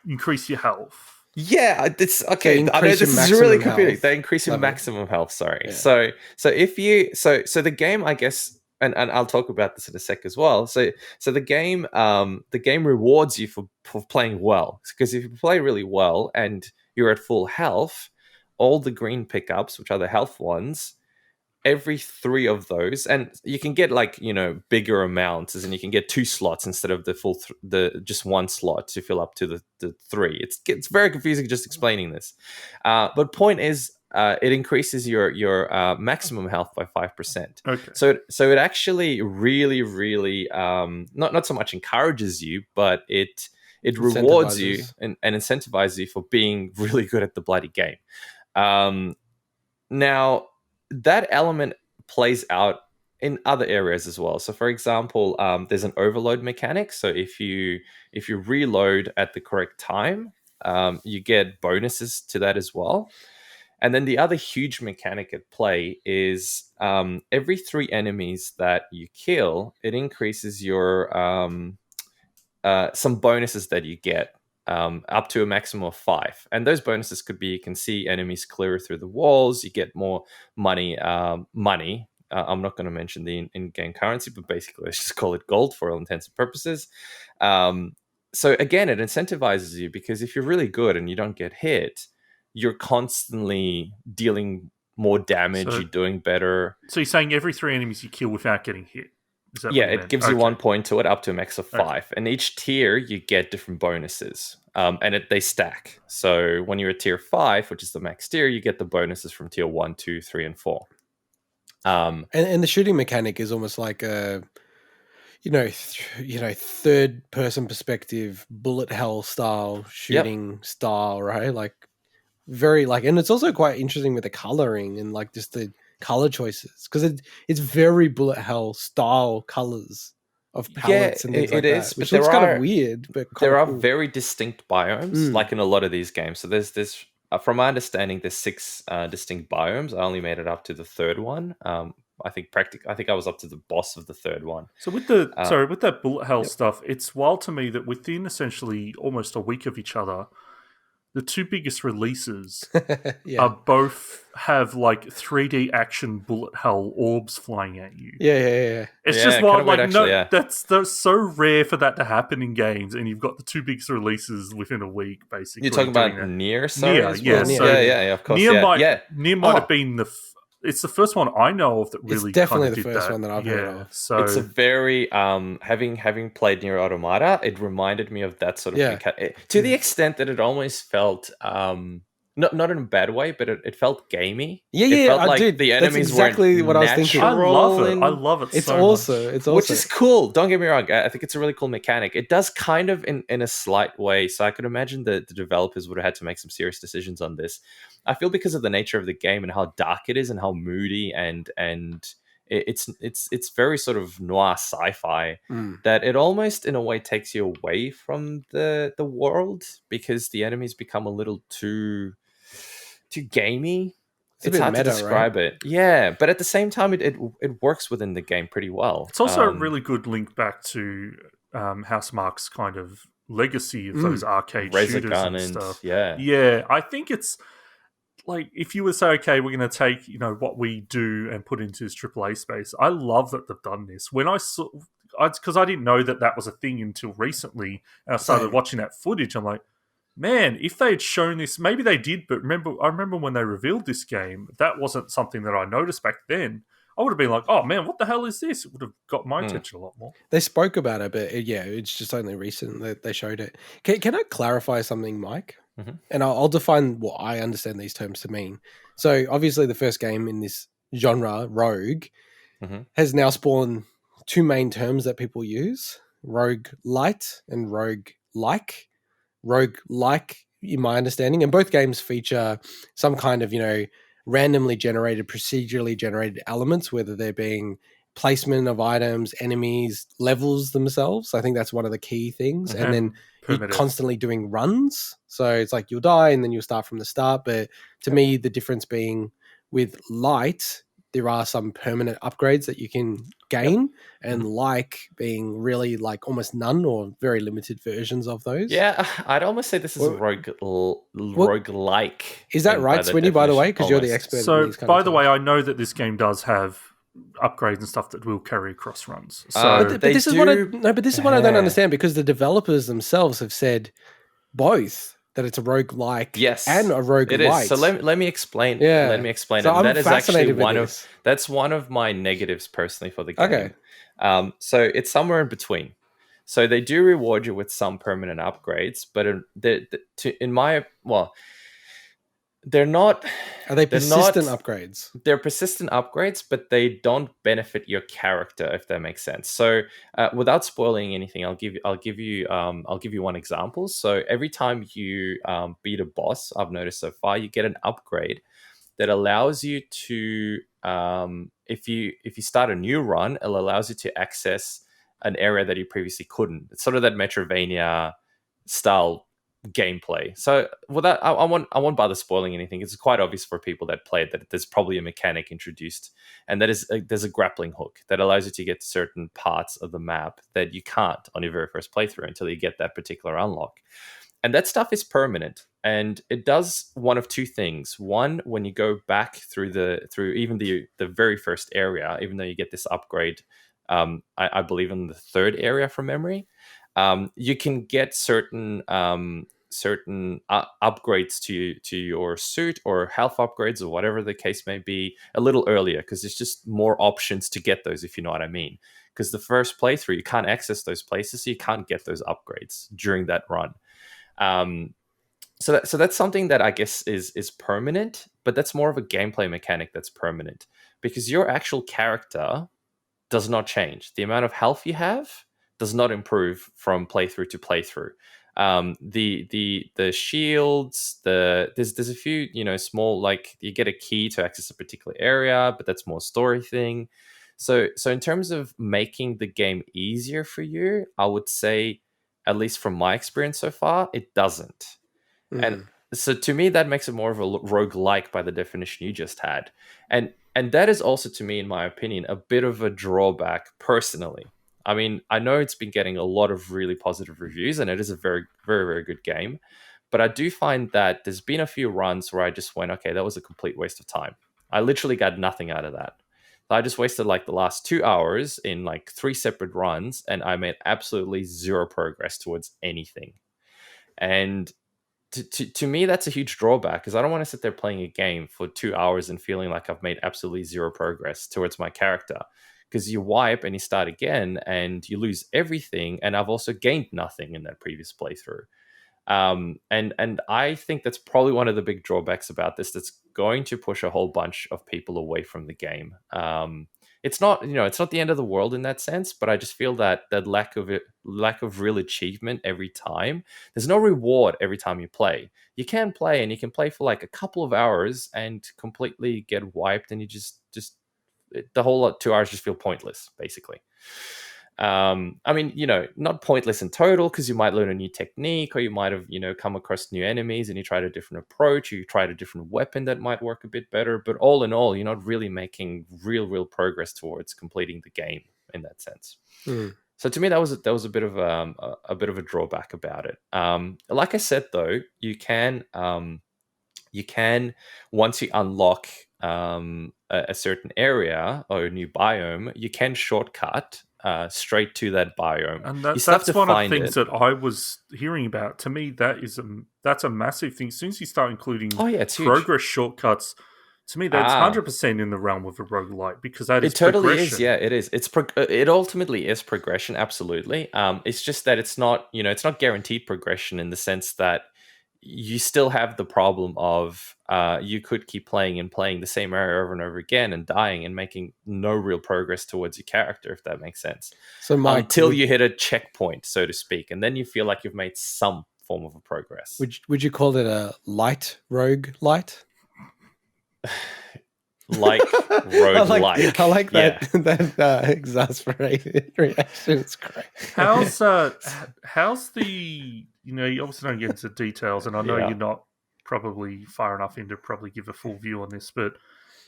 Increase your health. Yeah, it's okay. I know this is really confusing. They increase your maximum health. Sorry. Yeah. So if you so the game, I guess, and I'll talk about this in a sec as well. So the game rewards you for playing well, because if you play really well and you're at full health, all the green pickups, which are the health ones, every 3 of those, and you can get bigger amounts, and you can get 2 slots instead of the full just 1 slot to fill up to the 3. It's very confusing just explaining this, but point is, it increases your maximum health by 5%. Okay. So it actually really, really not so much encourages you, but it rewards you and incentivizes you for being really good at the bloody game. Now, that element plays out in other areas as well. So, for example, there's an overload mechanic. So if you reload at the correct time, you get bonuses to that as well. And then the other huge mechanic at play is every 3 enemies that you kill, it increases your some bonuses that you get. Up to a maximum of 5, and those bonuses could be, you can see enemies clearer through the walls, you get more money. I'm not going to mention the in-game currency, but basically let's just call it gold for all intents and purposes. So again, it incentivizes you, because if you're really good and you don't get hit, you're constantly dealing more damage, you're doing better. So you're saying every 3 enemies you kill without getting hit? It gives you 1 point to it, up to a max of 5. And each tier, you get different bonuses. And they stack. So when you're at tier 5, which is the max tier, you get the bonuses from tier 1, 2, 3, and 4. And the shooting mechanic is almost like a, third person perspective, bullet hell style shooting style, right? Like very and it's also quite interesting with the coloring and just the color choices, because it's very bullet hell style colors. of palettes and things like is, that, which but looks kind of weird, but kind there of are cool. very distinct biomes, like in a lot of these games. So there's this, from my understanding, there's 6 distinct biomes. I only made it up to the 3rd one. I think I was up to the boss of the 3rd one. So with with that bullet hell stuff, it's wild to me that within essentially almost a week of each other, the 2 biggest releases are both have like 3D action bullet hell orbs flying at you. Yeah. It's just wild. Like, that's so rare for that to happen in games, and you've got the 2 biggest releases within a week, basically. You're talking about Nier, Nier, yeah, of course. Nier might have been it's the first one I know of that really. It's definitely kind of the first one that I've heard of. So it's a very having played Nier Automata, it reminded me of that sort of to the extent that it almost felt not in a bad way, but it felt gamey. It felt like the enemies that's exactly what I was thinking. I love it. I love it. It's so also much. it's also which is cool. Don't get me wrong. I think it's a really cool mechanic. It does kind of in a slight way. So I could imagine that the developers would have had to make some serious decisions on this. I feel because of the nature of the game and how dark it is and how moody and it's very sort of noir sci-fi that it almost in a way takes you away from the world because the enemies become a little too gamey. It's hard to describe it. Yeah, but at the same time, it works within the game pretty well. It's also a really good link back to House Mark's kind of legacy of those arcade shooters and stuff. Yeah, I think it's like if you were to say, okay, we're going to take what we do and put into this AAA space. I love that they've done this. When I saw, because I didn't know that was a thing until recently, and I started watching that footage. I'm like, man, if they had shown this, maybe they did, but I remember when they revealed this game, that wasn't something that I noticed back then. I would have been like, oh man, what the hell is this? It would have got my attention a lot more. They spoke about it, but it's just only recent that they showed it. Can I clarify something, Mike? Mm-hmm. And I'll define what I understand these terms to mean. So obviously the first game in this genre, Rogue, has now spawned 2 main terms that people use, Rogue Light and Rogue Like. Rogue Like, in my understanding, and both games feature some kind of, randomly generated, procedurally generated elements, whether they're being placement of items, enemies, levels themselves. I think that's one of the key things. And then you're constantly doing runs. So it's like you'll die and then you'll start from the start. But to me, the difference being with Light, there are some permanent upgrades that you can gain, and like being really like almost none or very limited versions of those. Yeah, I'd almost say this is a rogue-like. Is that right, Swinny, by the way? Because you're the expert. So, by the way, I know that this game does have upgrades and stuff that will carry across runs. So, but this is what I don't understand, because the developers themselves have said both. That it's a roguelike and a roguelite. It is. So let me explain. Yeah. Let me explain. So and that is actually that's one of my negatives personally for the game. Okay. So it's somewhere in between. So they do reward you with some permanent upgrades, but they're not. Are they persistent upgrades? They're persistent upgrades, but they don't benefit your character, if that makes sense. So, without spoiling anything, I'll give you one example. So every time you beat a boss, I've noticed so far, you get an upgrade that allows you to, if you start a new run, it allows you to access an area that you previously couldn't. It's sort of that Metroidvania style gameplay. So without I won't bother spoiling anything. It's quite obvious for people that play it that there's probably a mechanic introduced, and that is there's a grappling hook that allows you to get to certain parts of the map that you can't on your very first playthrough until you get that particular unlock. And that stuff is permanent, and it does one of 2 things. One, when you go back through even the very first area, even though you get this upgrade, I believe in the 3rd area from memory, you can get certain upgrades to your suit or health upgrades or whatever the case may be a little earlier, because there's just more options to get those, if you know what I mean. Because the first playthrough, you can't access those places, so you can't get those upgrades during that run. So that's something that I guess is permanent, but that's more of a gameplay mechanic that's permanent, because your actual character does not change. The amount of health you have does not improve from playthrough to playthrough. The shields, there's a few small, like you get a key to access a particular area, but that's more story thing. So in terms of making the game easier for you, I would say, at least from my experience so far, it doesn't. And so to me, that makes it more of a roguelike by the definition you just had. And that is also, to me, in my opinion, a bit of a drawback personally. I mean, I know it's been getting a lot of really positive reviews, and it is a very, very, very good game. But I do find that there's been a few runs where I just went, okay, that was a complete waste of time. I literally got nothing out of that. I just wasted like the last 2 hours in like 3 separate runs, and I made absolutely zero progress towards anything. And to me, that's a huge drawback, because I don't want to sit there playing a game for 2 hours and feeling like I've made absolutely zero progress towards my character. Because you wipe and you start again and you lose everything. And I've also gained nothing in that previous playthrough. And I think that's probably one of the big drawbacks about this. That's going to push a whole bunch of people away from the game. It's not, it's not the end of the world in that sense, but I just feel that lack of real achievement every time. There's no reward every time you play. You can play, and you can play for like a couple of hours and completely get wiped, and you just the whole 2 hours just feel pointless, basically. I mean, not pointless in total, because you might learn a new technique, or you might have, come across new enemies and you tried a different approach, or you tried a different weapon that might work a bit better. But all in all, you're not really making real progress towards completing the game in that sense. So to me, that was a bit of a drawback about it. Like I said, though, you can once you unlock a certain area or a new biome, you can shortcut straight to that biome. And you still have that's to one of the find things it. that I was hearing about. To me, that's a massive thing. As soon as you start including It's huge. progress shortcuts, to me, that's 100% in the realm of a roguelike, because that is It totally progression. is. Yeah, it is. It ultimately is progression. Absolutely. It's just that it's not, it's not guaranteed progression, in the sense that you still have the problem of you could keep playing the same area over and over again and dying and making no real progress towards your character, if that makes sense. So, Mike, until you hit a checkpoint, so to speak, and then you feel like you've made some form of a progress. Would you call it a light rogue light? Like roguelike. I like that that exasperated reaction. It's great. How's the you obviously don't get into details, and I know you're not probably far enough in to probably give a full view on this, but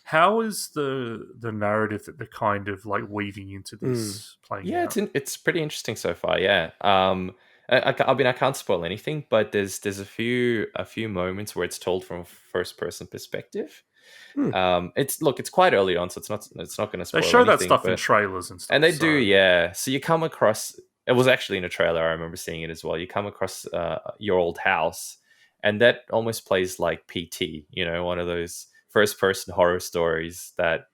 how is the narrative that they're kind of like weaving into this playing out? It's pretty interesting so far. I mean, I can't spoil anything, but there's a few moments where it's told from a first person perspective. It's quite early on, so it's not going to spoil. They show anything, that stuff in trailers and stuff, and they do, yeah. So you come across. It was actually in a trailer. I remember seeing it as well. You come across your old house, and that almost plays like PT. One of those first-person horror stories that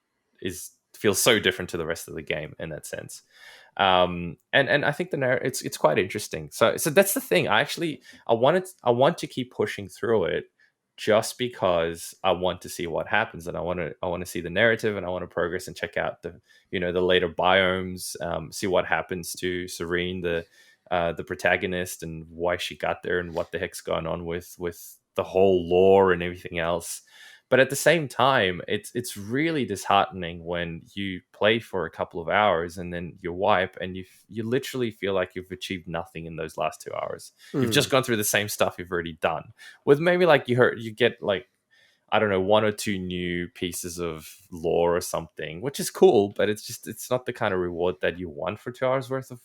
feels so different to the rest of the game in that sense. And I think it's quite interesting. So that's the thing. I want to keep pushing through it, just because I want to see what happens, and I want to see the narrative, and I want to progress and check out the later biomes, see what happens to Serene, the protagonist, and why she got there, and what the heck's going on with the whole lore and everything else. But at the same time, it's really disheartening when you play for a couple of hours and then you wipe, and you literally feel like you've achieved nothing in those last 2 hours. You've just gone through the same stuff you've already done. With maybe like you get like, I don't know, 1 or 2 new pieces of lore or something, which is cool, but it's not the kind of reward that you want for 2 hours worth of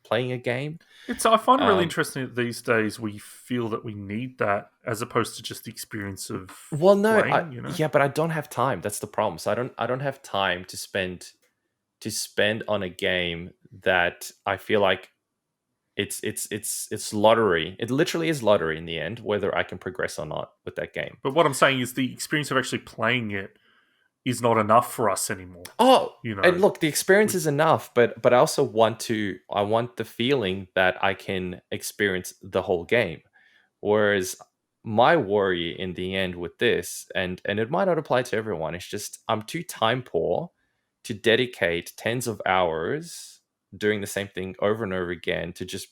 playing a game. I find it really interesting that these days we feel that we need that, as opposed to just the experience of playing, yeah, but I don't have time. That's the problem. So I don't have time to spend on a game that I feel like it's lottery. It literally is lottery in the end, whether I can progress or not with that game. But what I'm saying is the experience of actually playing it is not enough for us anymore. And look, the experience is enough, but I also want the feeling that I can experience the whole game. Whereas my worry in the end with this, and it might not apply to everyone, it's just I'm too time poor to dedicate tens of hours doing the same thing over and over again to just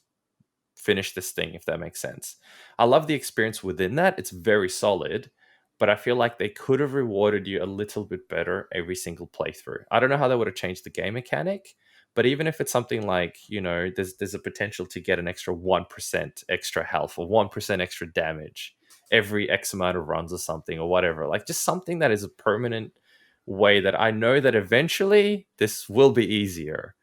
finish this thing, if that makes sense. I love the experience within that. It's very solid. but I feel like they could have rewarded you a little bit better every single playthrough. I don't know how they would have changed the game mechanic, but even if it's something like, there's a potential to get an extra 1% extra health or 1% extra damage every X amount of runs or something or whatever, like just something that is a permanent way that I know that eventually this will be easier.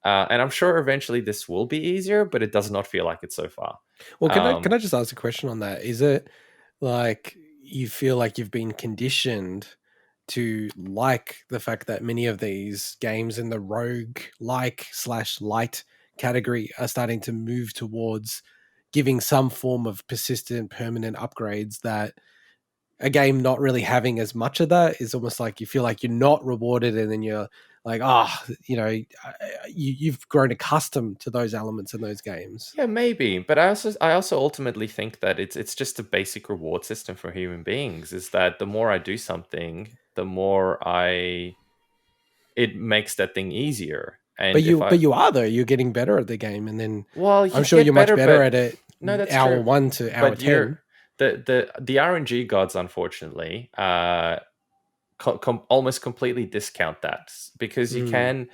And I'm sure eventually this will be easier, but it does not feel like it so far. Well, can I just ask a question on that? Is it like you feel like you've been conditioned to like the fact that many of these games in the rogue like / light category are starting to move towards giving some form of persistent, permanent upgrades that a game not really having as much of that is almost like you feel like you're not rewarded, and then you're like, you've grown accustomed to those elements in those games. Yeah, maybe, but I also ultimately think that it's just a basic reward system for human beings. Is that the more I do something, the more it makes that thing easier. And But you are though. You're getting better at the game, and then well, I'm sure you're much better at it. No, that's hour true. 1 to hour But 10. The RNG gods, unfortunately, almost completely discount that because you can.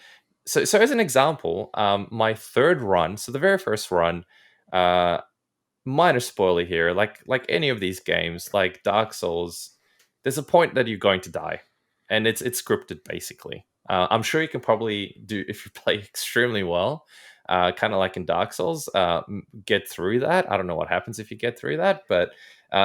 So as an example, my third run, so the very first run, minor spoiler here, like any of these games, like Dark Souls, there's a point that you're going to die, and it's scripted basically. I'm sure you can probably do if you play extremely well, kind of like in Dark Souls, get through that. I don't know what happens if you get through that, but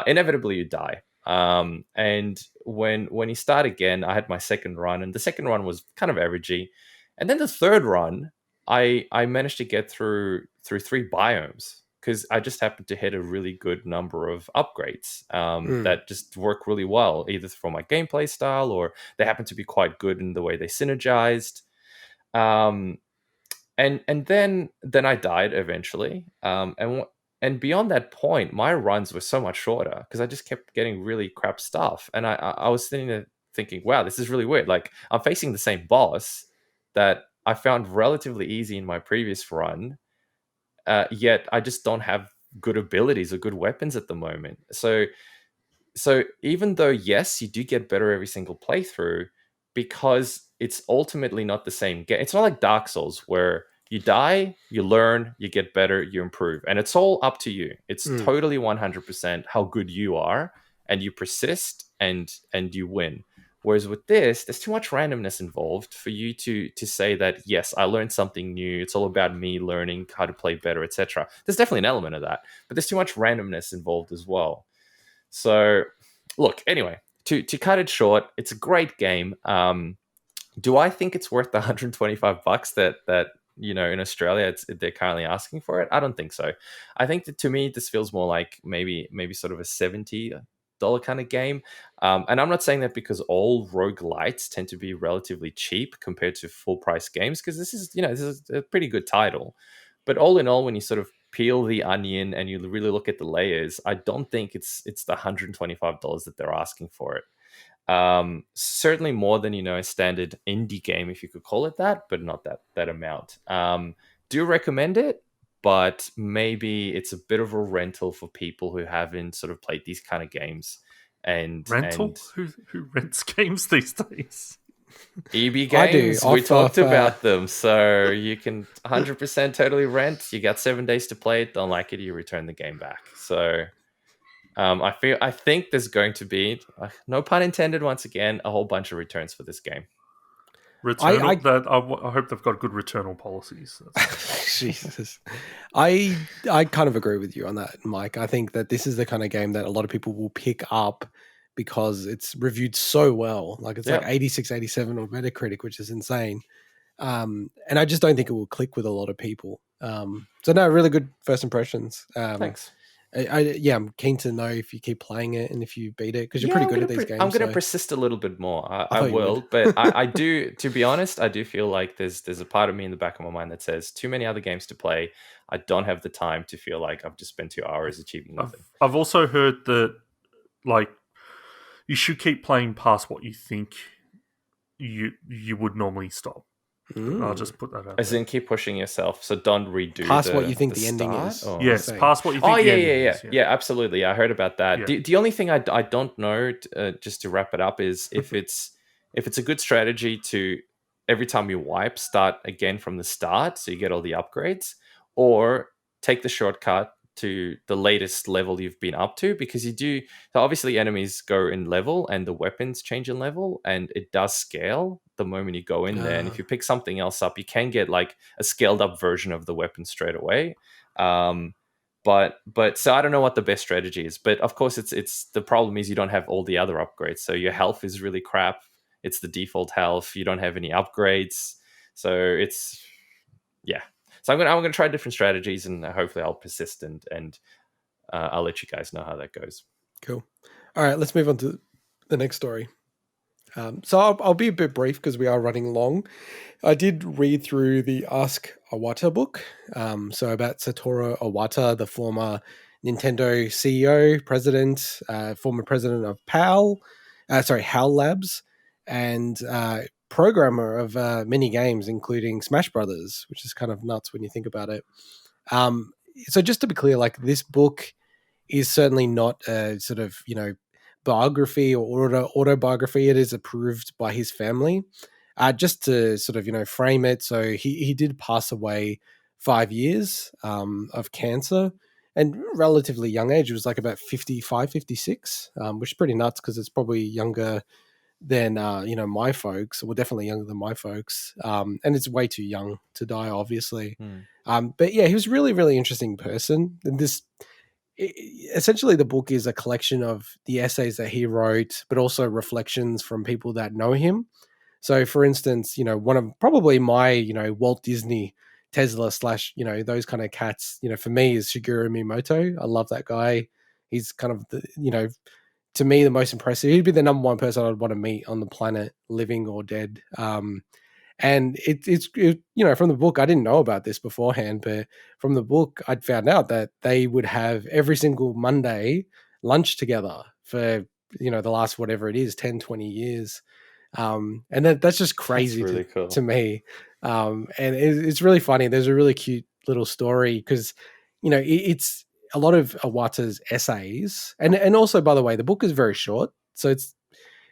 inevitably you die. And when you start again, I had my second run, and the second run was kind of averagey, and then the third run, I managed to get through 3 biomes because I just happened to hit a really good number of upgrades that just work really well, either for my gameplay style or they happen to be quite good in the way they synergized. And then I died eventually. And beyond that point, my runs were so much shorter because I just kept getting really crap stuff. And I was sitting there thinking, wow, this is really weird. Like I'm facing the same boss that I found relatively easy in my previous run. Yet I just don't have good abilities or good weapons at the moment. So even though, yes, you do get better every single playthrough, because it's ultimately not the same game. It's not like Dark Souls where you die, you learn, you get better, you improve. And it's all up to you. It's totally 100% how good you are, and you persist and you win. Whereas with this, there's too much randomness involved for you to say that, yes, I learned something new. It's all about me learning how to play better, etc. There's definitely an element of that, but there's too much randomness involved as well. So, look, anyway, to cut it short, it's a great game. Do I think it's worth the $125 that in Australia they're currently asking for it? I don't think so. I think that to me this feels more like maybe sort of a $70 kind of game. And I'm not saying that because all roguelites tend to be relatively cheap compared to full price games, because this is a pretty good title. But all in all, when you sort of peel the onion and you really look at the layers, I don't think it's the $125 that they're asking for it. Certainly more than a standard indie game, if you could call it that, but not that amount. Do recommend it, but maybe it's a bit of a rental for people who haven't sort of played these kind of games. And rental? Who rents games these days? EB Games, we talked about them, so you can 100% totally rent. You got 7 days to play it. Don't like it, you return the game back. So I think there's going to be, no pun intended, once again, a whole bunch of returns for this game. Returnal, I hope they've got good Returnal policies. Jesus, I kind of agree with you on that, Mike. I think that this is the kind of game that a lot of people will pick up because it's reviewed so well. Like it's like 86, 87 on Metacritic, which is insane. And I just don't think it will click with a lot of people. So no, really good first impressions. Thanks. I'm keen to know if you keep playing it and if you beat it, because you're pretty good at these games. I'm going to persist a little bit more. I will, but I do. To be honest, I do feel like there's a part of me in the back of my mind that says too many other games to play. I don't have the time to feel like I've just spent 2 hours achieving nothing. I've also heard that you should keep playing past what you think you would normally stop. I'll just put that out As there. in, keep pushing yourself. So don't redo Past what you think the ending start, is. or- Yes, saying. past what you think. Oh the yeah, ending yeah, is, yeah, yeah. Absolutely, I heard about that. Yeah. The only thing I don't know, just to wrap it up, is if it's a good strategy to every time you wipe start again from the start, so you get all the upgrades, or take the shortcut to the latest level you've been up to, because you do. So obviously, enemies go in level, and the weapons change in level, and it does scale the moment you go in there. And if you pick something else up, you can get like a scaled up version of the weapon straight away. But so I don't know what the best strategy is. But of course, it's the problem is you don't have all the other upgrades. So your health is really crap. It's the default health. You don't have any upgrades. So it's yeah. So I'm gonna try different strategies, and hopefully I'll persist, and I'll let you guys know how that goes. Cool. All right, let's move on to the next story. So I'll be a bit brief because we are running long. I did read through the Ask Iwata book. So about Satoru Iwata, the former Nintendo CEO, president, former president of HAL Labs, and programmer of many games, including Smash Brothers, which is kind of nuts when you think about it. So just to be clear, like this book is certainly not a sort of, biography or autobiography. It is approved by his family. Just to sort of, frame it. So he did pass away 5 years of cancer and relatively young age. It was like about 55, 56, which is pretty nuts because it's probably younger than, my folks, or definitely younger than my folks. And it's way too young to die, obviously. But yeah, he was a really, really interesting person. And essentially the book is a collection of the essays that he wrote, but also reflections from people that know him. So for instance, one of probably my, Walt Disney Tesla / those kind of cats, for me is Shigeru Miyamoto. I love that guy. He's kind of the, to me, the most impressive. He'd be the number one person I'd want to meet on the planet, living or dead. And it's from the book, I didn't know about this beforehand, but from the book, I'd found out that they would have every single Monday lunch together for, the last, whatever it is, 10, 20 years. And that's just crazy That's really cool. to me. And it's really funny. There's a really cute little story because, it's a lot of Iwata's essays. And also, by the way, the book is very short. So it's,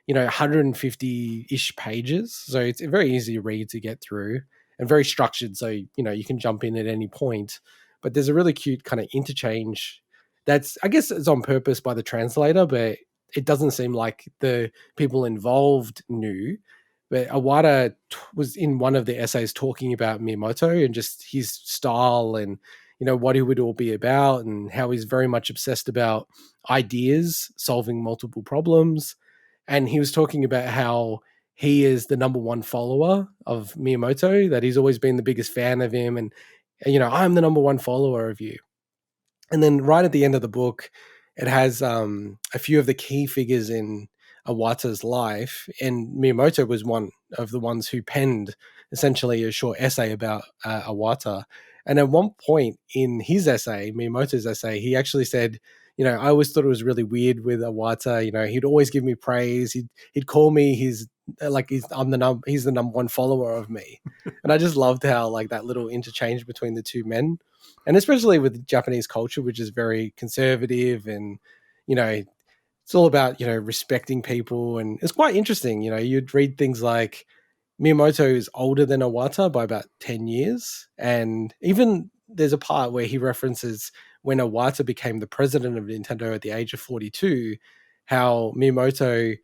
150-ish pages. So it's a very easy read to get through and very structured. So, you can jump in at any point. But there's a really cute kind of interchange that's, I guess it's on purpose by the translator, but it doesn't seem like the people involved knew. But Iwata was in one of the essays talking about Miyamoto and just his style and, what he would all be about and how he's very much obsessed about ideas, solving multiple problems. And he was talking about how he is the number one follower of Miyamoto, that he's always been the biggest fan of him. And I'm the number one follower of you. And then right at the end of the book, it has a few of the key figures in Iwata's life. And Miyamoto was one of the ones who penned essentially a short essay about Iwata. And at one point in his essay, Miyamoto's essay, he actually said, I always thought it was really weird with Iwata. He'd always give me praise. He'd call me he's the number one follower of me. And I just loved how like that little interchange between the two men. And especially with Japanese culture, which is very conservative and, it's all about, respecting people. And it's quite interesting. You'd read things like Miyamoto is older than Iwata by about 10 years. And even there's a part where he references when Iwata became the president of Nintendo at the age of 42, how Miyamoto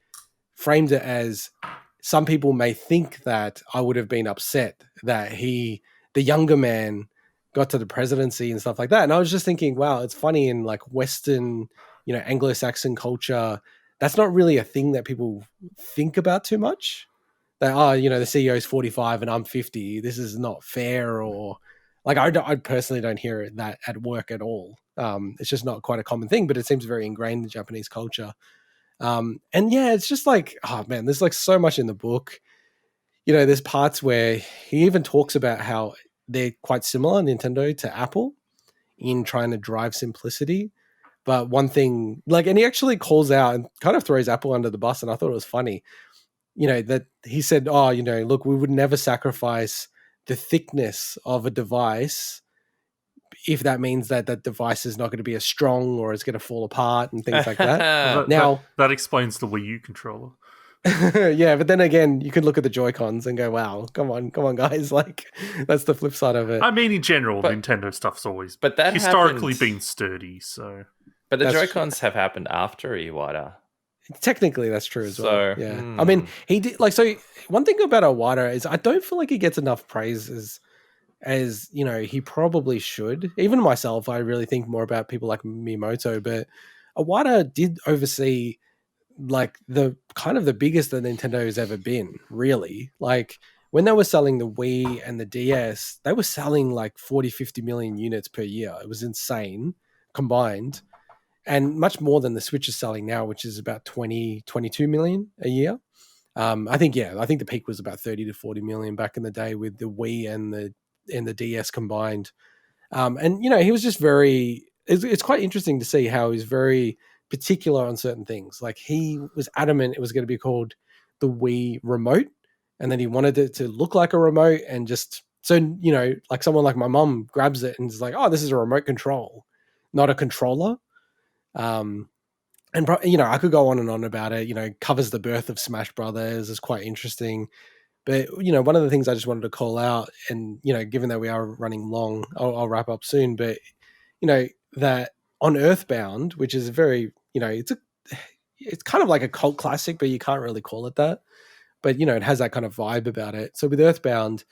framed it as some people may think that I would have been upset that the younger man, got to the presidency and stuff like that. And I was just thinking, wow, it's funny in like Western, Anglo-Saxon culture, that's not really a thing that people think about too much. That, the CEO is 45 and I'm 50. This is not fair. Or like, I personally don't hear that at work at all. It's just not quite a common thing, but it seems very ingrained in Japanese culture. And yeah, it's just like, oh man, there's like so much in the book. There's parts where he even talks about how they're quite similar, Nintendo to Apple, in trying to drive simplicity. But one thing, and he actually calls out and kind of throws Apple under the bus, and I thought it was funny. that he said, oh, look, we would never sacrifice the thickness of a device if that means that that device is not going to be as strong or it's going to fall apart and things like that. Now, that explains the Wii U controller. yeah, but then again, you could look at the Joy-Cons and go, wow, come on, guys. Like, that's the flip side of it. I mean, in general, Nintendo stuff's always that historically been sturdy, so... But the Joy-Cons have happened after Iwata. Technically, that's true as well. Yeah. I mean, he did, so one thing about Iwata is I don't feel like he gets enough praise as he probably should. Even myself, I really think more about people like Miyamoto, but Iwata did oversee like the kind of the biggest that Nintendo has ever been, really. Like when they were selling the Wii and the DS, they were selling like 40-50 million units per year. It was insane combined, and much more than the Switch is selling now, which is about 20-22 million a year. I think the peak was about 30-40 million back in the day with the Wii and the DS combined. And he was just very. It's quite interesting to see how he's very particular on certain things. Like he was adamant it was going to be called the Wii Remote, and then he wanted it to look like a remote, and just so like someone like my mom grabs it and is like, "Oh, this is a remote control, not a controller." And I could go on and on about it. Covers the birth of Smash Brothers is quite interesting. But one of the things I just wanted to call out, and given that we are running long, I'll wrap up soon. But that on Earthbound, which is very it's kind of like a cult classic, but you can't really call it that. But it has that kind of vibe about it. So with Earthbound,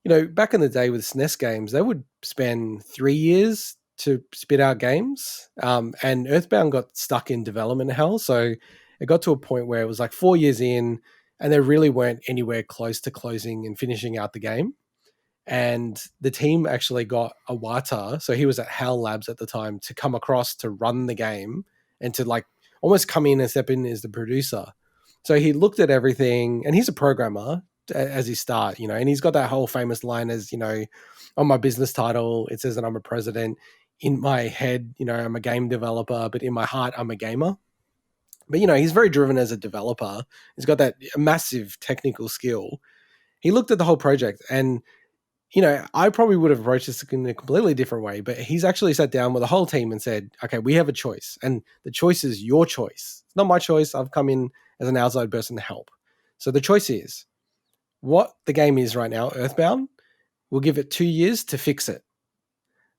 back in the day with SNES games, they would spend 3 years to spit out games, and Earthbound got stuck in development hell. So it got to a point where it was like 4 years in, and they really weren't anywhere close to closing and finishing out the game. And the team actually got Iwata, so he was at HAL Labs at the time, to come across to run the game and to like almost come in and step in as the producer. So he looked at everything, and he's a programmer as his start, and he's got that whole famous line as, on my business title, it says that I'm a president. In my head, I'm a game developer, but in my heart, I'm a gamer. But, he's very driven as a developer. He's got that massive technical skill. He looked at the whole project, and, I probably would have approached this in a completely different way, but he's actually sat down with the whole team and said, okay, we have a choice, and the choice is your choice. It's not my choice. I've come in as an outside person to help. So the choice is what the game is right now, Earthbound. We'll give it 2 years to fix it.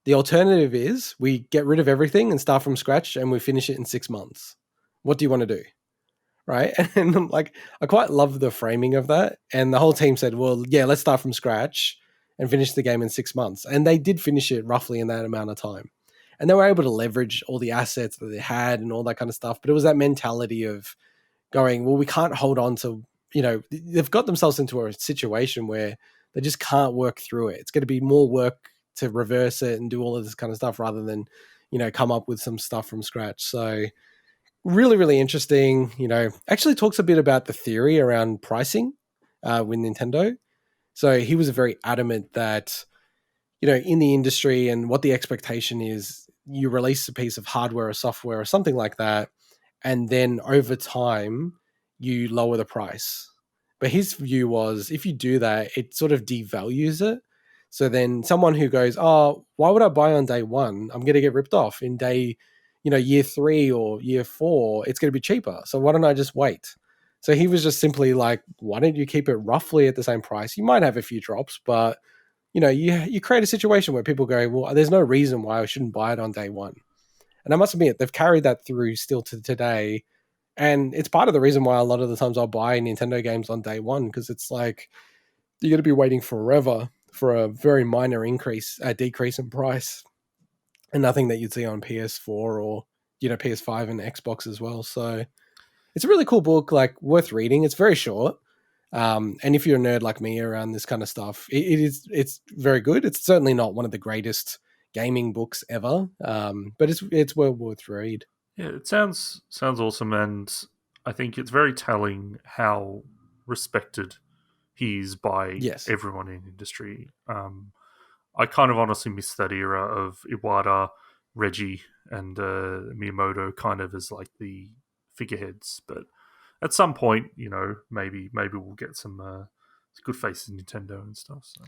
The alternative is we get rid of everything and start from scratch, and we finish it in 6 months. What do you want to do? Right. And I'm like, I quite love the framing of that. And the whole team said, well, yeah, let's start from scratch and finish the game in 6 months. And they did finish it roughly in that amount of time. And they were able to leverage all the assets that they had and all that kind of stuff. But it was that mentality of going, well, we can't hold on to, they've got themselves into a situation where they just can't work through it. It's going to be more work to reverse it and do all of this kind of stuff rather than, come up with some stuff from scratch. So really, really interesting, actually talks a bit about the theory around pricing with Nintendo. So he was very adamant that, in the industry and what the expectation is, you release a piece of hardware or software or something like that, and then over time you lower the price. But his view was if you do that, it sort of devalues it. So then someone who goes, oh, why would I buy on day one? I'm going to get ripped off in day, year 3 or year 4, it's going to be cheaper. So why don't I just wait? So he was just simply like, why don't you keep it roughly at the same price? You might have a few drops, but you create a situation where people go, well, there's no reason why I shouldn't buy it on day one. And I must admit, they've carried that through still to today. And it's part of the reason why a lot of the times I'll buy Nintendo games on day one, because it's like, you're going to be waiting forever for a very minor decrease in price, and nothing that you'd see on PS4 or, PS5 and Xbox as well. So it's a really cool book, like worth reading. It's very short. And if you're a nerd like me around this kind of stuff, it's very good. It's certainly not one of the greatest gaming books ever. But it's well worth read. Yeah, it sounds awesome, and I think it's very telling how respected he is by everyone in industry. I kind of honestly miss that era of Iwata, Reggie, and Miyamoto kind of as like the figureheads. But at some point, maybe we'll get some good faces in Nintendo and stuff. So.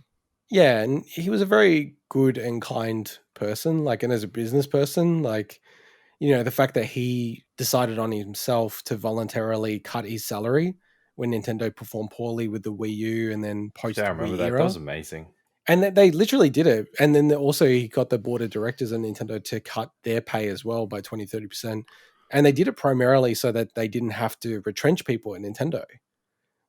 Yeah, and he was a very good and kind person, and as a business person, the fact that he decided on himself to voluntarily cut his salary when Nintendo performed poorly with the Wii U and then post Yeah, I remember Wii that. era. That was amazing. And they literally did it. And then also he got the board of directors of Nintendo to cut their pay as well by 20-30%. And they did it primarily so that they didn't have to retrench people at Nintendo,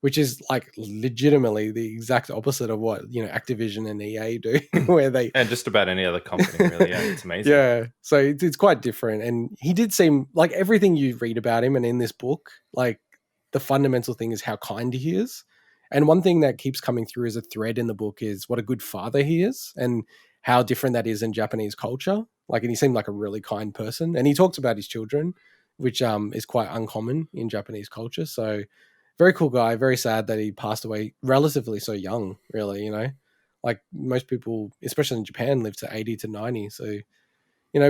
which is legitimately the exact opposite of what, Activision and EA do, where they... And just about any other company, really. Yeah, it's amazing. Yeah, so it's quite different. And he did seem like everything you read about him and in this book, the fundamental thing is how kind he is. And one thing that keeps coming through as a thread in the book is what a good father he is and how different that is in Japanese culture. And he seemed like a really kind person. And he talks about his children, which is quite uncommon in Japanese culture. So very cool guy. Very sad that he passed away relatively so young, really, most people, especially in Japan, live to 80 to 90. So,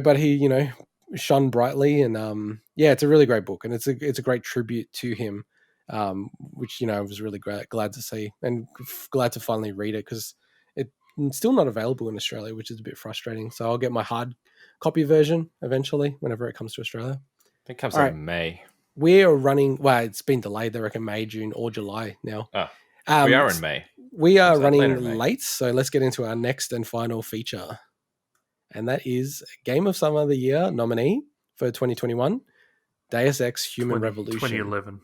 but he, shone brightly and it's a really great book and it's a great tribute to him. Which I was really glad to see and glad to finally read it because it's still not available in Australia, which is a bit frustrating. So I'll get my hard copy version eventually whenever it comes to Australia. I think it comes out in May. We are running. Well, it's been delayed. They reckon May, June, or July now. We are in May. We are running late, so let's get into our next and final feature, and that is Game of Summer of the Year nominee for 2021, Deus Ex: Human Revolution. 2011.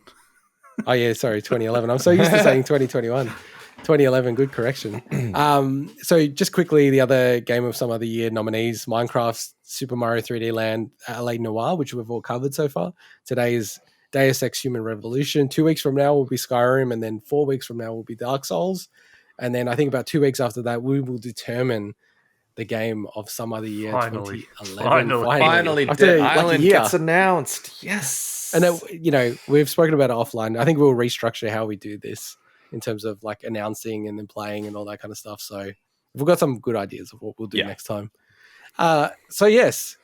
Oh, yeah, sorry, 2011. I'm so used to saying 2021. 2011, good correction. So just quickly, the other Game of Summer of the Year nominees, Minecraft, Super Mario 3D Land, LA Noire, which we've all covered so far. Today is Deus Ex Human Revolution. 2 weeks from now will be Skyrim, and then 4 weeks from now will be Dark Souls. And then I think about 2 weeks after that, we will determine the Game of Summer of the Year 2011. Finally, the island gets announced. Yes. And we've spoken about it offline. I think we'll restructure how we do this in terms of announcing and then playing and all that kind of stuff. So we've got some good ideas of what we'll do next time. So yes,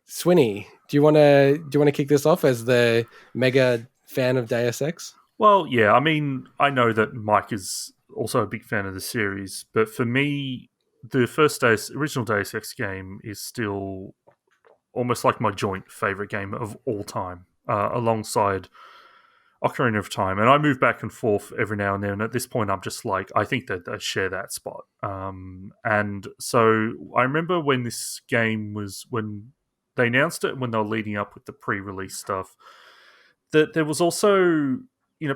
Swinny, do you want to kick this off as the mega fan of Deus Ex? Well, yeah. I mean, I know that Mike is also a big fan of the series, but for me, the first original Deus Ex game is still almost like my joint favorite game of all time, alongside Ocarina of Time. And I move back and forth every now and then. And at this point, I'm just I think that they share that spot. And so I remember when this game when they announced it, when they were leading up with the pre-release stuff, that there was also,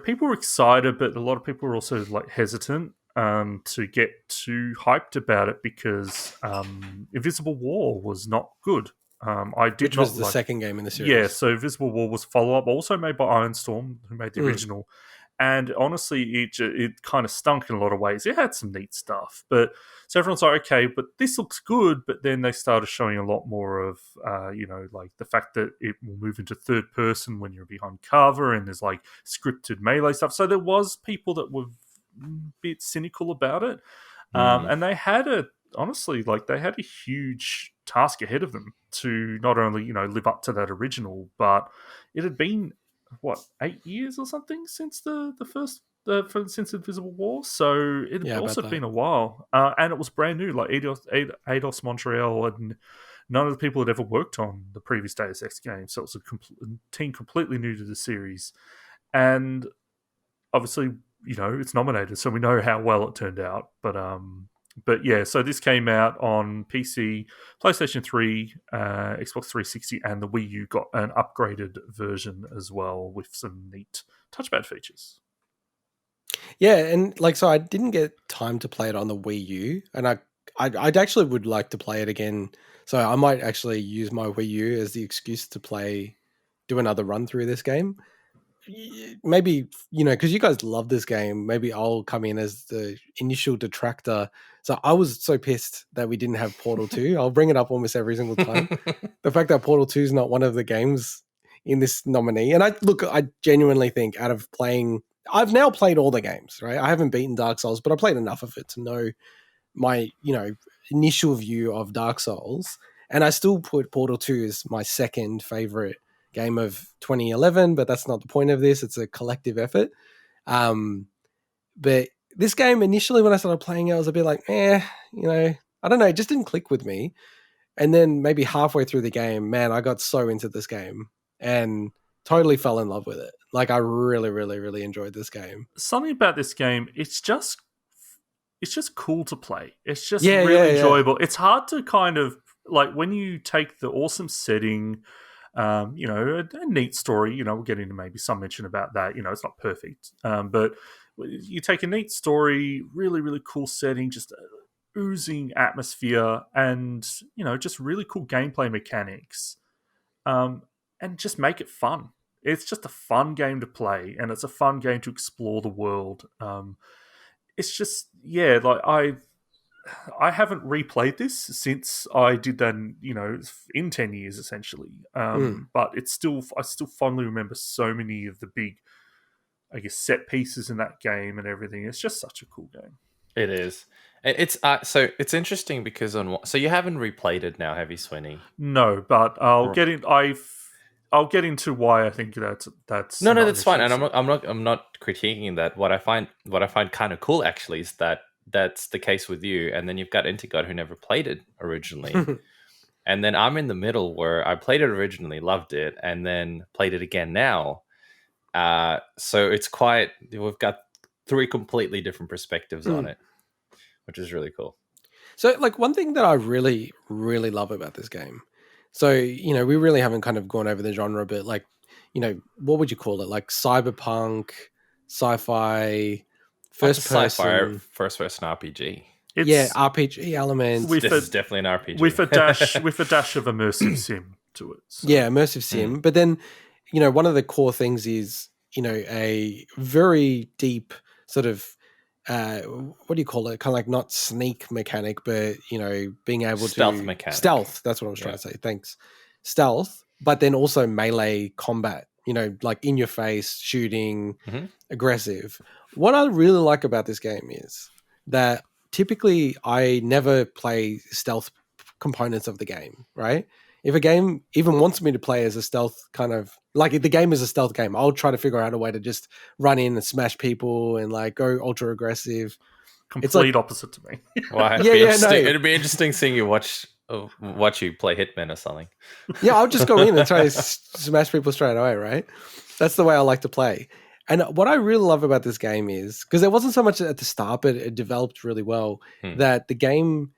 people were excited, but a lot of people were also hesitant to get too hyped about it because Invisible War was not good. Which was the second game in the series. Yeah, so Invisible War was follow-up, also made by Ironstorm, who made the original. And honestly, it kind of stunk in a lot of ways. It had some neat stuff. So everyone's like, okay, but this looks good. But then they started showing a lot more of, the fact that it will move into third person when you're behind cover and there's scripted melee stuff. So there was people that were a bit cynical about it. And they had they had a huge task ahead of them to not only, live up to that original, but it had been, 8 years or something since since Invisible War. So it had also been a while. And it was brand new, Eidos Montreal, and none of the people had ever worked on the previous Deus Ex game. So it was a team completely new to the series. And obviously, it's nominated, so we know how well it turned out. But yeah, so this came out on PC, PlayStation 3, Xbox 360, and the Wii U got an upgraded version as well with some neat touchpad features. Yeah, and so I didn't get time to play it on the Wii U, and I actually would like to play it again. So I might actually use my Wii U as the excuse to do another run through this game. Maybe, because you guys love this game, maybe I'll come in as the initial detractor. So I was so pissed that we didn't have Portal 2. I'll bring it up almost every single time. The fact that Portal 2 is not one of the games in this nominee. And I genuinely think I've now played all the games, right? I haven't beaten Dark Souls, but I played enough of it to know my, initial view of Dark Souls. And I still put Portal 2 as my second favorite game of 2011, but that's not the point of this. It's a collective effort. But this game, initially when I started playing it, I was a bit like, I don't know, it just didn't click with me. And then maybe halfway through the game, man, I got so into this game and totally fell in love with it. Like, I really, really, really enjoyed this game. Something about this game, it's just cool to play. It's just really enjoyable. It's hard to kind of, like, when you take the awesome setting, a neat story, we'll get into maybe some mention about that. It's not perfect, but you take a neat story, really, really cool setting, just oozing atmosphere, and just really cool gameplay mechanics, and just make it fun. It's just a fun game to play, and it's a fun game to explore the world. It's just, like I haven't replayed this since I did that, in 10 years essentially. But I still fondly remember so many of the big, I guess, set pieces in that game and everything. It's just such a cool game. It is. It's so it's interesting because so you haven't replayed it now, have you, Swinny? No, but I'll get into why I think that's no, that's fine, and I'm not critiquing that. What I find kind of cool actually is that that's the case with you, and then you've got integot who never played it originally, and then I'm in the middle where I played it originally, loved it, and then played it again now. So it's we've got 3 completely different perspectives on it, which is really cool. So, like, one thing that I really, really love about this game, so, we really haven't kind of gone over the genre, but, like, what would you call it? Like cyberpunk, sci-fi, first-person RPG. RPG elements. This is definitely an RPG. With a dash of immersive sim to it. So. Yeah, immersive sim. But then, one of the core things is, a very deep sort of, what do you call it? Kind of like not sneak mechanic, but, being able stealth to... mechanic. Stealth, that's what I was trying to say. Thanks. Stealth, but then also melee combat, like in your face, shooting, aggressive. What I really like about this game is that typically I never play stealth components of the game, right? If a game even wants me to play as a stealth kind of, like, if the game is a stealth game, I'll try to figure out a way to just run in and smash people and, like, go ultra aggressive. Complete opposite to me. Well, it'd be interesting seeing you watch you play Hitman or something. Yeah, I'll just go in and try to smash people straight away, right? That's the way I like to play. And what I really love about this game is, because it wasn't so much at the start, but it developed really well, that the game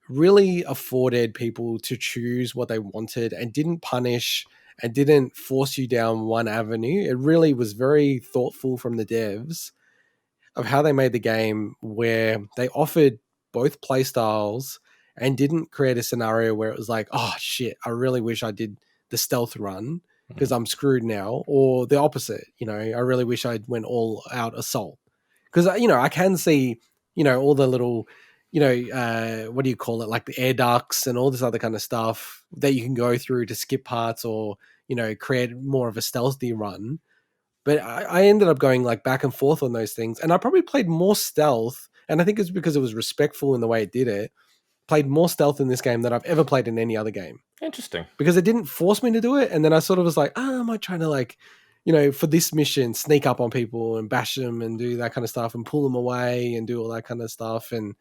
really afforded people to choose what they wanted and didn't punish and didn't force you down one avenue. It really was very thoughtful from the devs of how they made the game, where they offered both play styles and didn't create a scenario where it was like, oh shit, I really wish I did the stealth run because I'm screwed now, or the opposite, I really wish I went all out assault. Because, I can see, all the little, what do you call it? Like the air ducts and all this other kind of stuff that you can go through to skip parts or, create more of a stealthy run. But I ended up going like back and forth on those things. And I probably played more stealth. And I think it's because it was respectful in the way it did it. Played more stealth in this game than I've ever played in any other game. Interesting. Because it didn't force me to do it. And then I sort of was like, am I trying to, like, for this mission, sneak up on people and bash them and do that kind of stuff and pull them away and do all that kind of stuff. And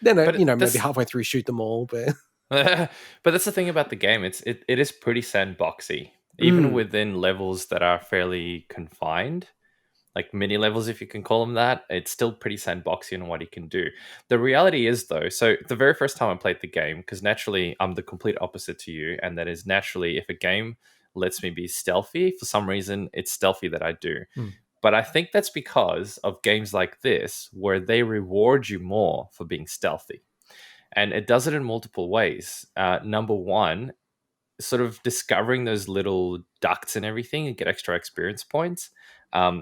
then, maybe halfway through shoot them all. But but that's the thing about the game. It is pretty sandboxy. Even within levels that are fairly confined, like mini levels, if you can call them that, it's still pretty sandboxy in what you can do. The reality is, though, so the very first time I played the game, because naturally I'm the complete opposite to you, and that is naturally if a game lets me be stealthy, for some reason it's stealthy that I do. But I think that's because of games like this, where they reward you more for being stealthy. And it does it in multiple ways. Number one, sort of discovering those little ducts and everything, you get extra experience points.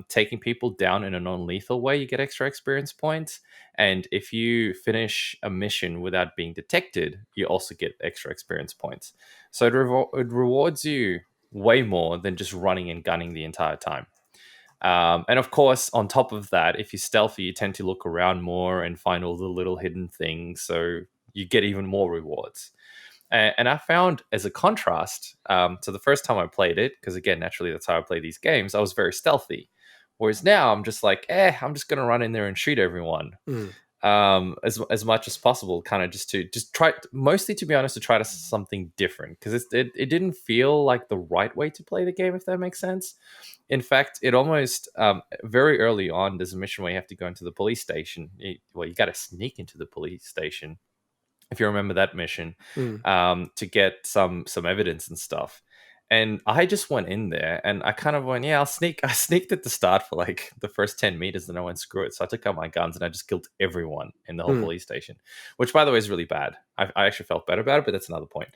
Taking people down in a non-lethal way, you get extra experience points. And if you finish a mission without being detected, you also get extra experience points. So it rewards you way more than just running and gunning the entire time. And of course, on top of that, if you're stealthy, you tend to look around more and find all the little hidden things. So you get even more rewards. And I found, as a contrast to the first time I played it, because again, naturally, that's how I play these games, I was very stealthy. Whereas now I'm just like, I'm just going to run in there and shoot everyone. As much as possible, kind of just try, mostly to be honest, to try to something different, because it didn't feel like the right way to play the game, if that makes sense. In fact, it almost very early on, there's a mission where you have to go into the police station. You got to sneak into the police station, if you remember that mission, to get some evidence and stuff. And I just went in there and I kind of went, I'll sneak. I sneaked at the start for like the first 10 meters and I went, screw it. So I took out my guns and I just killed everyone in the whole police station, which, by the way, is really bad. I actually felt better about it, but that's another point.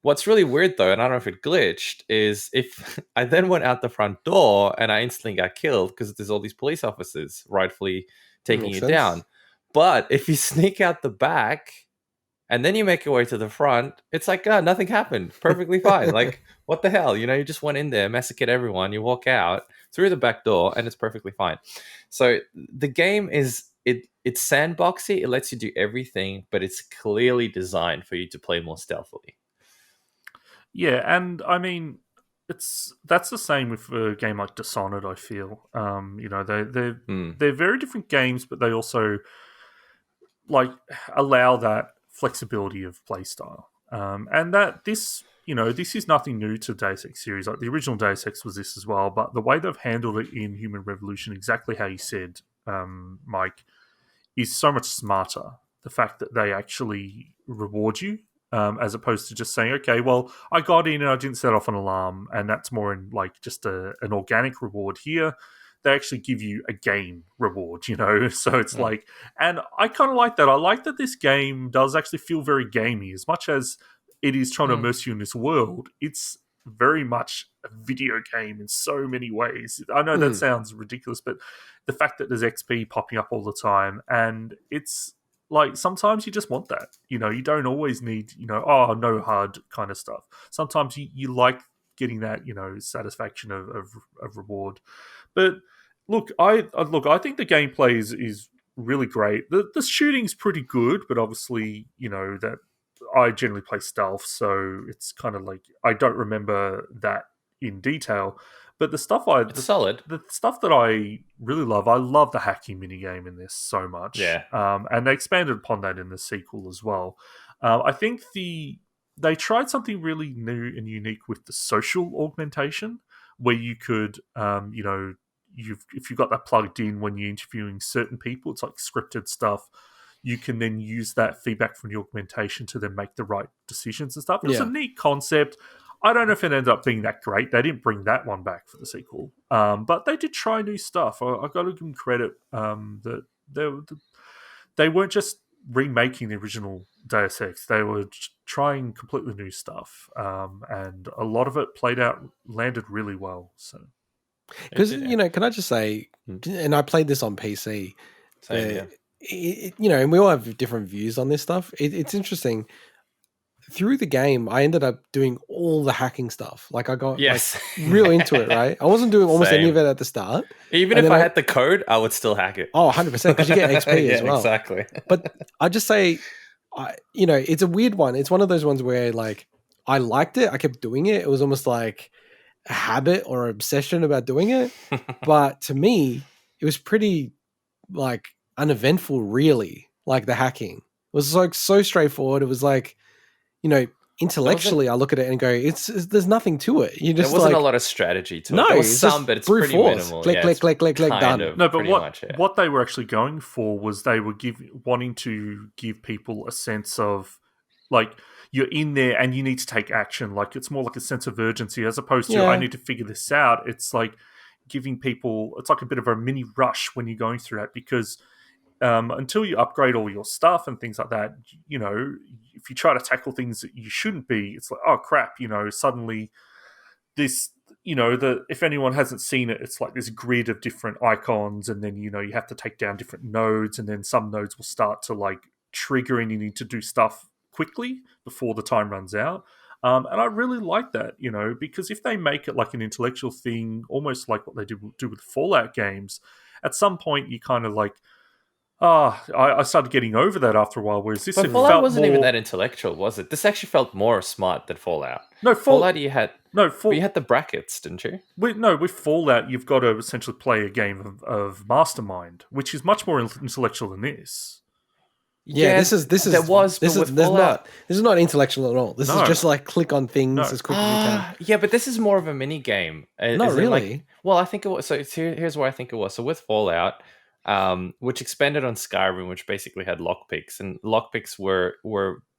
What's really weird, though, and I don't know if it glitched, is if I then went out the front door and I instantly got killed because there's all these police officers rightfully taking you down. But if you sneak out the back and then you make your way to the front, it's like, nothing happened. Perfectly fine. Like, what the hell? You just went in there, massacred everyone, you walk out through the back door, and it's perfectly fine. So the game is, it's sandboxy. It lets you do everything, but it's clearly designed for you to play more stealthily. Yeah, and I mean, that's the same with a game like Dishonored, I feel. They're very different games, but they also like allow that flexibility of playstyle. And that this is nothing new to Deus Ex series. Like the original Deus Ex was this as well, but the way they've handled it in Human Revolution, exactly how you said, Mike, is so much smarter. The fact that they actually reward you, as opposed to just saying, okay, well, I got in and I didn't set off an alarm, and that's more in like just an organic reward. Here, they actually give you a game reward, so it's like, and I kind of like that. I like that this game does actually feel very gamey. As much as it is trying to immerse you in this world, it's very much a video game in so many ways. I know that sounds ridiculous, but the fact that there's XP popping up all the time, and it's like sometimes you just want that. You don't always need, no hard kind of stuff. Sometimes you like getting that, satisfaction of reward. But look, I think the gameplay is really great. The shooting's pretty good, but obviously, that I generally play stealth, so it's kind of like I don't remember that in detail. But the stuff solid. The stuff that I really love, I love the hacking minigame in this so much. Yeah. And they expanded upon that in the sequel as well. I think they tried something really new and unique with the social augmentation, where you could, if you've got that plugged in when you're interviewing certain people, it's like scripted stuff. You can then use that feedback from the augmentation to then make the right decisions and stuff. It's a neat concept. I don't know if it ended up being that great. They didn't bring that one back for the sequel, but they did try new stuff. I got to give them credit that they weren't just remaking the original Deus Ex. They were trying completely new stuff, and a lot of it landed really well. So, because can I just say, and I played this on PC. Same, and we all have different views on this stuff. It's interesting. Through the game, I ended up doing all the hacking stuff. Like I got real into it, right? I wasn't doing almost any of it at the start. Even if I had the code, I would still hack it. Oh, 100%, because you get XP as well. Exactly. But I just say, it's a weird one. It's one of those ones where like I liked it. I kept doing it. It was almost like a habit or obsession about doing it. But to me, it was pretty like uneventful, really. Like the hacking. It was like so straightforward. It was like, intellectually, I look at it and go, there's nothing to it. You just there wasn't a lot of strategy to it. No, there was some, but it's pretty minimal. Click, done. No, but what they were actually going for was they were wanting to give people a sense of like you're in there and you need to take action. Like it's more like a sense of urgency as opposed to I need to figure this out. It's like giving people, it's like a bit of a mini rush when you're going through that, because until you upgrade all your stuff and things like that, if you try to tackle things that you shouldn't be, it's like, oh crap, suddenly this, if anyone hasn't seen it, it's like this grid of different icons, and then, you have to take down different nodes, and then some nodes will start to like trigger and you need to do stuff quickly before the time runs out. And I really like that, because if they make it like an intellectual thing, almost like what they do with Fallout games, at some point you kind of like, I started getting over that after a while. Whereas this, But it Fallout felt wasn't more... even that intellectual, was it? This actually felt more smart than Fallout. No, Fallout, you had no, you had the brackets, didn't you? with Fallout, you've got to essentially play a game of Mastermind, which is much more intellectual than this. Yeah, this is there was, this but is with there's Fallout, not this is not intellectual at all. This is No. just like click on things No. as quick as you can. Yeah, but this is more of a mini game. Not As in, like- really. well, I think it was. So here's where I think it was. So with Fallout, which expanded on Skyrim, which basically had lockpicks, and lockpicks were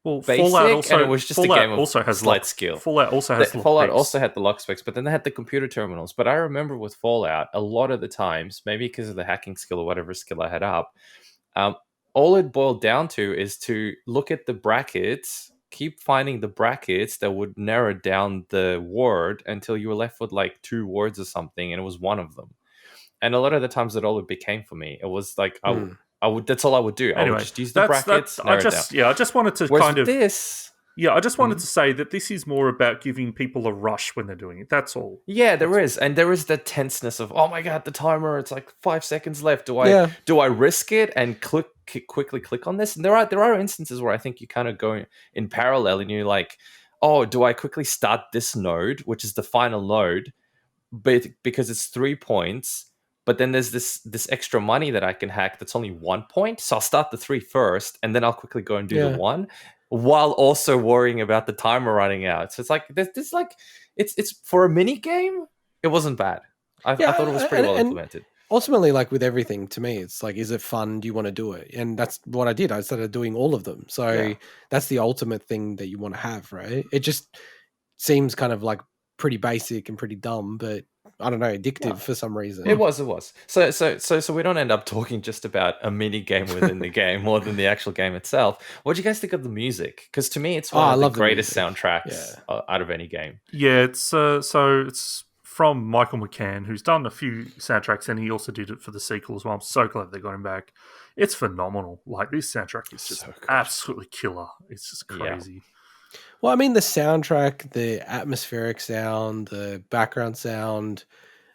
Well, basic, Fallout also and it was just Fallout a game of also has slight skill. Fallout also has Fallout lockpicks. also had the lockspecs, but then they had the computer terminals. But I remember with Fallout, a lot of the times, maybe because of the hacking skill or whatever skill I had up, all it boiled down to is to look at the brackets, keep finding the brackets that would narrow down the word until you were left with like 2 words or something, and it was one of them. And a lot of the times, that all it became for me. It was like I would. That's all I would do. I would just use the brackets. I just wanted to Whereas kind of this. Yeah, I just wanted to say that this is more about giving people a rush when they're doing it. That's all. Yeah, there is, and there is the tenseness of, oh my god, the timer! It's like 5 seconds left. Do I risk it and quickly click on this? And there are instances where I think you kind of go in parallel, and you're like, oh, do I quickly start this node, which is the final node, but because it's 3 points. But then there's this extra money that I can hack that's only 1 point. So I'll start the 3 first, and then I'll quickly go and do the 1, while also worrying about the timer running out. So it's like this like it's for a mini game, it wasn't bad. I thought it was pretty well implemented. Ultimately, like with everything, to me, it's like, is it fun? Do you want to do it? And that's what I did. I started doing all of them. So that's the ultimate thing that you want to have, right? It just seems kind of like pretty basic and pretty dumb, but I don't know, addictive for some reason. It was. So we don't end up talking just about a mini game within the game more than the actual game itself. What do you guys think of the music? Because to me, it's one of the greatest soundtracks out of any game. Yeah, it's it's from Michael McCann, who's done a few soundtracks, and he also did it for the sequel as well. I'm so glad they got him back. It's phenomenal. Like, this soundtrack is just absolutely killer. It's just crazy. Yeah. Well, I mean, the soundtrack, the atmospheric sound, the background sound,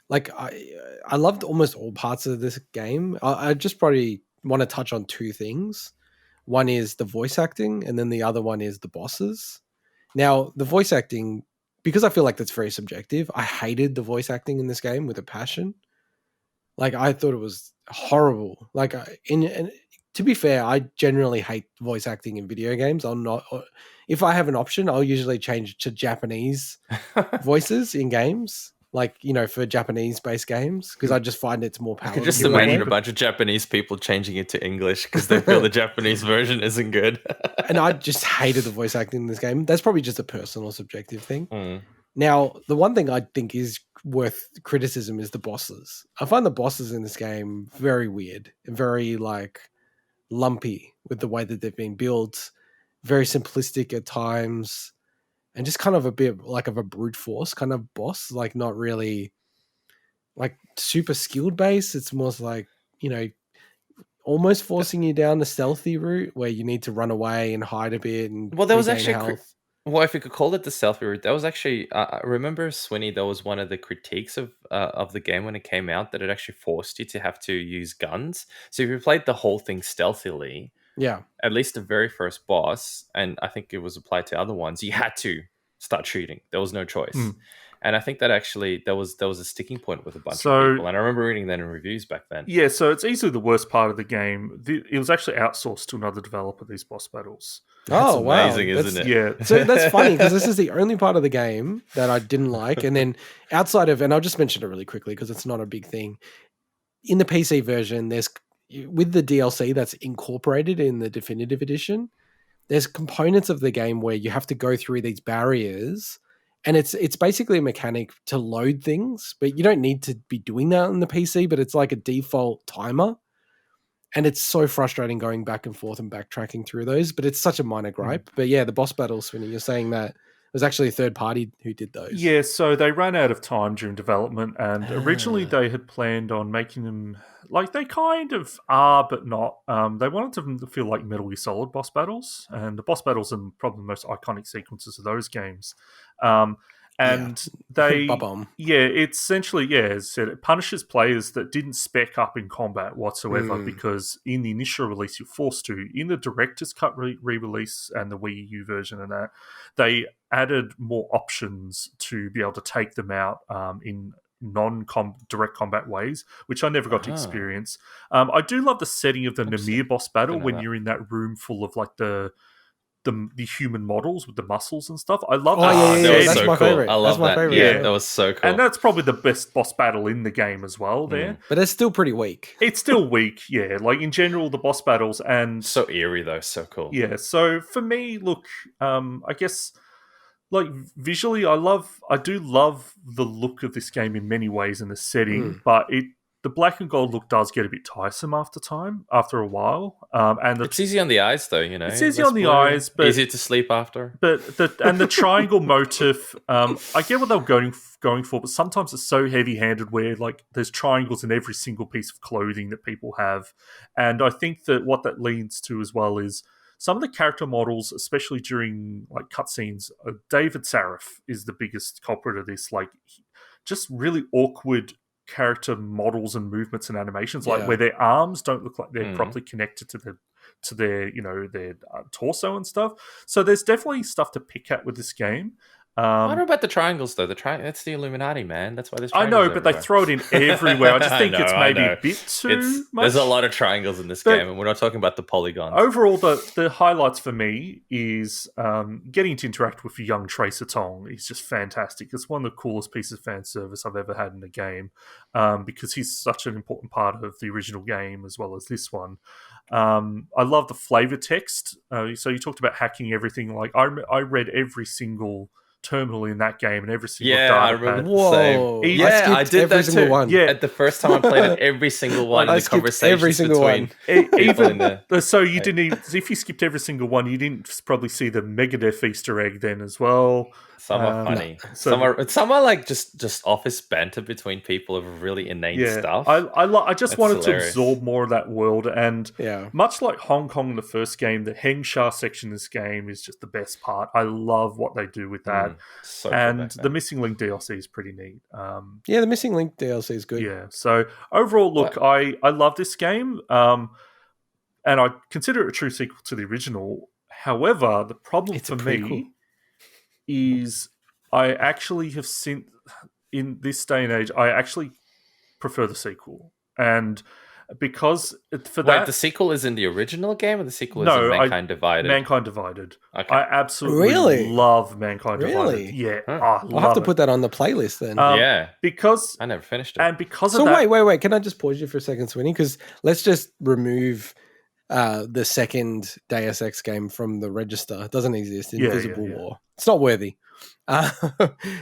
like I loved almost all parts of this game. I just probably want to touch on 2 things. One is the voice acting, and then the other one is the bosses. Now, the voice acting, because I feel like that's very subjective, I hated the voice acting in this game with a passion. Like, I thought it was horrible. Like, and to be fair, I generally hate voice acting in video games. If I have an option, I'll usually change to Japanese voices in games, like, you know, for Japanese-based games, because I just find it's more palatable. Just imagine a bunch of Japanese people changing it to English because they feel the Japanese version isn't good. And I just hated the voice acting in this game. That's probably just a personal subjective thing. Mm. Now, the one thing I think is worth criticism is the bosses. I find the bosses in this game very weird and very, like, lumpy with the way that they've been built, very simplistic at times, and just kind of a bit like of a brute force kind of boss, like not really like super skilled base. It's more like, you know, almost forcing you down the stealthy route where you need to run away and hide a bit. And well, that was regain actually health. well, if you could call it the stealthy route, that was actually I remember, Swinny, that was one of the critiques of the game when it came out, that it actually forced you to have to use guns. So if you played the whole thing stealthily, at least the very first boss, and I think it was applied to other ones, you had to start shooting. There was no choice. And I think that actually that was a sticking point with a bunch of people. And I remember reading that in reviews back then. Yeah, so it's easily the worst part of the game. It was actually outsourced to another developer, these boss battles. That's amazing, isn't it? Yeah. So that's funny, because this is the only part of the game that I didn't like. And then outside of, and I'll just mention it really quickly because it's not a big thing. In the PC version, there's, with the DLC that's incorporated in the definitive edition, there's components of the game where you have to go through these barriers, and it's basically a mechanic to load things, but you don't need to be doing that on the PC, but it's like a default timer. And it's so frustrating going back and forth and backtracking through those, but it's such a minor gripe. But yeah, the boss battles, Swinny, you're saying that it was actually a third party who did those. Yeah, so they ran out of time during development, and originally they had planned on making them, like, they kind of are, but not. They wanted them to feel like Metal Gear Solid boss battles, and the boss battles are probably the most iconic sequences of those games. And they, Ba-bum. it's essentially, as I said, it punishes players that didn't spec up in combat whatsoever because in the initial release you're forced to. In the Director's Cut re-release and the Wii U version and that, they added more options to be able to take them out in non-direct combat ways, which I never got to experience. I do love the setting of the Namir boss battle when you're in that room full of like the human models with the muscles and stuff. I love that. That was that's so my cool. favorite. I love That's my that. favorite, Yeah, yeah. that was so cool. And that's probably the best boss battle in the game as well there. But it's still pretty weak. It's still weak, yeah. Like in general, the boss battles and... So eerie though, so cool. Yeah, so for me, look, I guess... Like visually, I do love the look of this game in many ways in the setting, but the black and gold look does get a bit tiresome after a while. And it's easy on the eyes, though. You know, it's easy on the eyes, but easy to sleep after. But the triangle motif, I get what they were going for, but sometimes it's so heavy-handed where like there's triangles in every single piece of clothing that people have, and I think that what that leads to as well is some of the character models, especially during like cutscenes. David Sarif is the biggest culprit of this. Like, just really awkward character models and movements and animations, like where their arms don't look like they're properly connected to their their torso and stuff. So there's definitely stuff to pick at with this game. I don't know about the triangles though. That's the Illuminati, man. That's why there's I triangles know, but they throw it in everywhere. I just think it's maybe a bit too much. There's a lot of triangles in this game, and we're not talking about the polygons. Overall, the highlights for me is getting to interact with young Tracer Tong. He's just fantastic. It's one of the coolest pieces of fan service I've ever had in a game, because he's such an important part of the original game as well as this one. I love the flavor text. So you talked about hacking everything. Like I read every single terminal in that game and every single data I remember pad. Whoa. Yeah, I did every that single too. one. Yeah. At the first time I played it, every single one. I The skipped conversations every single between one. people in the... So you didn't even, if you skipped every single one, you didn't probably see the Megadeth Easter egg then as well. Some are funny. So- some are like just office banter between people of really inane stuff. I just That's wanted hilarious. to absorb more of that world, and Yeah. much like Hong Kong in the first game, the Heng Sha section of this game is just the best part. I love what they do with that. So cool And back the then. Missing Link DLC is pretty neat. Yeah, the Missing Link DLC is good. Yeah. So overall, look, I love this game, and I consider it a true sequel to the original. However, the problem It's for a me prequel. is I actually have seen in this day and age, I actually prefer the sequel, and because for that, the sequel is in the original game, or the sequel is No, in Mankind Divided? Mankind Divided. Okay. I absolutely Really? love Mankind Really? Divided. Yeah, Huh. I I'll have to love put that on the playlist then. Yeah. because I never finished it. and because so of that. wait. Can I just pause you for a second, Swinny? Because let's just remove the second Deus Ex game from the register. It doesn't exist. Invisible yeah. War. It's not worthy.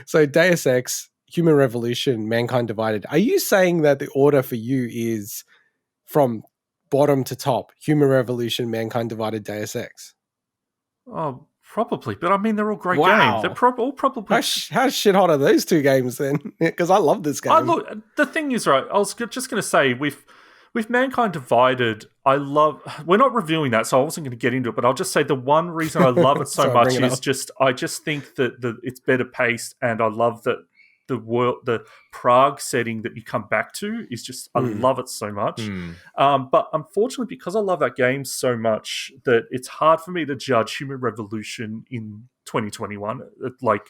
So Deus Ex, Human Revolution, Mankind Divided. Are you saying that the order for you is from bottom to top? Human Revolution, Mankind Divided, Deus Ex. Oh, probably, but I mean they're all great Wow. games. They're all probably. How shit hot are those two games then? Because I love this game. Look, the thing is, right? I was just going to say with Mankind Divided, I love. We're not reviewing that, so I wasn't going to get into it. But I'll just say the one reason I love it so Sorry, much bring it is up. just I just think that it's better paced, and I love that the Prague setting that you come back to is just I love it so much. But unfortunately, because I love that game so much, that it's hard for me to judge Human Revolution in 2021. Like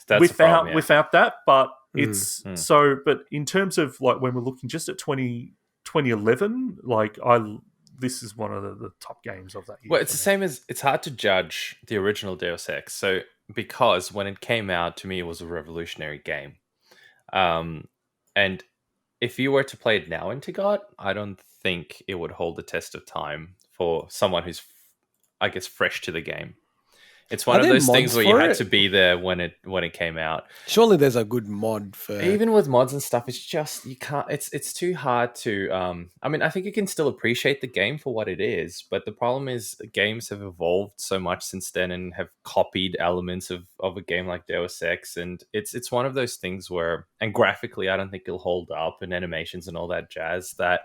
That's the without problem, yeah. without that, but it's so. But in terms of like when we're looking just at 2011, like this is one of the top games of that year. Well, it's the same as it's hard to judge the original Deus Ex. So because when it came out, to me, it was a revolutionary game. And if you were to play it now in integot, I don't think it would hold the test of time for someone who's, I guess, fresh to the game. It's one Are of there those things mods where you for had it? to be there when it came out. Surely there's a good mod for Even with mods and stuff, it's just you can't. It's too hard to. I mean, I think you can still appreciate the game for what it is, but the problem is games have evolved so much since then and have copied elements of a game like Deus Ex, and it's one of those things where, and graphically, I don't think it'll hold up, and animations and all that jazz that.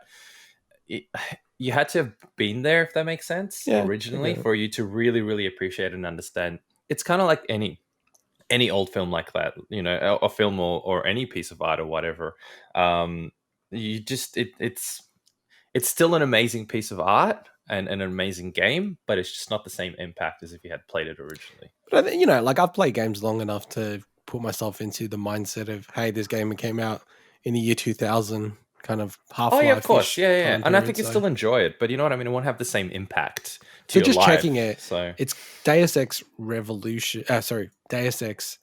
You had to have been there, if that makes sense, Yeah, originally, okay. for you to really, really appreciate and understand. It's kind of like any any old film like that, you know, a film or any piece of art or whatever, you just it's still an amazing piece of art and an amazing game, but it's just not the same impact as if you had played it originally. But you know, like I've played games long enough to put myself into the mindset of, hey, this game came out in the year 2000, kind of Half-Life. Oh yeah, of course, yeah. time And I period, think you so- still enjoy it, but you know what I mean. It won't have the same impact to So your just life. checking it, So it's Deus Ex Revolution. Deus Ex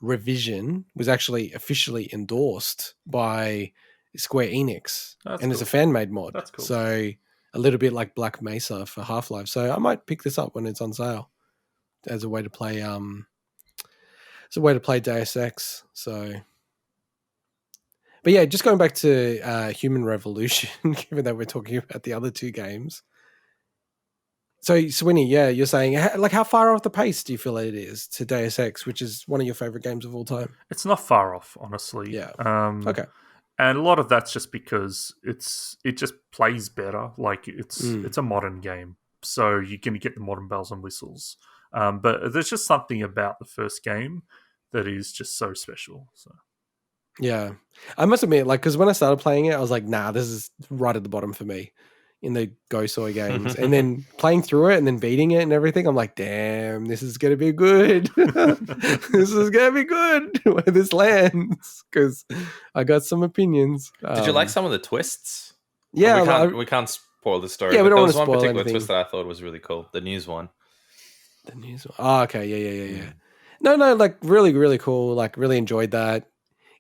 Revision was actually officially endorsed by Square Enix, That's and it's a cool. fan made mod. That's cool. So a little bit like Black Mesa for Half-Life. So I might pick this up when it's on sale as a way to play. It's a way to play Deus Ex. So, but yeah, just going back to Human Revolution, given that we're talking about the other two games. So, Swinny, yeah, you're saying, like, how far off the pace do you feel it is to Deus Ex, which is one of your favorite games of all time? It's not far off, honestly. Yeah. Mm. Okay. And a lot of that's just because it just plays better. Like it's a modern game, so you're going to get the modern bells and whistles. But there's just something about the first game that is just so special. So Yeah. I must admit, like, because when I started playing it, I was like, nah, this is right at the bottom for me in the Go Soy games. And then playing through it and then beating it and everything, I'm like, damn, this is going to be good. This is going to be good where this lands, because I got some opinions. did you like some of the twists? Yeah. we can't spoil the story. Yeah, we but don't there wanna was one spoil particular anything. twist that I thought was really cool. The news one. The news one. Oh, okay. Yeah. No, like really, really cool. Like really enjoyed that.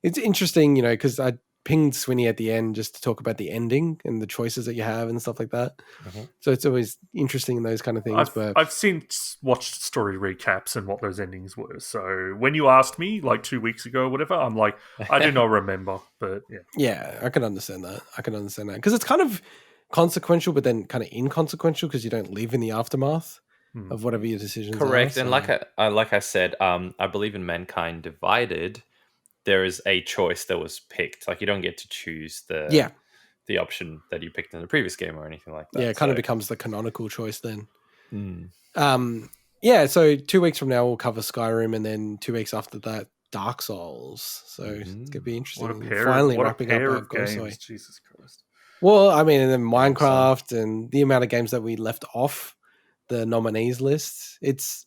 It's interesting, you know, because I pinged Swinny at the end just to talk about the ending and the choices that you have and stuff like that. Mm-hmm. So it's always interesting in those kind of things. I've watched story recaps and what those endings were. So when you asked me like 2 weeks ago or whatever, I'm like, I do not remember. But yeah. Yeah, I can understand that. Because it's kind of consequential, but then kind of inconsequential because you don't live in the aftermath of whatever your decisions are. Correct. So- And like I said, I believe in Mankind Divided, there is a choice that was picked. Like you don't get to choose the option that you picked in the previous game or anything like that. Yeah, it kind of becomes the canonical choice then. Mm. Yeah, so 2 weeks from now we'll cover Skyrim, and then 2 weeks after that Dark Souls. So it's gonna be interesting. What a pair, Finally what a wrapping pair up of our games. Gosoi. Jesus Christ. Well, I mean, and then Minecraft and the amount of games that we left off the nominees list. It's,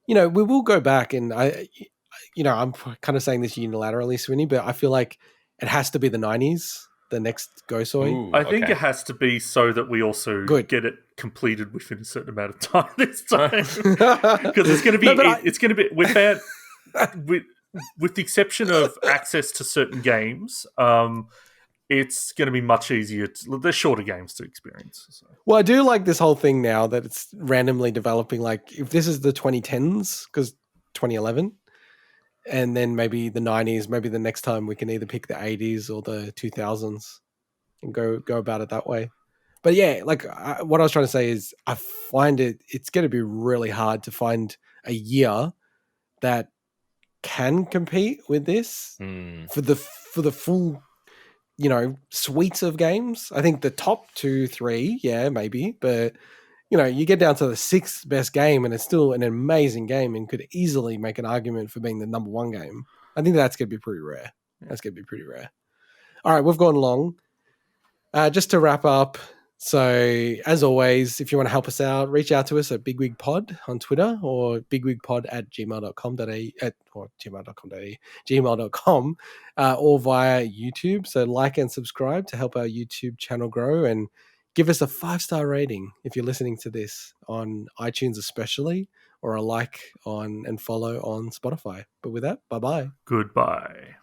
you know, we will go back, and I'm kind of saying this unilaterally, Swinny, but I feel like it has to be the 90s, the next Gosoi. Ooh, I think okay. it has to be so that we also get it completed within a certain amount of time this time, because it's going to be it's going to be without with the exception of access to certain games. It's going to be much easier. They're shorter games to experience. So. Well, I do like this whole thing now that it's randomly developing. Like, if this is the 2010s, because 2011, and then maybe the 90s, maybe the next time we can either pick the 80s or the 2000s and go about it that way. But yeah, like what I was trying to say is I find it's going to be really hard to find a year that can compete with this for the full, you know, suites of games. I think the top 2, 3, yeah, maybe, but you know, you get down to the 6th best game and it's still an amazing game and could easily make an argument for being the number 1 game. I think that's going to be pretty rare. That's going to be pretty rare. All right, we've gone long. Just to wrap up, so as always, if you want to help us out, reach out to us at bigwigpod on Twitter or bigwigpod@gmail.com or via YouTube. So like and subscribe to help our YouTube channel grow, and give us a 5-star rating if you're listening to this on iTunes especially, or a like on and follow on Spotify. But with that, bye-bye. Goodbye.